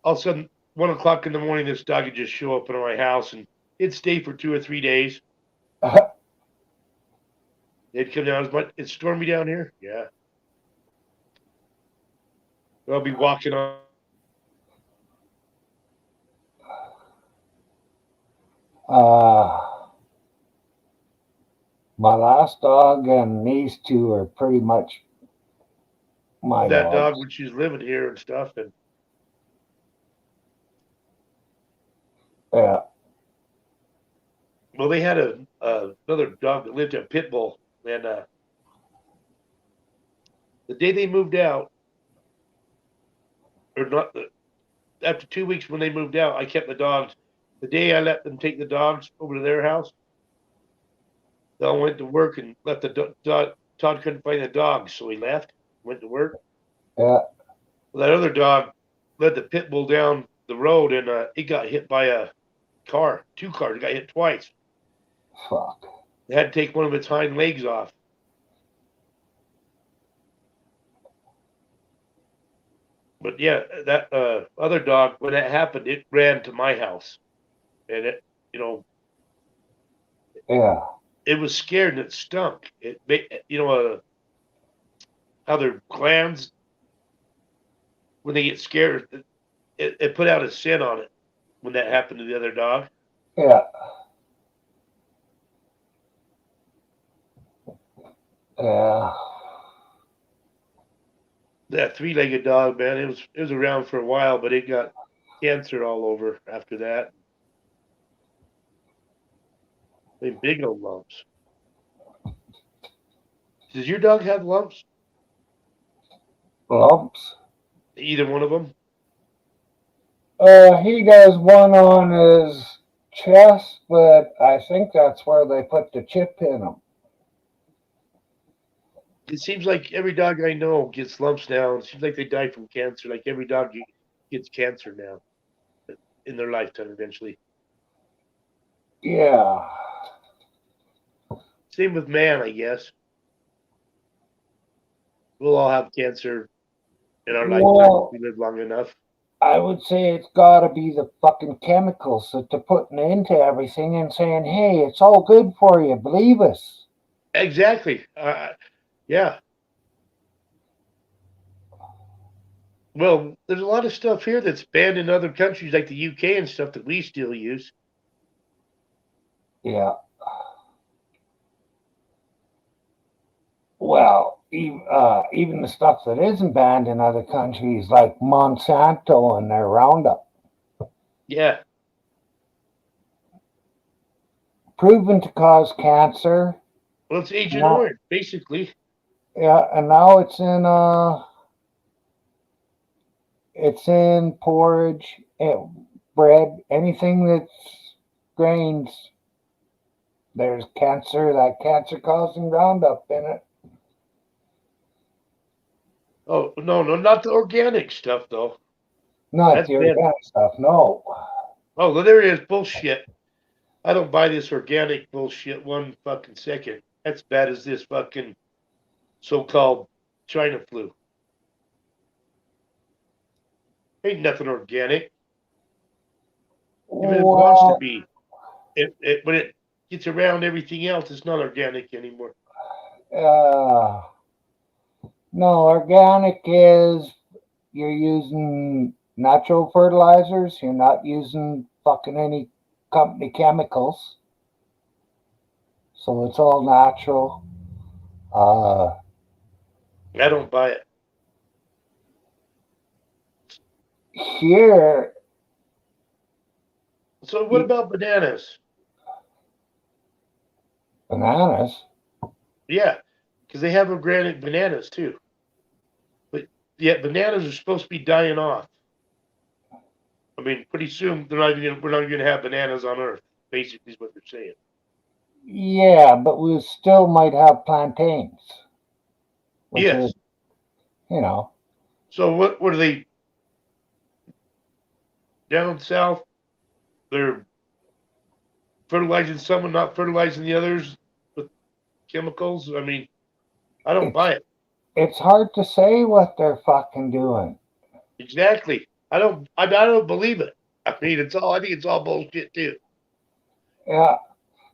All of a sudden, 1 o'clock in the morning, this dog would just show up in my house, and it'd stay for 2 or 3 days. They'd come down. It's stormy down here. Yeah. I'll be walking on. My last dog and these two are pretty much my That dog dogs. when she's living here and stuff, and Yeah, well, they had another dog that lived at pit bull, and the day they moved out, or not, after 2 weeks when they moved out, I kept the dogs. The day I let them take the dogs over to their house, they all went to work and left the dog. Todd couldn't find the dogs, so he left, went to work. yeah. Well, that other dog led the pit bull down the road, and it got hit by a car. 2 cars. It got hit twice. Fuck. They had to take one of its hind legs off. But yeah, that other dog, when that happened, it ran to my house, and Yeah, it was scared and it stunk. How their glands, when they get scared, it put out a scent on it when that happened to the other dog. yeah, yeah. That three-legged dog, man, it was around for a while, but it got cancer all over after that. They big old lumps. Does your dog have lumps? Lumps. Either one of them? He does one on his chest, but I think that's where they put the chip in him. It seems like every dog I know gets lumps now. It seems like they die from cancer. Like every dog gets cancer now in their lifetime eventually. Yeah. Same with man, I guess. We'll all have cancer in our lifetime Well, if we live long enough. I would say it's got to be the fucking chemicals that they're putting into everything and saying, hey, it's all good for you. Believe us. Exactly. Yeah. Well, there's a lot of stuff here that's banned in other countries like the UK and stuff that we still use. Yeah. Well, even the stuff that isn't banned in other countries, like Monsanto and their Roundup, Yeah. proven to cause cancer. Well, it's Agent Now- Orange, basically. Yeah, and now it's in porridge, bread, anything that's grains. There's that cancer-causing Roundup in it. Oh, no, not the organic stuff, though. Not That's the bad. organic stuff, no. Oh, well, there it is. Bullshit. I don't buy this organic bullshit one fucking second. That's bad as this fucking so-called China flu. Ain't nothing organic. Even if it wants to Well, be. When it gets around everything else, it's not organic anymore. no, organic is you're using natural fertilizers. You're not using fucking any company chemicals. So it's all natural. I don't buy it. here, So what about bananas? bananas. Yeah, because they have organic bananas too. But yet bananas are supposed to be dying off. I mean, pretty soon we're not even gonna have bananas on Earth. Basically, is what they're saying. Yeah, but we still might have plantains, which Yes. is, you know, So what are they down south? They're fertilizing some and not fertilizing the others with chemicals. I mean, I don't it's buy it. it's hard to say what they're fucking doing. Exactly. I don't believe it. I mean, I think it's all bullshit too. Yeah.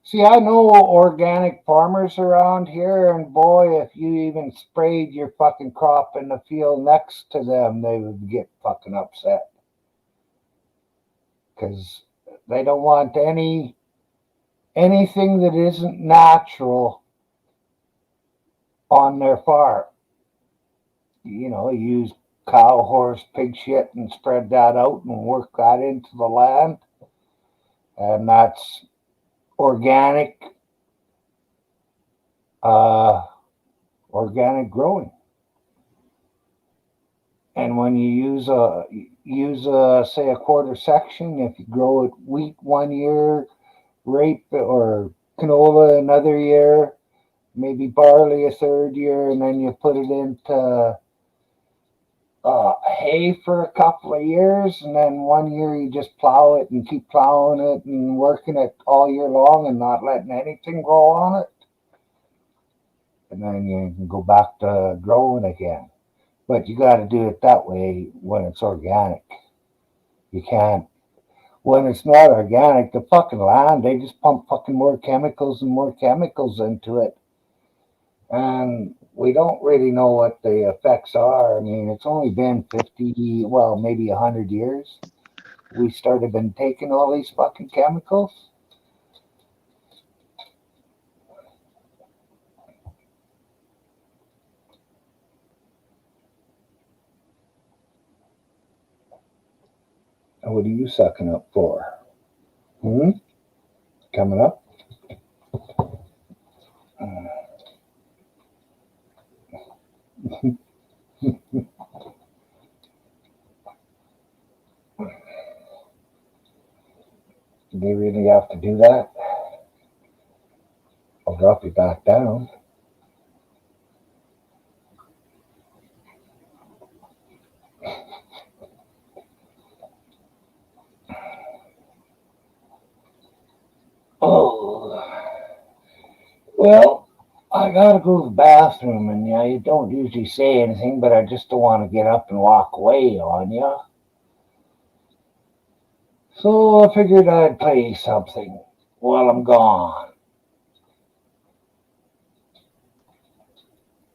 See, I know organic farmers around here, and boy, if you even sprayed your fucking crop in the field next to them, they would get fucking upset. Because they don't want anything that isn't natural on their farm. You know, use cow, horse, pig shit and spread that out and work that into the land. And that's organic organic growing. And when you use say a quarter section, if you grow it wheat one year, rape or canola another year, maybe barley a third year, and then you put it into hay for a couple of years, and then one year you just plow it and keep plowing it and working it all year long and not letting anything grow on it. And then you can go back to growing again. But you got to do it that way when it's organic. You can't. When it's not organic, the fucking land, they just pump fucking more chemicals and more chemicals into it. And we don't really know what the effects are. I mean, it's only been 50, well, maybe 100 years. We started been taking all these fucking chemicals. And what are you sucking up for? Coming up? Do they really have to do that? I'll drop you back down. Oh, well, I gotta go to the bathroom, and yeah, you don't usually say anything, but I just don't want to get up and walk away on you. So I figured I'd play something while I'm gone.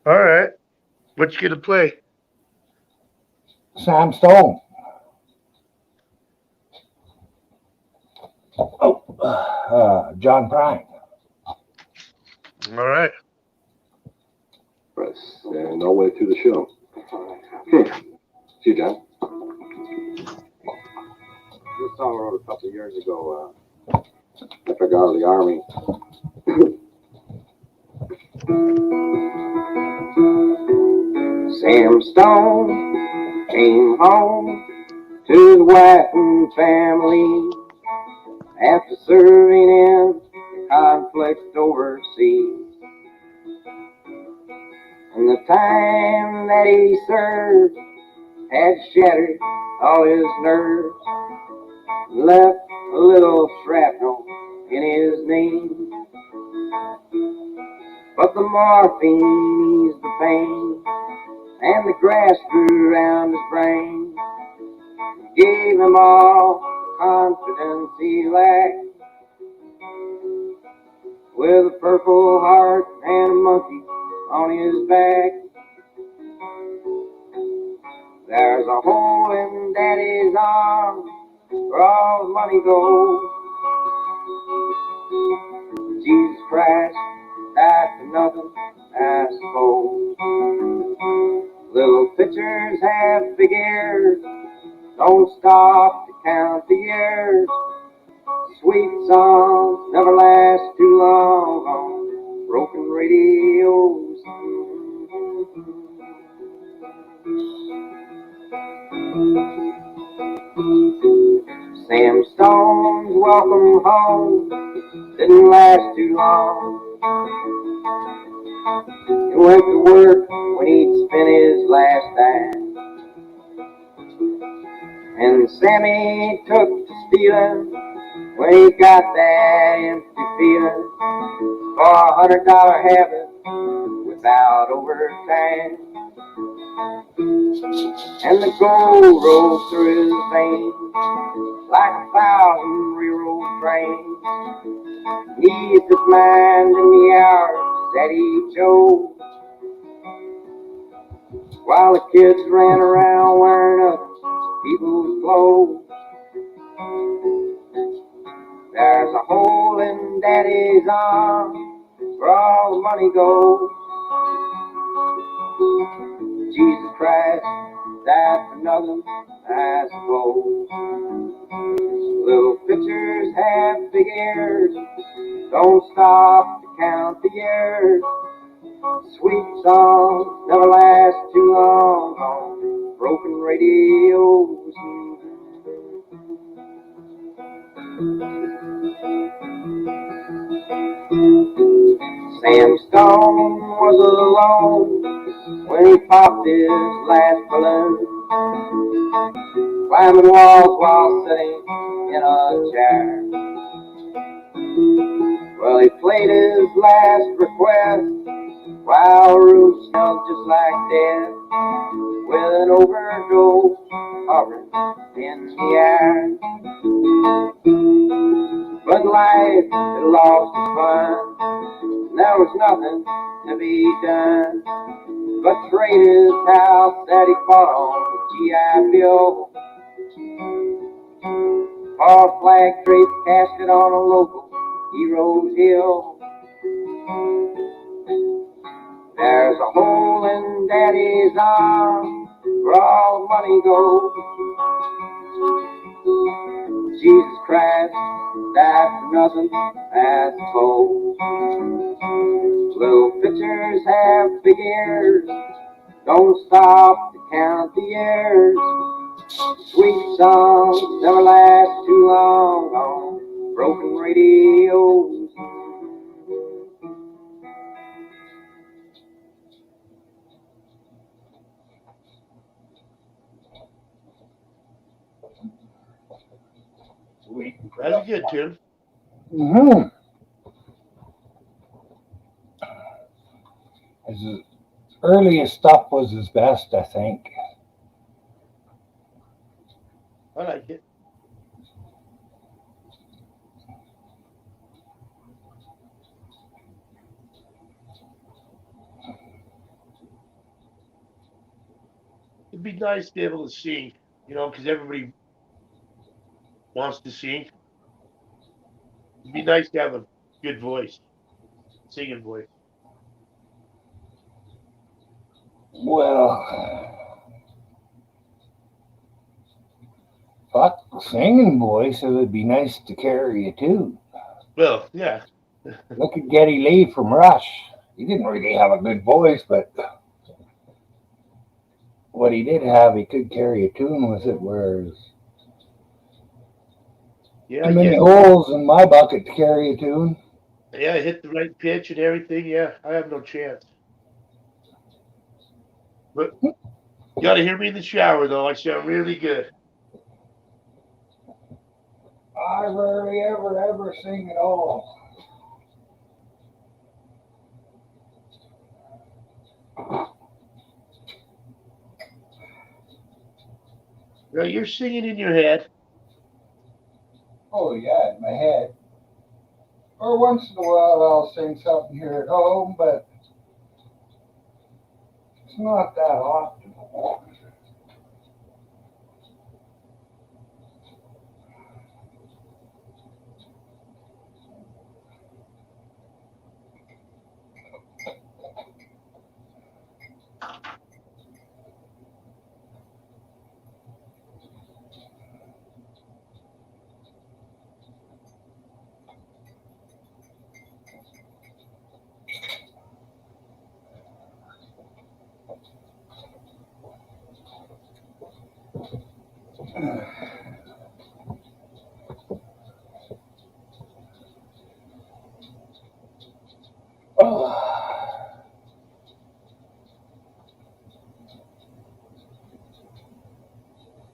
All right. What you gonna play? Sam Stone. Oh, John Prine. All right. Press and all the way through the show. See you, John. This song I wrote a couple of years ago after I got out of the Army. Sam Stone came home to the wife and family after serving in conflict overseas. And the time that he served had shattered all his nerves, left a little shrapnel in his knee. But the morphine eased the pain, and the grass grew around his brain, gave him all the confidence he lacked. With a purple heart and a monkey on his back, there's a hole in Daddy's arm where all the money goes. Jesus Christ died for nothing, I suppose. Little pitchers have big ears, Don't stop to count the years. Sweet songs never last too long on broken radios. Sam Stone's Welcome Home didn't last too long. He went to work when he'd spent his last dime. And Sammy took to stealing when he got that empty feeling for $100 habit without overtime. And the gold rolled through his veins like 1,000 railroad trains. He eased his mind in the hours that he chose, while the kids ran around wearing other people's clothes. There's a hole in Daddy's arm where all the money goes. Jesus Christ died for nothing, I suppose. Little pitchers have big ears, don't stop to count the years. Sweet songs never last too long on broken radios. Sam Stone was alone when he popped his last balloon, climbing walls while sitting in a chair. Well, he played his last request while the room smelled just like death, with an overdose hovering in the air. But life had lost its fun, there was nothing to be done but trade his house that he bought on the GI Bill for a flag draped casket on a local hero's hill. There's a hole in Daddy's arm where all the money goes. Jesus Christ died for nothing, I suppose. Little pitchers have big ears, don't stop to count the years. Sweet songs never last too long on broken radios. That's a good tune. Mm-hmm. His earliest stuff was his best, I think. I like it. It'd be nice to be able to sing, because everybody wants to sing. It'd be nice to have a good voice, singing voice. Well, fuck, singing voice, it would be nice to carry a tune. Well, yeah. Look at Geddy Lee from Rush. He didn't really have a good voice, but what he did have, he could carry a tune with it, whereas Yeah, too many holes in my bucket to carry a tune. Yeah, hit the right pitch and everything. Yeah, I have no chance. But you got to hear me in the shower, though. I sound really good. I rarely ever sing at all. Now, you're singing in your head. Oh, yeah, in my head. Or once in a while I'll sing something here at home, but it's not that often.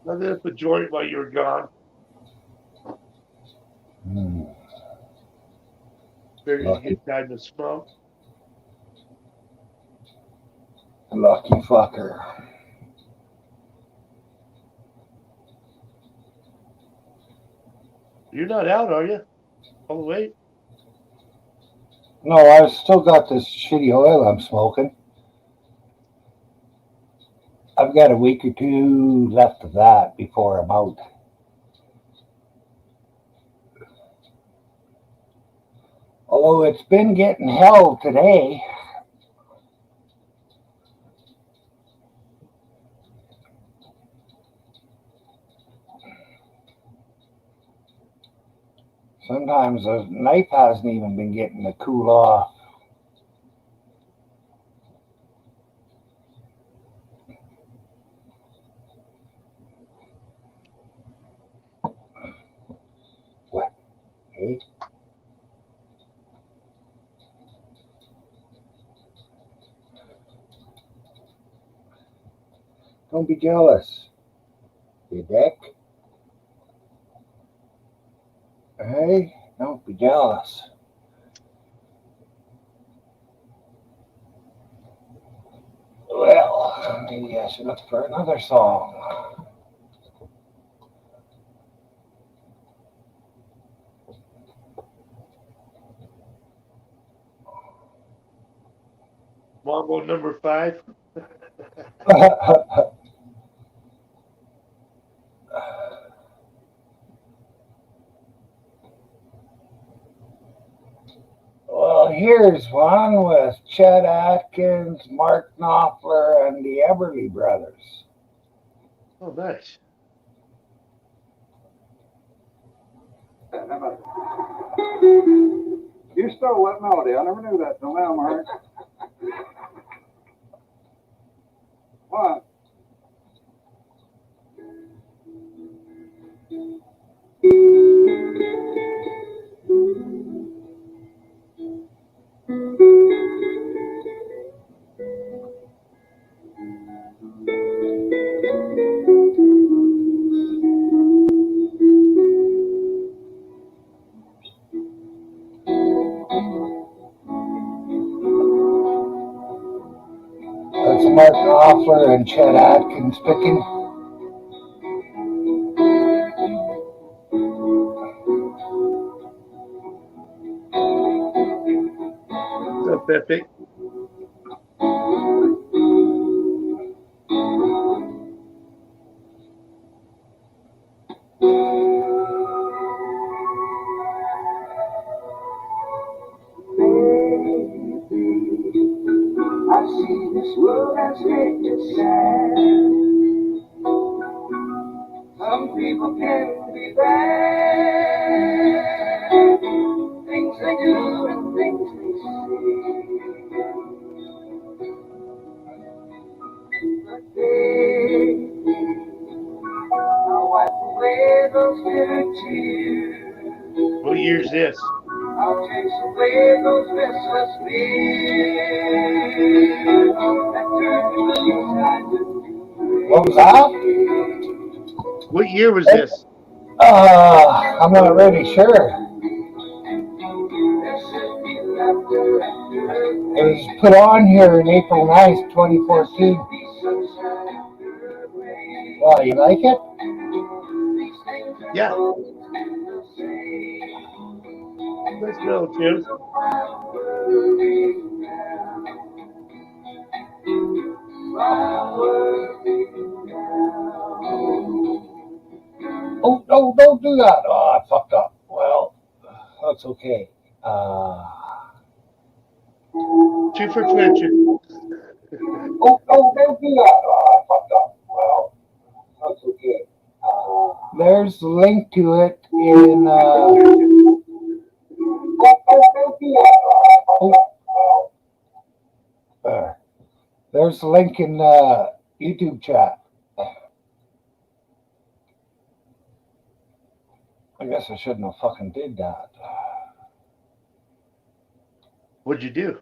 I'm gonna put joint while you're gone. Figured you get time to smoke. Lucky fucker. You're not out, are you? All the way? No, I've still got this shitty oil I'm smoking. I've got a week or two left of that before I'm out. Although it's been getting hell today. Sometimes the knife hasn't even been getting to cool off. What? Hey? Don't be jealous, you dick. Hey, don't be jealous. Well, maybe I should look for another song. Mambo number 5. Well, here's one with Chet Atkins, Mark Knopfler, and the Everly Brothers. Oh, nice. How about it? You stole that melody. I never knew that till now, Mark. What? That's Mark Knopfler and Chet Atkins picking. What's up, Pepe? I see this world has made you sad. Some people can be bad. Things they do and things they say. But baby, I'll wipe away those bitter tears. What year's this? I'll chase away those restless fears that turn the blue skies into What was that? What year was this? I'm not really sure. It was put on here in April 9th, 2014. Well, you like it? Yeah. Let's go, Tim. Oh, no, don't do that. Oh, I fucked up. Well, that's okay. 2 for clinching. Oh, no, don't do that. Oh, I fucked up. Well, that's okay. There's the link to it in. There's the link in YouTube chat. I guess I shouldn't have fucking did that. What'd you do?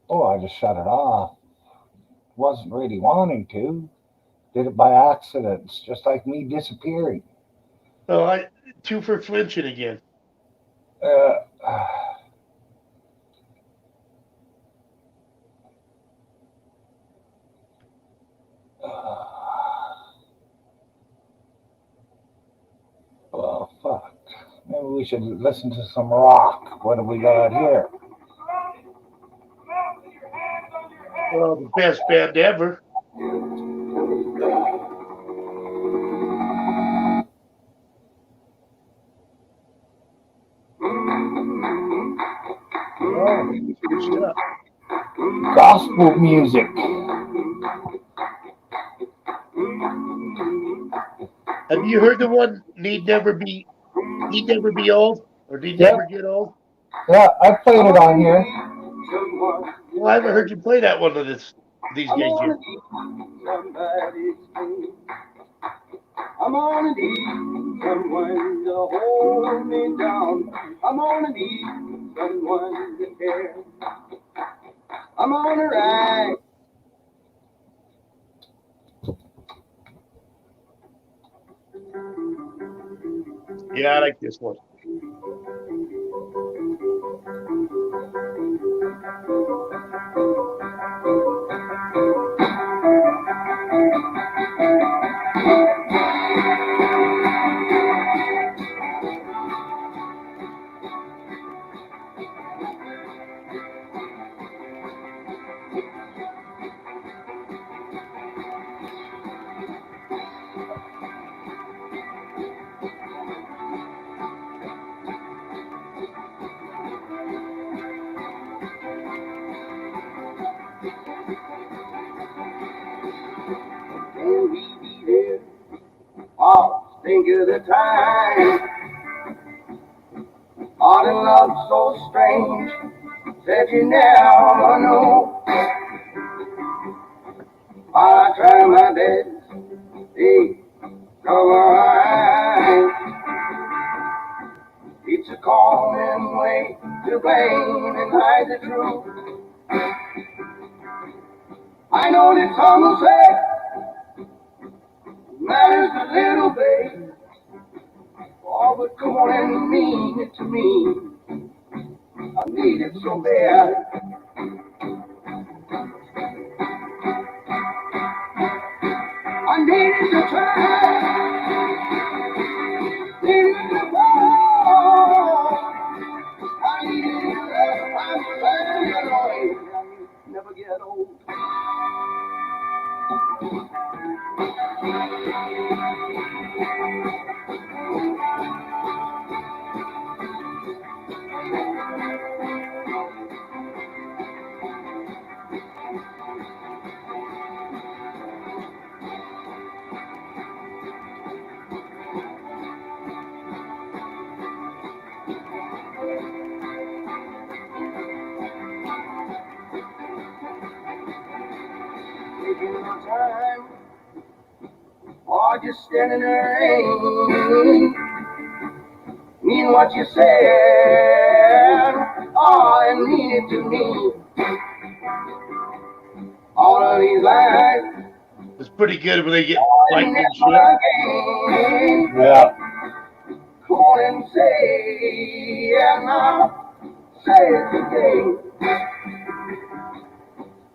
Oh, I just shut it off. Wasn't really wanting to. Did it by accident. It's just like me disappearing. Oh, two for flinching again. Uh, well, fuck. Maybe we should listen to some rock. What do we got here? Well, the best band ever. Oh, good stuff. Gospel music. Have you heard the one Need Never Be Old? Or Need Yep. Never Get Old? Yeah, I played it on here. Well, I haven't heard you play that one of these days yet. I'm gonna need someone to hold me down. I'm gonna need someone to care. I'm gonna ride. Yeah, I like this one. Will he be there? Oh, think of the time. All the love so strange that you never know. I try my best, hey, cover my eyes. It's a common way to blame and hide the truth. I know that some will say matters a little, babe. Oh, but come on and mean it to me. I need it so bad. I need it to try. Need it to fall. I need it to love. I'm standing away. I never get old. Taking my time, or just standing there, ain't mean what you said. Oh, and mean it to me. All of these lies. It's pretty good when they get fighting and shit. Yeah. Come on and say, yeah, now, say it today.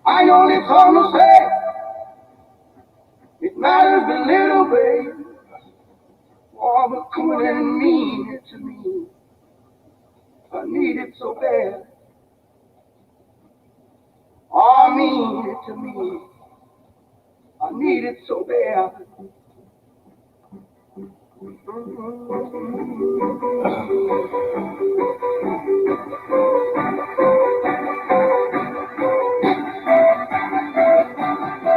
I know this song will say, it matters a little, babe. Oh, but come on and mean it to me. I need it so bad. Oh, mean it to me. I need it so bad.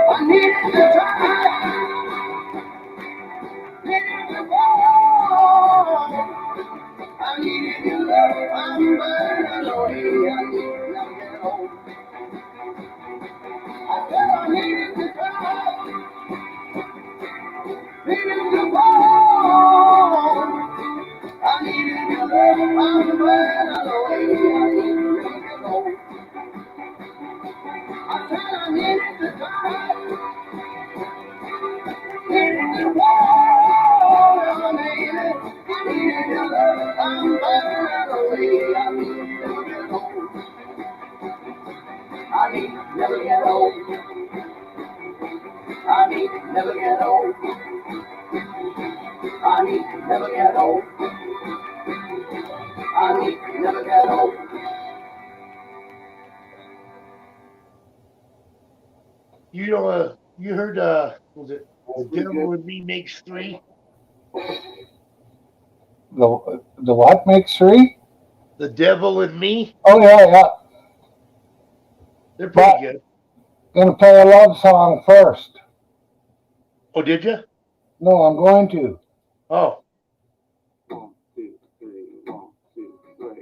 I need it to try. Need it to fall. I need it to love. I'm burning on you. I need it to get old. I said I need it to try. Need it to fall. Honey, never get old. Honey, never get old. Honey, never get old. You know, you heard, was it The Devil in Me Makes Three? The what makes three? The Devil in Me? Oh, yeah. They're pretty good. Gonna play a love song first. Oh, did you? No, I'm going to. Oh. 1, 2, 3, 1, 2, 3.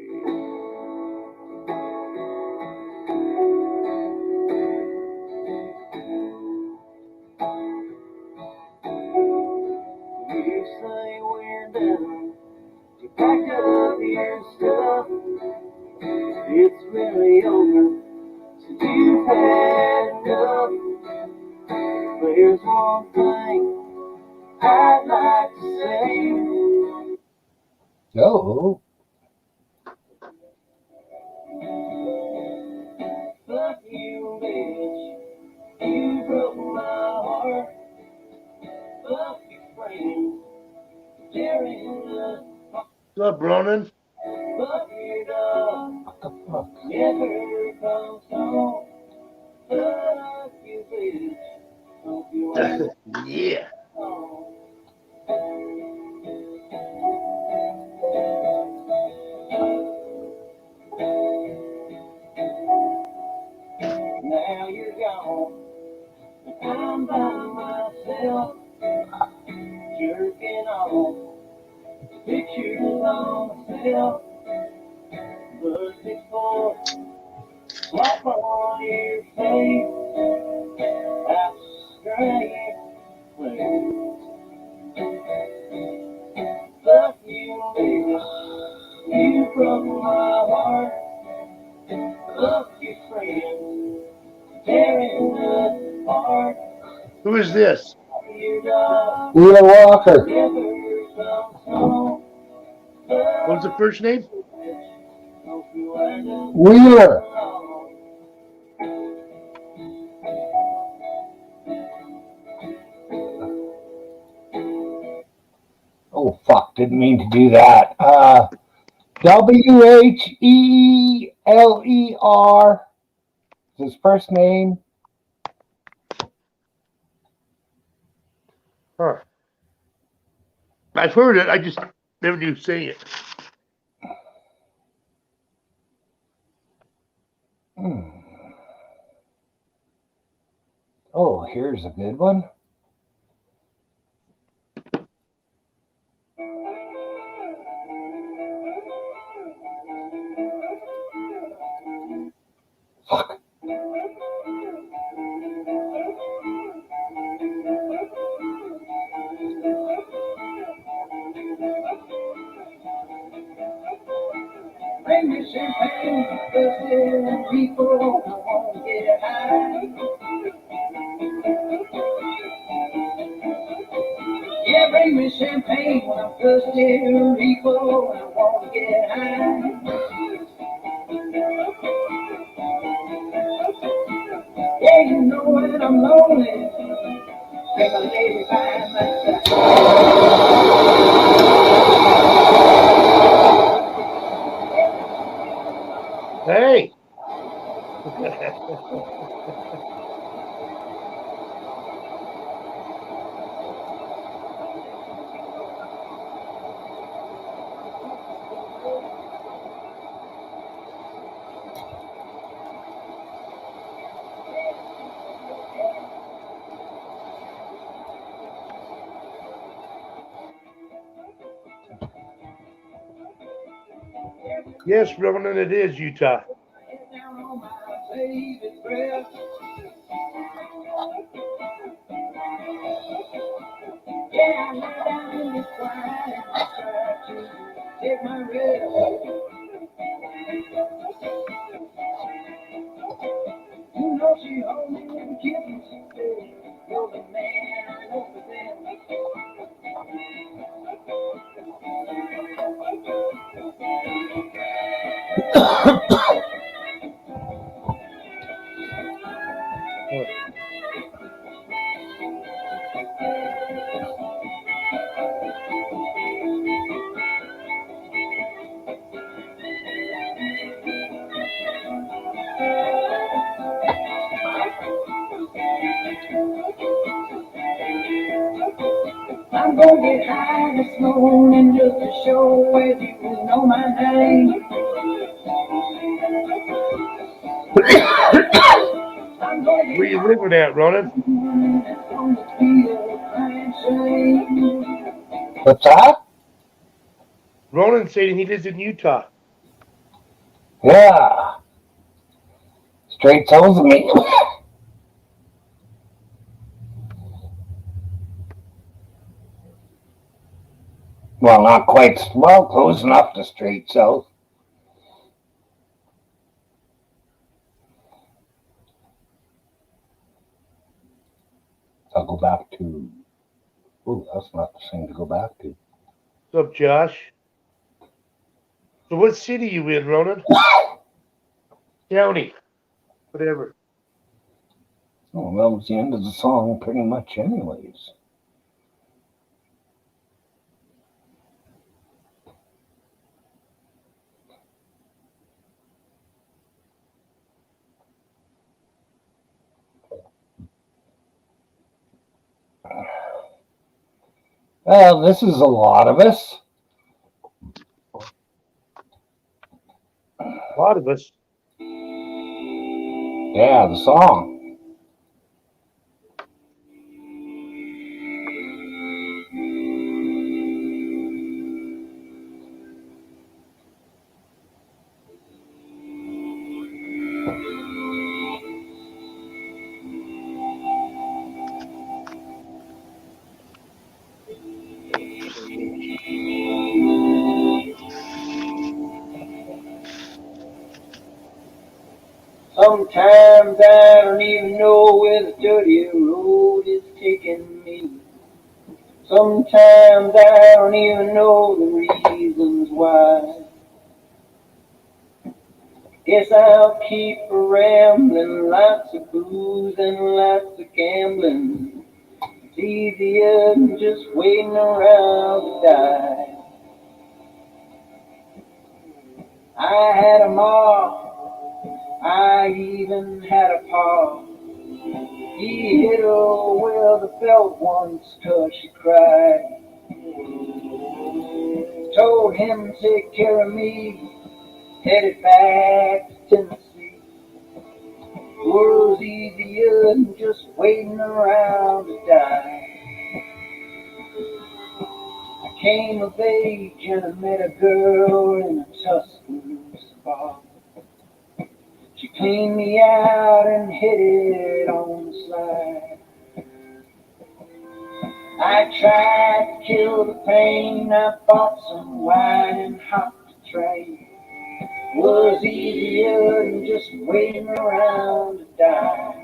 You say we're done. You pack up your stuff. It's really over. So you've had enough. But here's one thing I'd like to say. Oh. Fuck you, bitch. You broke my heart. Fuck your friends. They're in the What's up, Ronan? fuck your dog. What the fuck? Never comes home. Fuck you, bitch. Hope you are Yeah. home. Now you're gone. I'm by myself, jerking off. Pictures on myself, but before slap on your face, Australian place. Fuck you, baby. You broke my heart. Fuck your friends, tearing us apart. Who is this? Your dog Wheeler Walker. never comes home. What was the first name? Hope you end up Wheeler. alone. Oh, fuck. Didn't mean to do that. Wheeler. His first name. Huh. I've heard it. I just never knew saying it. Oh, here's a good one. Fuck. Bring me champagne, and people, I want to get high. Yeah, bring me champagne when I'm thirsty, people, I want to get high. Yeah, you know when I'm lonely, take a lady by my side. Hey. Yes, Ronan, it is Utah. Down on my baby's breast. Yeah, I lay down in the quiet and I try to take my rest. You know she holds me and kisses me, she says, you're the man I know for I'm gonna get high this morning just to show if you know my name. I'm gonna Where get you living at, Ronan? on the field crying shame. What's that? Ronan saying he lives in Utah. Yeah. Straight south of me. Well, not quite. Well, close enough to straight south. I'll go back to. Oh, that's not the thing to go back to. What's up, Josh? So what city you in, Ronan? County. Whatever. Oh, that was the end of the song, pretty much, anyways. Well, this is a lot of us. A lot of us. Yeah, the song. Sometimes I don't even know where the dirty road is taking me. Sometimes I don't even know the reasons why. Guess I'll keep rambling, lots of booze and lots of gambling. It's easier than just waiting around to die. I had a ma, I even had a pa. He hit her with a belt once 'cause she cried. Told him to take care of me, headed back to Tennessee. Was easier than just waiting around to die. I came of age and I met a girl in a Tuscaloosa bar. She cleaned me out and hit it on the slide. I tried to kill the pain, I bought some wine and hopped the train. Was easier than just waiting around to die.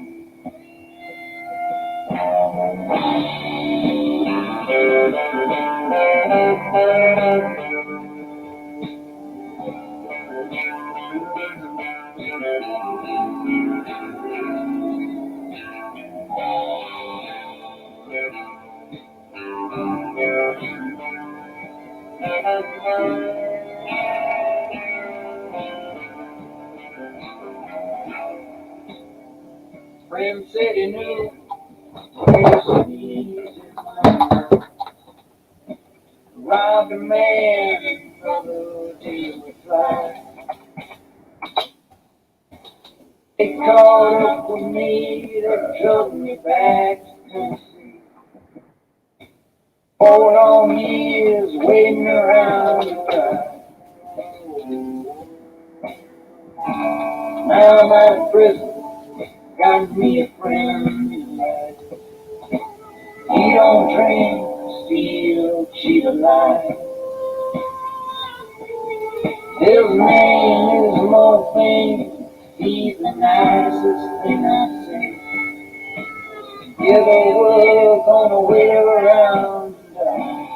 Friend said he knew where she robbed a man and brother till we fly. They caught up with me, they drove me back to Tennessee. 4 long years waiting around to die. Now I'm out of prison, got me a friend in life. He don't drink, steal, cheat, or lie. His name is morphine, he's the nicest thing I've seen. Yeah, the world's gonna wait around to die.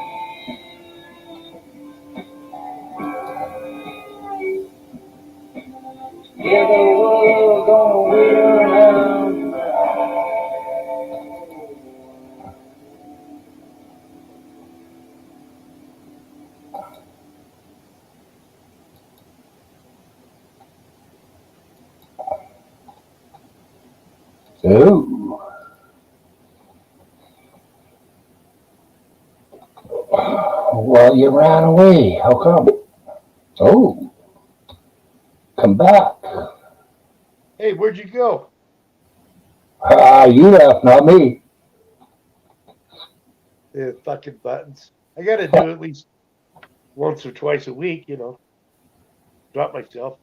Yeah, the world's gonna wait around to die. Ooh. Well, you ran away. How come? Oh, come back. Hey, where'd you go? You left, not me. The fucking buttons. I gotta do at least once or twice a week, you know. Drop myself.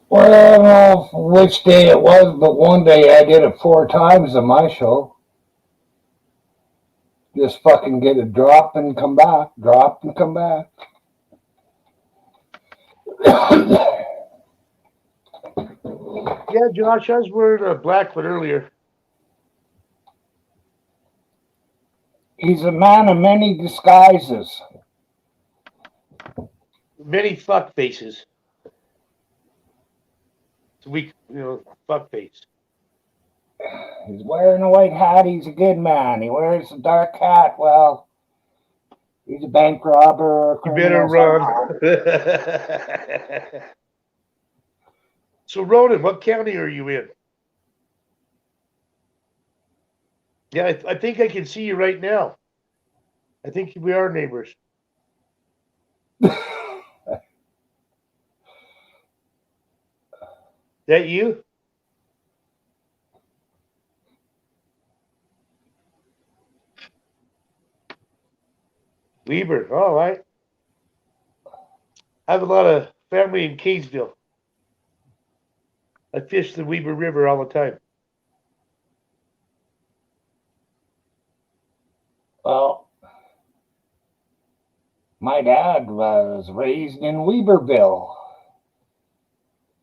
Well, I don't know which day it was, but one day I did it 4 times on my show. Just fucking get a drop and come back, drop and come back. Yeah, Josh, I was wearing a black one earlier. He's a man of many disguises. Many fuck faces. It's a weak, you know, fuck face. He's wearing a white hat, he's a good man. He wears a dark hat, well, he's a bank robber or a You better criminal. run. So, Ronan, what county are you in? Yeah, I think I can see you right now. I think we are neighbors. That you? Weber, all right. I have a lot of family in Kaysville. I fish the Weber River all the time. Well, my dad was raised in Weberville.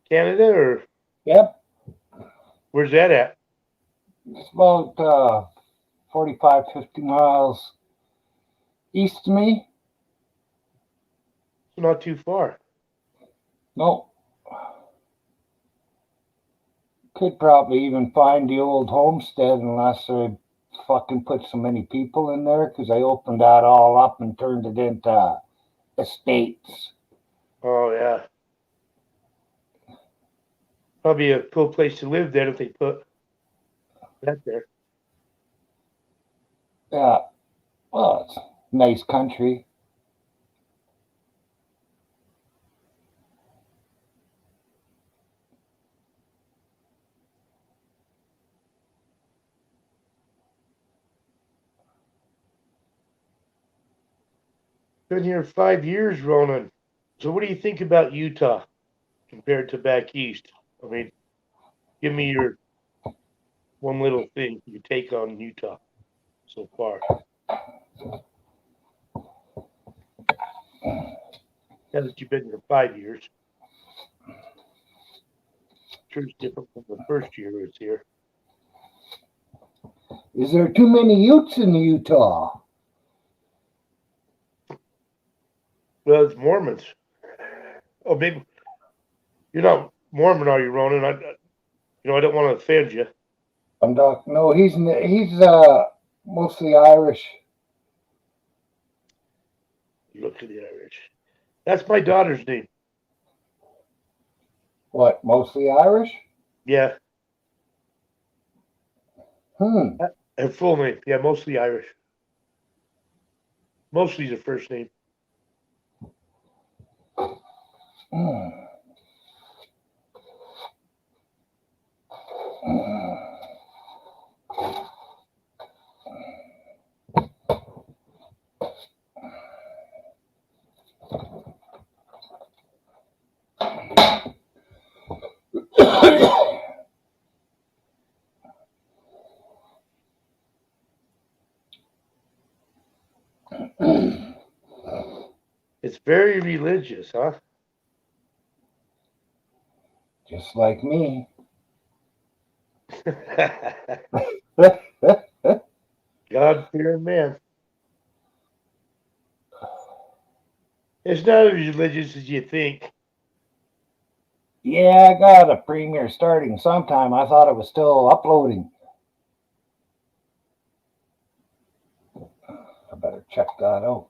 Canada, or Yep, where's that at? it's about 45, 50 miles east of me. It's not too far. No. Could probably even find the old homestead unless I fucking put so many people in there because I opened that all up and turned it into estates. Oh, yeah. Probably a cool place to live then if they put that there. Yeah. Well, it's nice country. Been here 5 years, Ronan. So what do you think about Utah compared to back east? I mean, give me your one little thing you take on Utah so far. Now that you've been here 5 years. Sure it's different from the first year it was here. Is there too many Utes in Utah? Well, it's Mormons. Oh, maybe you're not Mormon, are you, Ronan? I don't want to offend you. I'm not. No, he's mostly Irish. You look at the Irish. That's my daughter's name. What? Mostly Irish? Yeah, Hmm. her full name. Yeah, mostly Irish. Mostly's her first name. Hmm. It's very religious, huh? Just like me. God-fearing man. It's not as religious as you think. Yeah, I got a premiere starting sometime. I thought it was still uploading. I better check that out.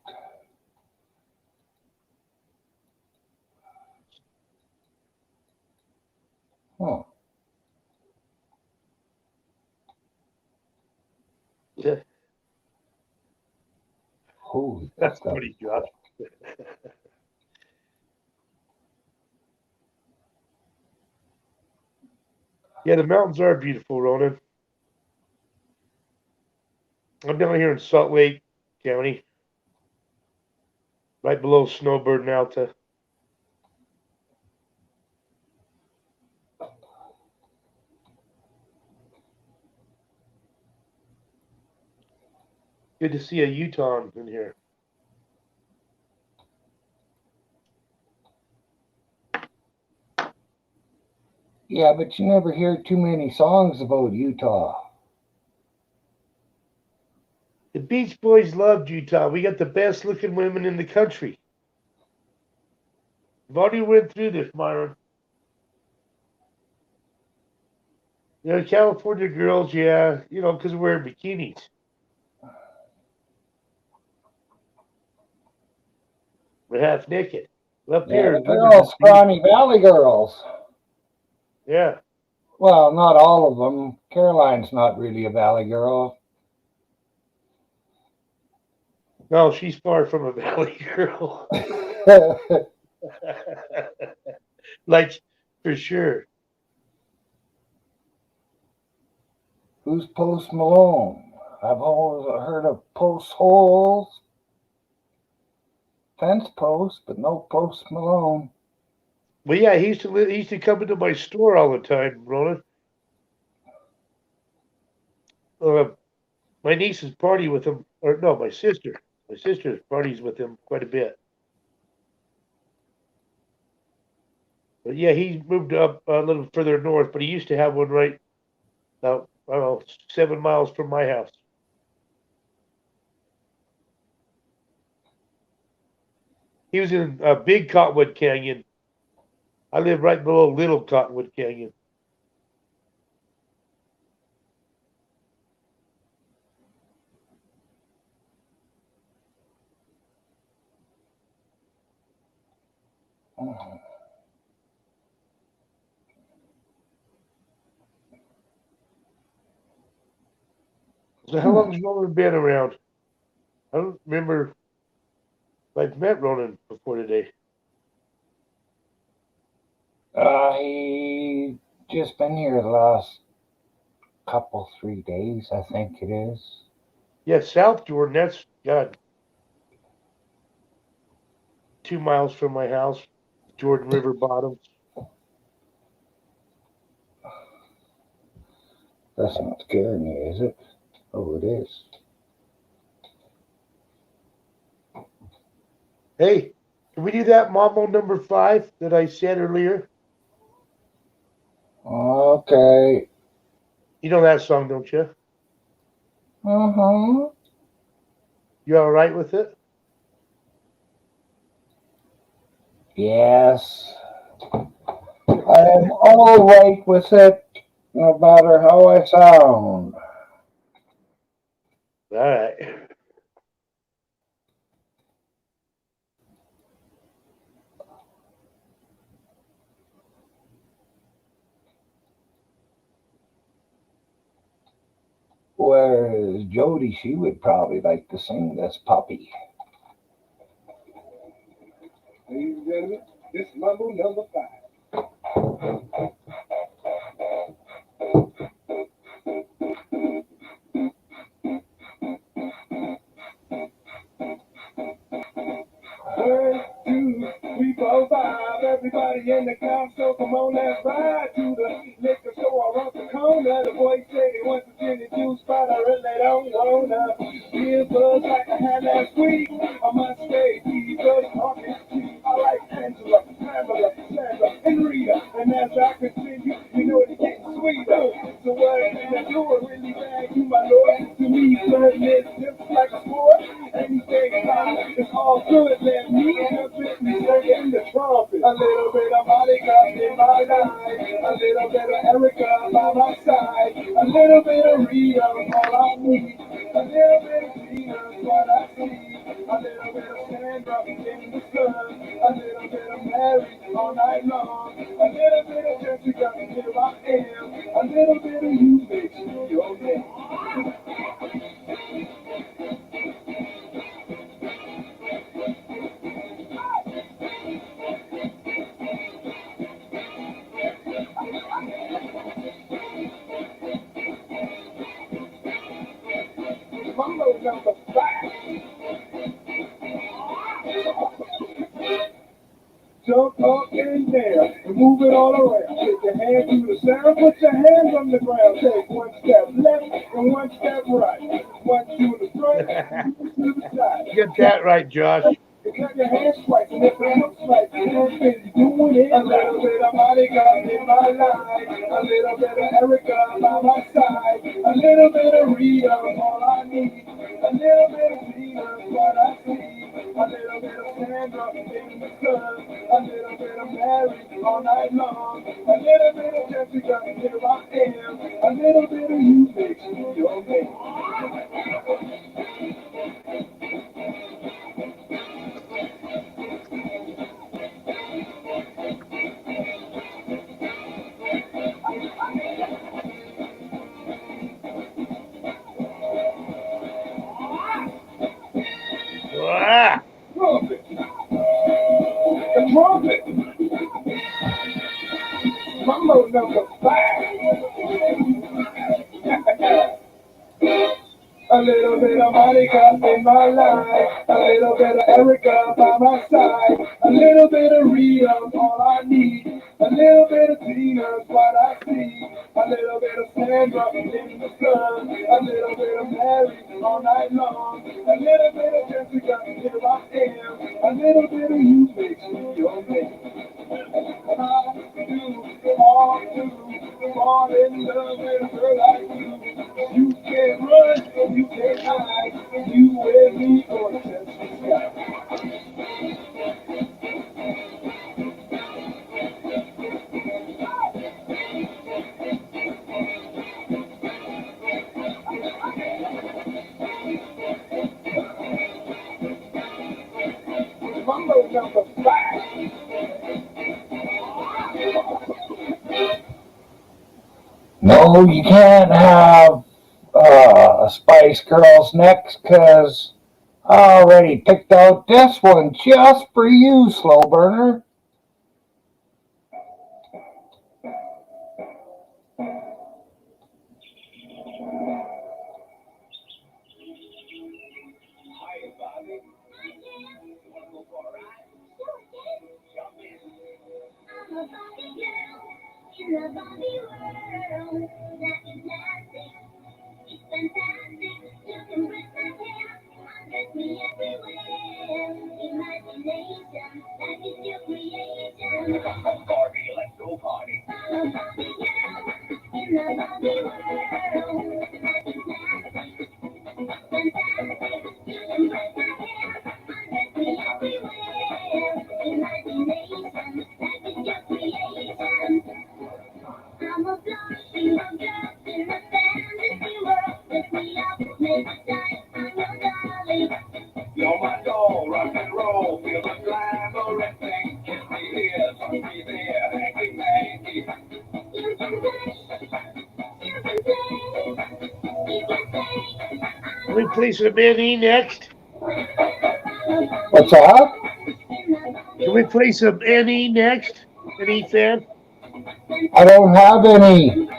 Huh. Yeah. Holy, That's fuck. pretty rough. Yeah, the mountains are beautiful, Ronan. I'm down here in Salt Lake County, right below Snowbird and Alta. Good to see a Utah in here. Yeah, but you never hear too many songs about Utah. The Beach Boys loved Utah. We got the best looking women in the country. I've already went through this, Myron. The California girls, yeah, because we're wearing bikinis. We're half naked. Up Yeah, here, but they're women all just scrawny valley girls. yeah. Well, not all of them. Caroline's not really a valley girl. No, she's far from a valley girl. Like, for sure. Who's Post Malone? I've always heard of post holes, fence posts, but no Post Malone. Well, yeah, he used to come into my store all the time, Ronan. My nieces party with him, or no, my sister. My sister parties with him quite a bit. But yeah, he moved up a little further north, but he used to have one right about, I don't know, 7 miles from my house. He was in Big Cottonwood Canyon. I live right below Little Cottonwood Canyon. So how long has Ronan been around? I don't remember if I've met Ronan before today. He just been here the last 3 days, I think it is. Yeah, South Jordan, that's, God, 2 miles from my house, Jordan River Bottoms. That's not scaring you, is it? Oh, it is. Hey, can we do that Mambo number 5 that I said earlier? Okay. You know that song, don't you? Uh-huh. You all right with it? Yes. I am all right with it, no matter how I sound. All right. Whereas Jody, she would probably like to sing this puppy. Ladies and gentlemen, this is Mambo number 5. One, two, three, four, five. Everybody in the car, so come on, let's ride to the liquor store around the corner. The boys say they want to get the juice, but I really don't wanna. Be buzz like I had last week. I must stay deep, just talking cheap. I like Angela, Pamela, Sandra, and Rita. And as I continue, you know it's getting sweeter. So what can I do? I really bad, you my lord. To me, certain is just like a sport. Anything fine, it's all good. Let me jump in and the trumpet. A little bit of Monica in my life. A little bit of Erica by my side. A little bit of Rita, all I need. A little bit of Tina, what I see. A little bit of Sandra in the sun. A little bit of Mary all night long. A little bit of Jessica, here I am. A little bit of you makes me your name. number 5. Jump up and down and move it all around. Take your hands to the sound, put your hands on the ground. Take one step left and one step right. One to the front, two to the side. Get that right, Josh. You got your hands twice, and if it looks like you've been doing it. A little bit of Monica in my life, a little bit of Erica by my side, a little bit of Rita, all I need, a little bit of Tina, what I see, a little bit of Sandra in the sun, a little bit of Mary all night long, a little bit of Jessica, here I am, a little bit of you makes me your man. Ah, Trumpet. The trumpet. Mambo number 5. A little bit of Monica in my life, a little bit of Erica by my side, a little bit of Rita, all I need, a little bit of Tina's what I see, a little bit of Sandra in the sun, a little bit of Mary all night long, a little bit of Jessica, here I am, a little bit of you makes me your man. How do all to fall in love with a girl like you? You can't run, you can't hide, you and me gonna touch the sky. Mambo number 5. No, you can't have Spice Girls next because I already picked out this one just for you, Slow Burner. In the Barbie world, that is plastic. It's fantastic. You can brush my hair, undress me everywhere. Imagination, that is your creation. Barbie, let's go party. I'm a Barbie girl in the Barbie world, that is plastic. It's fantastic. You can brush my hair, undress me everywhere. Imagination, that is your creation. I'm a flying girl in a fantasy world. Lift me up, make it tight, I'm your darling. You're my doll, rock and roll, feel the glamorous thing. Kiss me here, touch me there, hanky panky. You can play, you can play, you can play. can we play some Annie next? What's that? Can we play some Annie next? Any fan? I don't have any.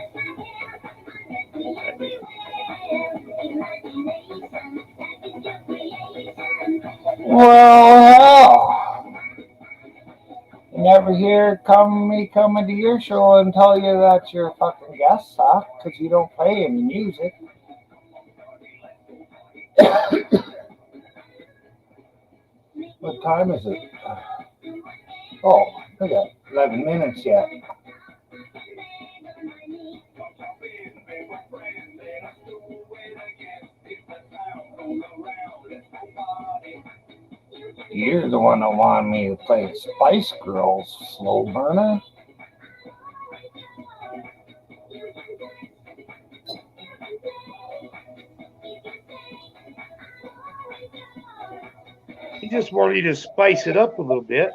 Well, hell. You never hear me coming to your show and tell you that you're a fucking guest, huh? Because you don't play any music. What time is it? Oh, we got 11 minutes yet. You're the one that wanted me to play Spice Girls, Slow Burner. He just wanted you to spice it up a little bit.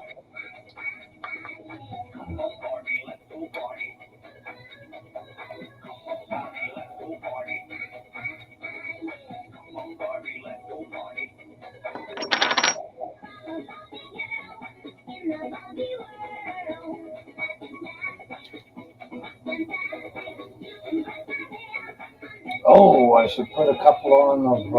Oh, I should put a couple on of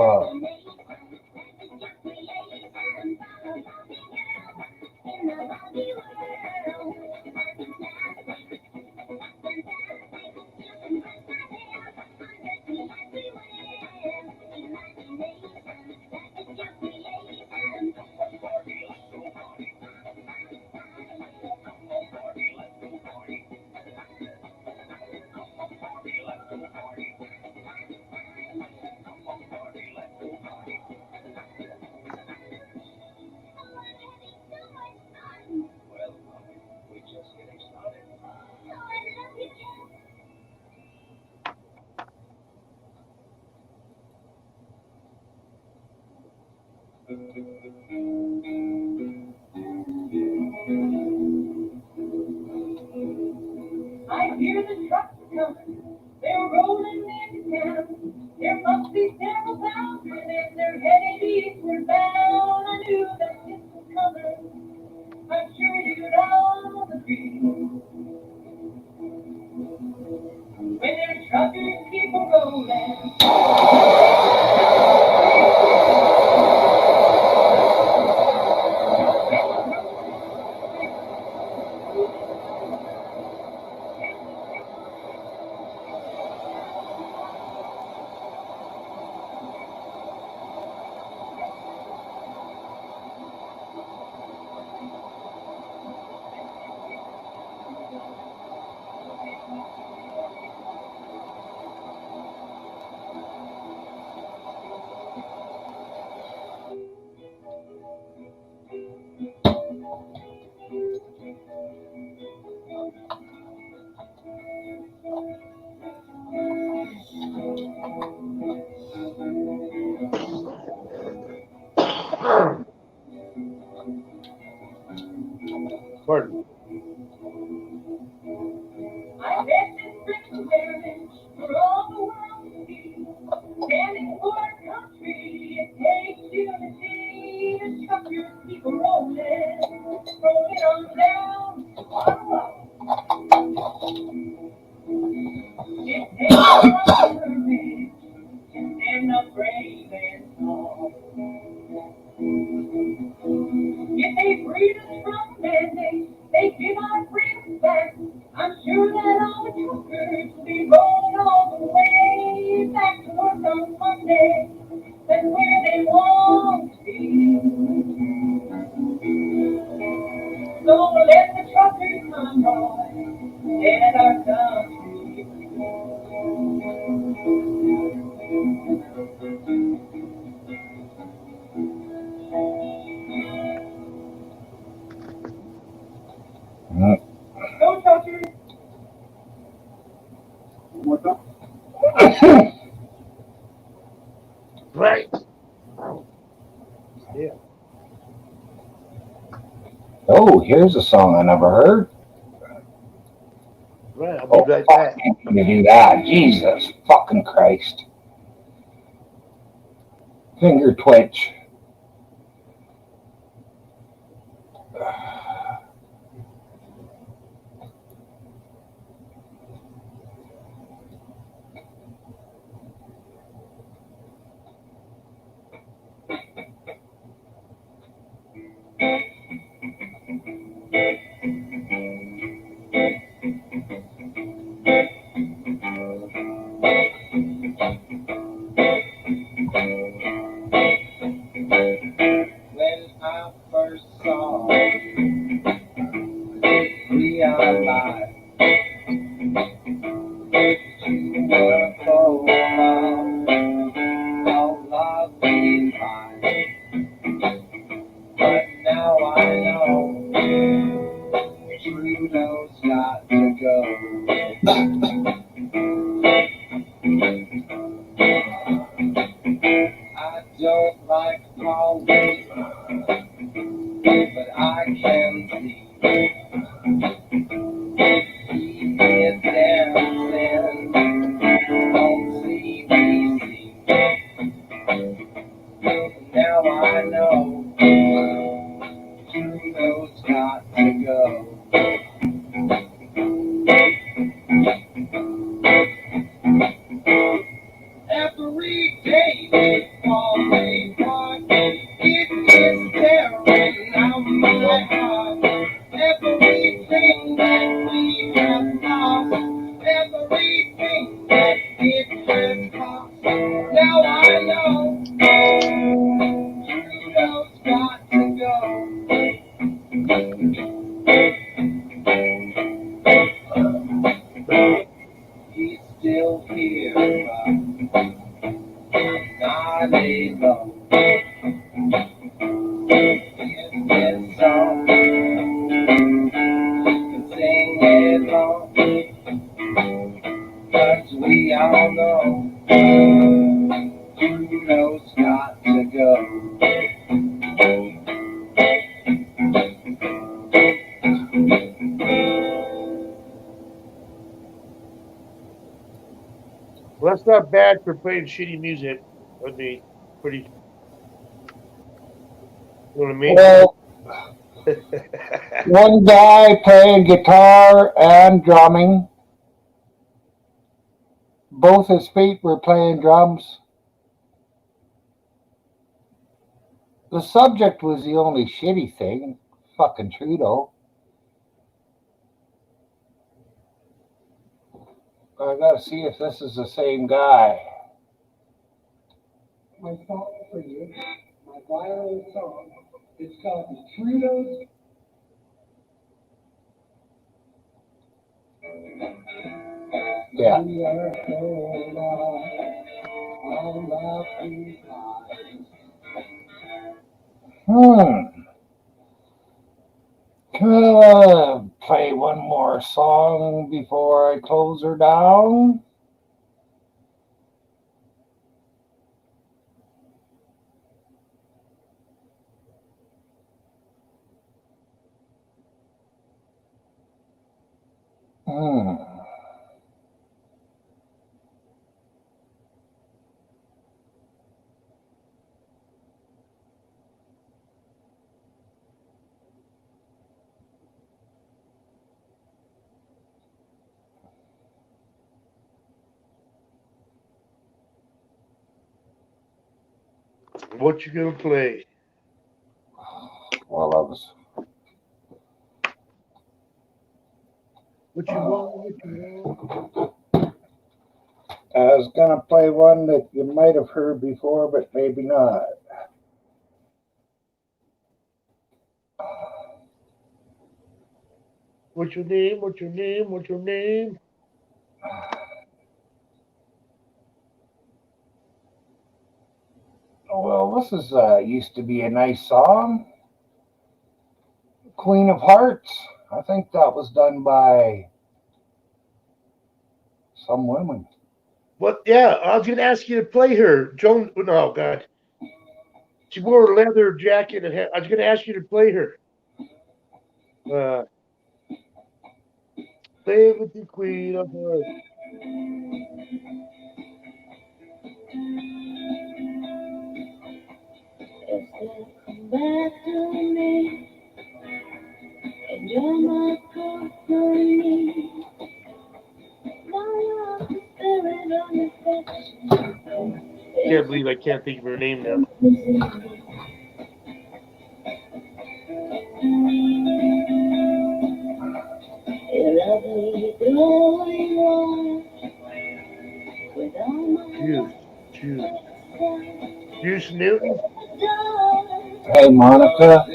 I hear the trucks coming, they're rolling into town. There must be several thousand, and they're headed eastward bound. I knew that this was coming, I'm sure you'd all agree. When their truckers keep a rolling, Pardon. I bet this brings awareness for all the world to see. Standing for our country, it takes unity to truckers keep a rolling, rolling on down our road. It takes a lot of courage to stand up brave and tall. If they freed us from mandates, they give our freedom back. I'm sure that all the truckers will be rolling all the way back to work on Monday. That's where they want to be. So let the truckers come on, let our country go truckers. What's up? Right. Yeah. oh, here's a song I never heard. Right. I'll Oh, be right fuck, back. I'm gonna do that. Jesus fucking Christ. Finger twitch. When I first saw realized you were profile of love divine. But now I know Trudeau's got to go. I don't like Pauline, but I can see he is dancing on CBC. Now I know Trudeau's got to go. every day it's always on. It is tearing out my heart. Everything that we have lost, everything that it has cost. Now I know Trudeau's got to go. He's still here, but not able. Here's his song, can sing it along, 'cause we all know Trudeau's got to go. Well, that's not bad for playing shitty music. That'd be pretty. You know what I mean? Well, one guy playing guitar and drumming. Both his feet were playing drums. The subject was the only shitty thing. Fucking Trudeau. I gotta see if this is the same guy. My song for you, my viral song, it's called Trudeau's. Yeah. We are so lost, all left behind. Can I play one more song before I close her down? What you gonna play? Well, I was. What you want? What you want? I was gonna play one that you might have heard before, but maybe not. What's your name? What's your name? What's your name? Well, this is used to be a nice song. Queen of Hearts. I think that was done by some women. What? Yeah, I was gonna ask you to play her. Joan. No, God. She wore a leather jacket and I was gonna ask you to play her. Play with the Queen of Hearts. Come back to me, and you're my company. Now you're the spirit of affection. Can't believe I can't think of her name now. You love me going on with all my Juice Newton. Hey, Monica.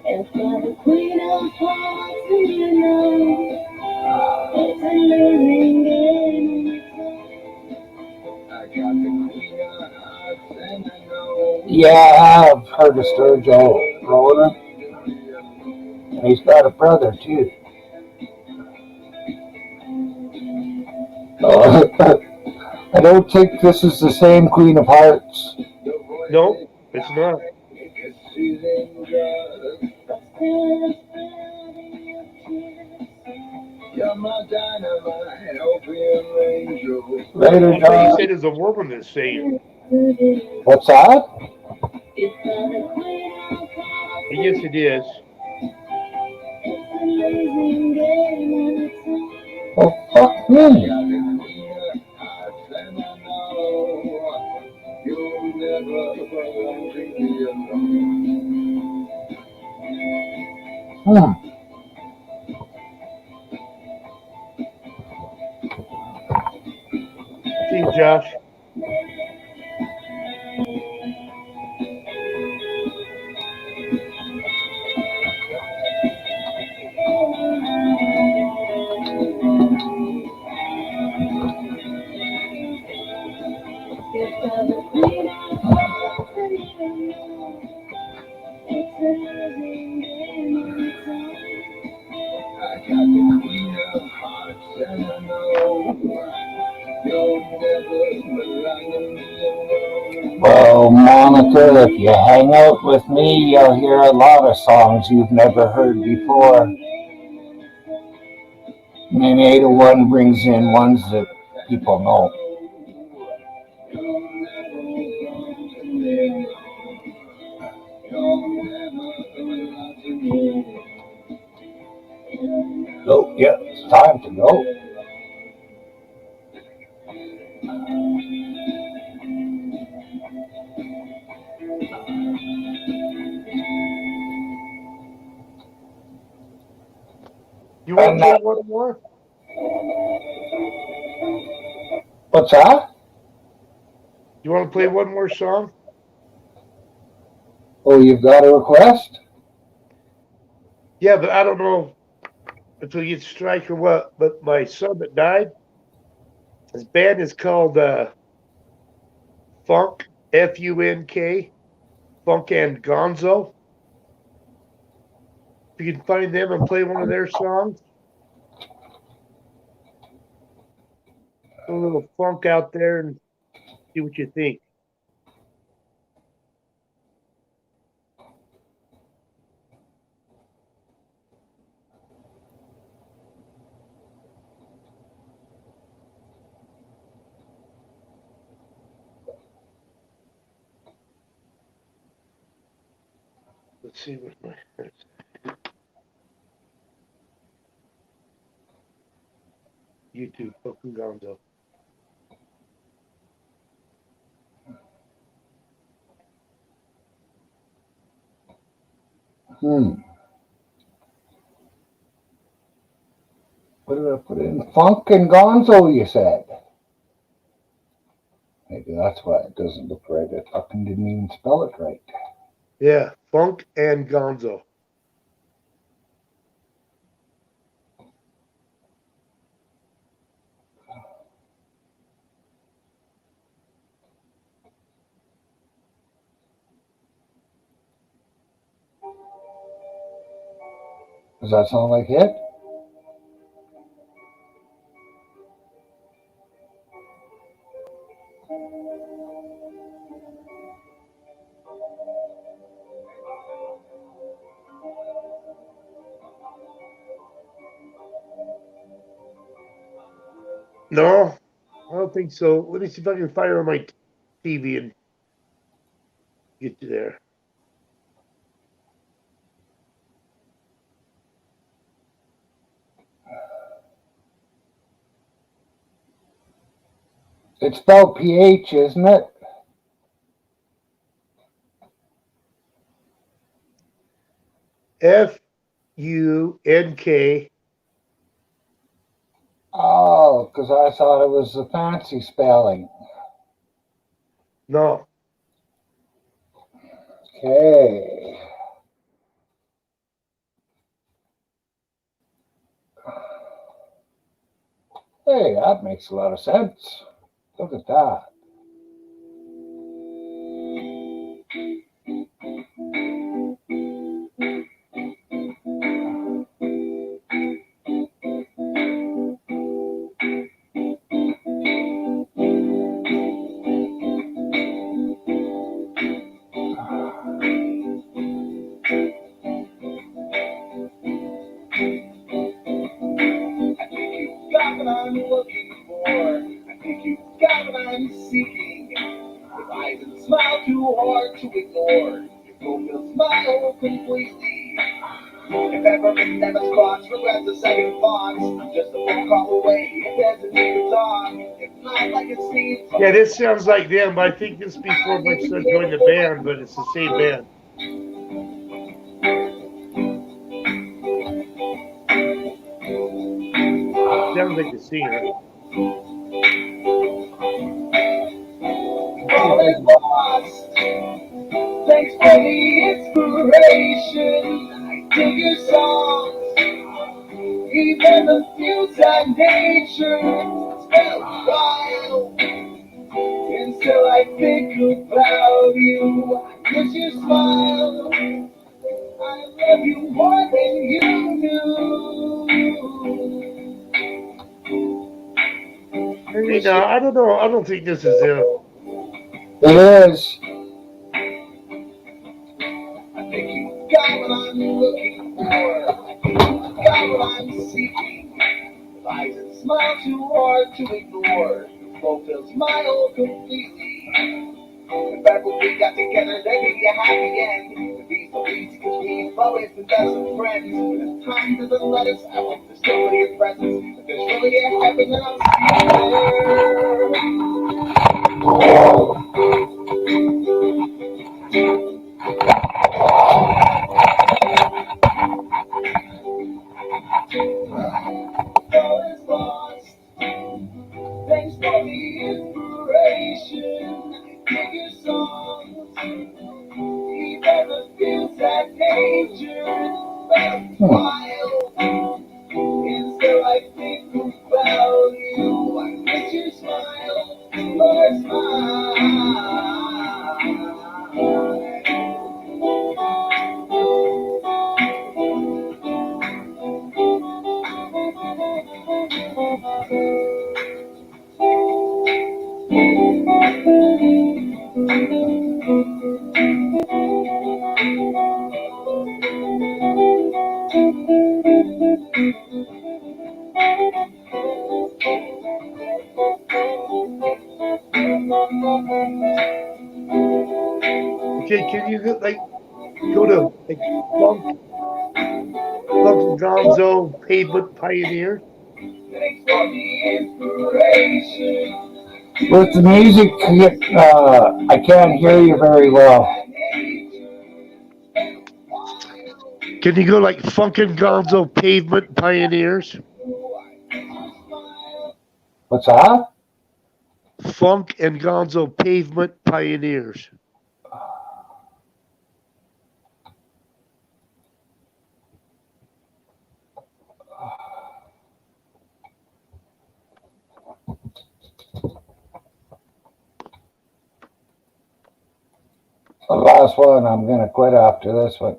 And for the Queen of Hearts, you know, it's a losing game. I got the Queen of Hearts and I know. Yeah, I've heard of Sturgill Roller. And he's got a brother, too. I don't think this is the same Queen of Hearts. No, it's not. You're my dynamite, opium angel. Later, You John. said it's a woman that sang. What's that? Yes, it is. Oh, See you, Josh. Well, Monica, if you hang out with me, you'll hear a lot of songs you've never heard before. And 801 brings in ones that people know. Oh, yeah, it's time to go. You want to play one more? What's that? You want to play one more song? Oh, you've got a request? Yeah, but I don't know if we get strike or what. But my son that died, his band is called Funk, F-U-N-K, Funk and Gonzo. If you can find them and play one of their songs. A little funk out there and see what you think. Let's see what my YouTube, Funk and Gonzo. What did I put in? Funk and Gonzo, you said. Maybe that's why it doesn't look right. I fucking didn't even spell it right. Yeah, Funk and Gonzo. Does that sound like it? No, I don't think so. Let me see if I can fire on my TV and get you there. It's spelled PH, isn't it? F-U-N-K. Oh, because I thought it was the fancy spelling. No. Okay. Hey, that makes a lot of sense. Look at that. Yeah, this sounds like them, but I think this is before my son joined the band, but it's the same band. Sounds like the singer. Thanks for the inspiration. I dig your songs, even the views and nature. It's been a while, and still I think about you. I miss your smile. I love you more than you Hey, no, I don't know. I don't think this is them. It is. I think you got what I'm looking for. I think you got what I'm seeking. Eyes that smile too hard to ignore. Your flow fills my hole completely. In fact, when we got together, there could be a happy end. It'd be so easy because we've always been best of friends. But as time doesn't let us, I hope there's still your presence. If there's really a heaven, then I'll see all is lost. Thanks for the inspiration. Dig your songs, even the fields that nature. But a while, and still I think about you. I miss your smile, your Okay, can you go to Funk and Gonzo Pavement Pioneer? With the music, I can't hear you very well. Can you go Funk and Gonzo Pavement Pioneers? What's that? Funk and Gonzo Pavement Pioneers. The last one, I'm going to quit after this one.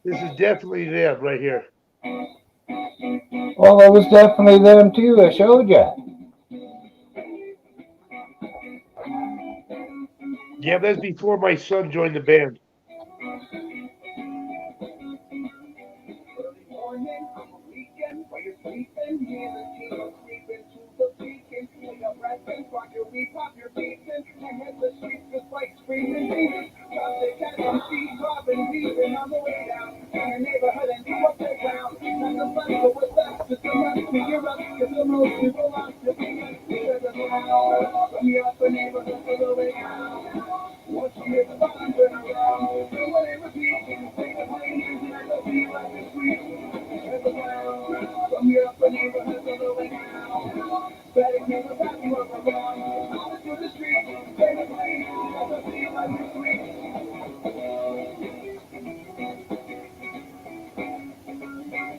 This is definitely them right here. Well, it was definitely them too. I showed you. Yeah, that's before my son joined the band.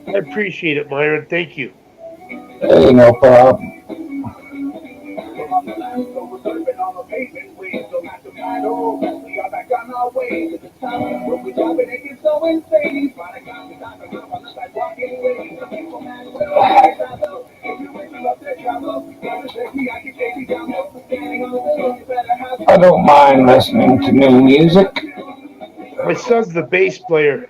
I appreciate it, Myron. Thank you. Hey, no problem. I don't mind listening to new music. My son's the bass player.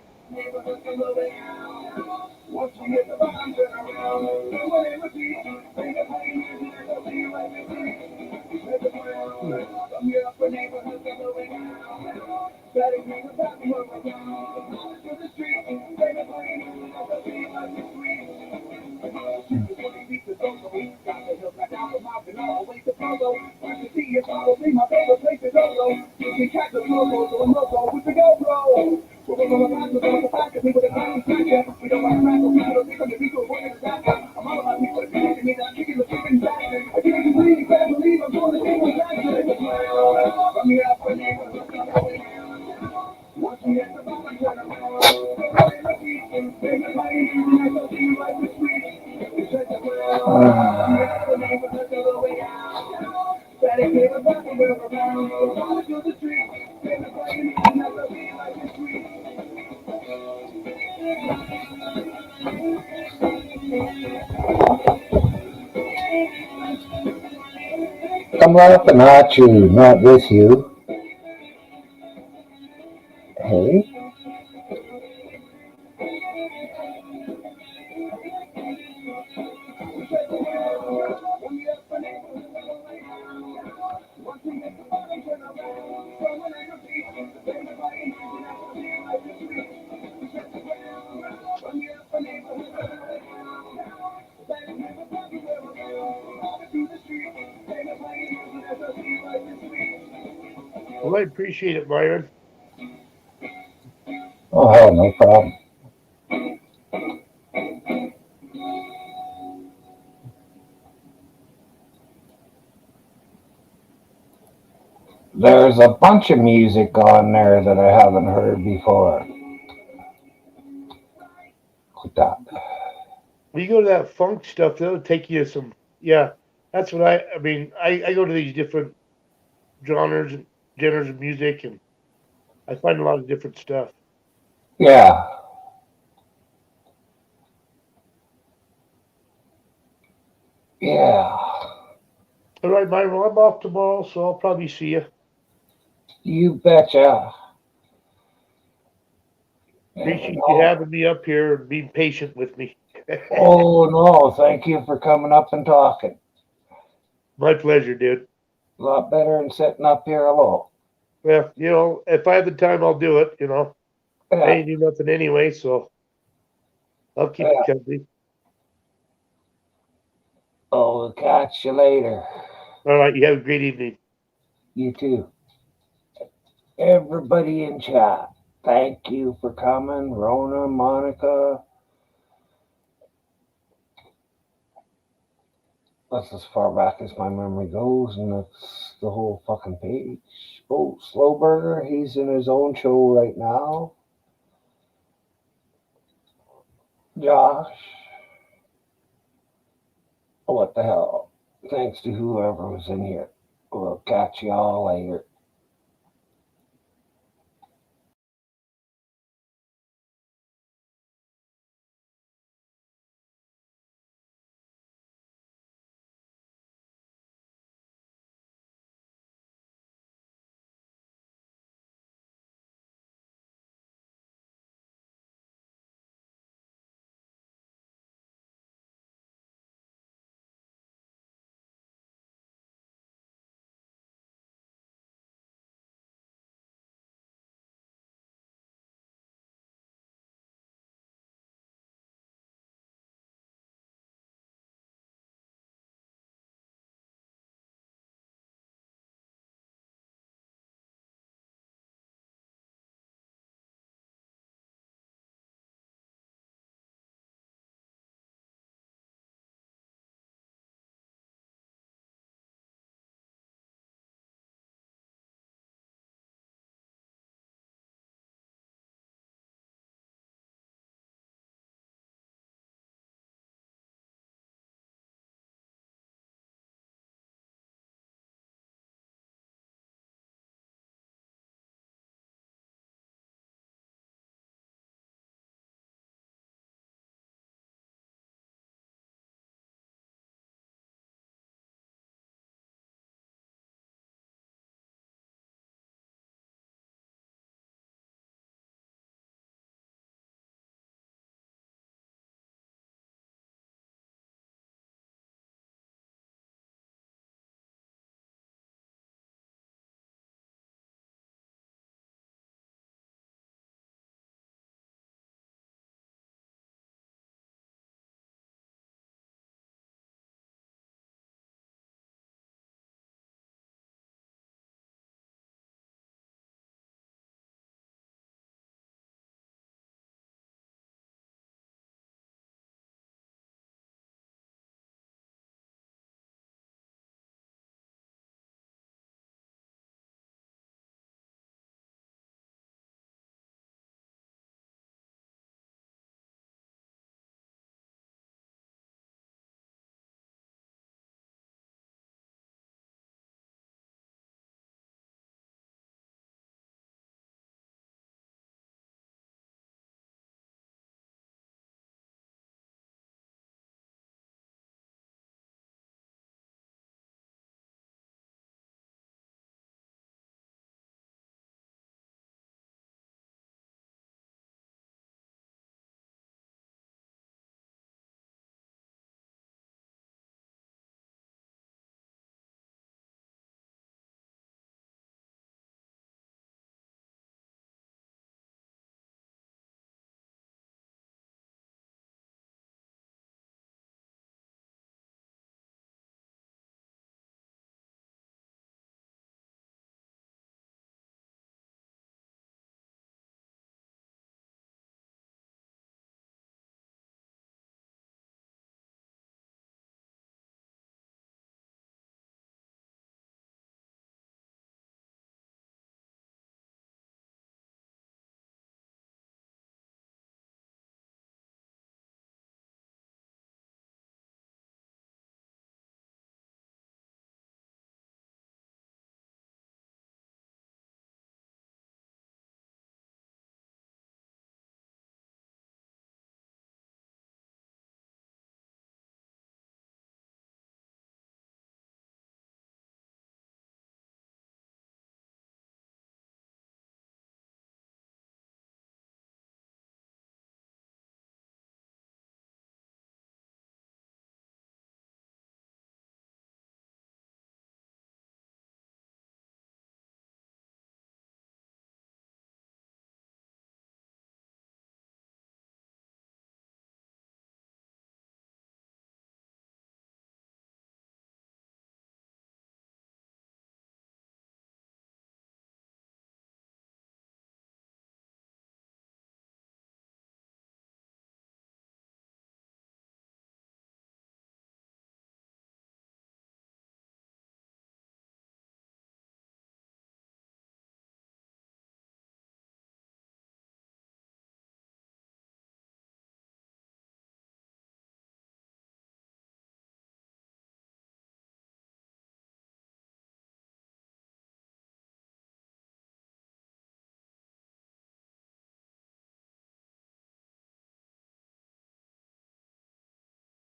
I'm laughing at you, not with you. Hey? Well, I appreciate it, Byron. Oh, hell, no problem. There's a bunch of music on there that I haven't heard before. Like that. When you go to that funk stuff, that'll take you to some. Yeah, that's what I mean. I go to these different genres of music, and I find a lot of different stuff. Yeah. Yeah. All right, Byron. Well, I'm off tomorrow, so I'll probably see you. You betcha. Appreciate you having me up here and being patient with me. Oh, no. Thank you for coming up and talking. My pleasure, dude. A lot better than sitting up here alone. Well, if I have the time, I'll do it. I Yeah. ain't do nothing anyway, so I'll keep you company. Oh, catch you later. All right, you have a great evening. You too. Everybody in chat, thank you for coming. Rona, Monica. That's as far back as my memory goes, and that's the whole fucking page. Oh, Slowburger, he's in his own show right now. Josh. Oh, what the hell? Thanks to whoever was in here. We'll catch you all later.